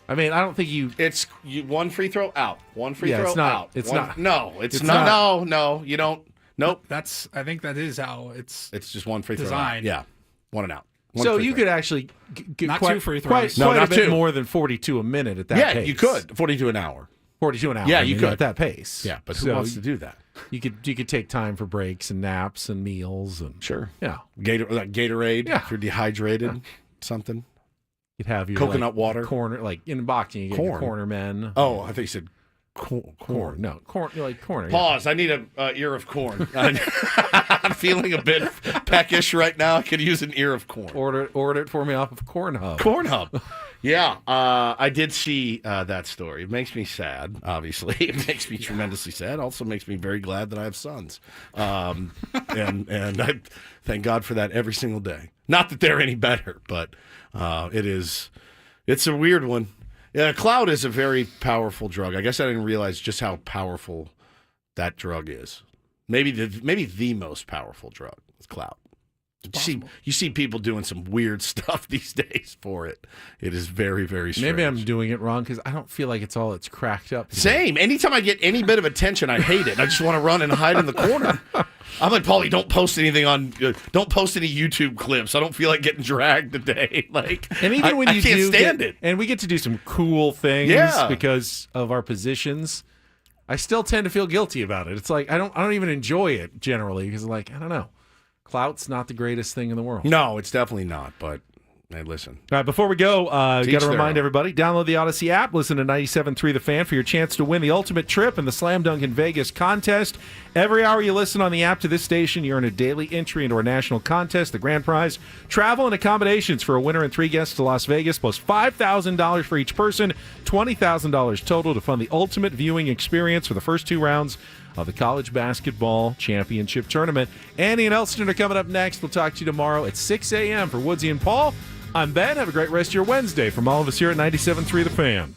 Speaker 2: I mean, I don't think
Speaker 1: it's one free throw out. One free throw
Speaker 2: it's not,
Speaker 1: out.
Speaker 2: It's
Speaker 1: one,
Speaker 2: not.
Speaker 1: No, it's not. No, you don't. Nope.
Speaker 3: I think that is how it's
Speaker 1: just one free throw
Speaker 3: designed.
Speaker 1: out. Yeah. One and out. One
Speaker 2: so
Speaker 1: free
Speaker 2: you
Speaker 1: throw.
Speaker 2: could actually get
Speaker 3: Not
Speaker 2: quite,
Speaker 3: 2 free throws.
Speaker 2: quite
Speaker 1: not
Speaker 2: a bit
Speaker 1: two.
Speaker 2: more than 42 a minute at that
Speaker 1: Yeah,
Speaker 2: pace.
Speaker 1: you could. 42 an hour.
Speaker 2: 42 an hour.
Speaker 1: Yeah,
Speaker 2: I
Speaker 1: you
Speaker 2: mean,
Speaker 1: could.
Speaker 2: at that pace.
Speaker 1: Yeah, but who wants to do that?
Speaker 2: You could take time for breaks and naps and meals and
Speaker 1: Sure.
Speaker 2: Yeah.
Speaker 1: Gatorade if you're dehydrated. Something.
Speaker 2: You'd have your
Speaker 1: coconut water.
Speaker 2: Corner, like in boxing, you get your corner men.
Speaker 1: Oh, I think you said corn.
Speaker 2: No, corn. Like corner.
Speaker 1: Pause. I need a ear of corn. I'm feeling a bit peckish right now. I could use an ear of corn.
Speaker 2: Order it for me off of Corn Hub.
Speaker 1: Corn Hub. Yeah, I did see that story. It makes me sad, obviously. It makes me tremendously sad. Also makes me very glad that I have sons. And I thank God for that every single day. Not that they're any better, but it's a weird one. Yeah, cloud is a very powerful drug. I guess I didn't realize just how powerful that drug is. Maybe the most powerful drug is cloud. You see people doing some weird stuff these days for it. It is very, very strange.
Speaker 2: Maybe I'm doing it wrong because I don't feel like it's all it's cracked up to be.
Speaker 1: Same. Anytime I get any bit of attention, I hate it. I just want to run and hide in the corner. I'm like, Paulie, don't post anything don't post any YouTube clips. I don't feel like getting dragged today.
Speaker 2: And even when
Speaker 1: I
Speaker 2: you
Speaker 1: can't stand it.
Speaker 2: And we get to do some cool things because of our positions, I still tend to feel guilty about it. It's like I don't even enjoy it generally because I don't know. Clout's not the greatest thing in the world.
Speaker 1: No, it's definitely not, but hey, listen.
Speaker 2: All right, before we go, got to
Speaker 1: their
Speaker 2: remind
Speaker 1: own.
Speaker 2: everybody, download the Odyssey app, listen to 97.3 The Fan for your chance to win the ultimate trip in the Slam Dunk in Vegas contest. Every hour you listen on the app to this station, you earn a daily entry into our national contest, the grand prize, travel and accommodations for a winner and 3 guests to Las Vegas, plus $5,000 for each person, $20,000 total to fund the ultimate viewing experience for the first 2 rounds of the College Basketball Championship Tournament. Andy and Elston are coming up next. We'll talk to you tomorrow at 6 a.m. For Woodsy and Paul, I'm Ben. Have a great rest of your Wednesday from all of us here at 97.3 The Fan.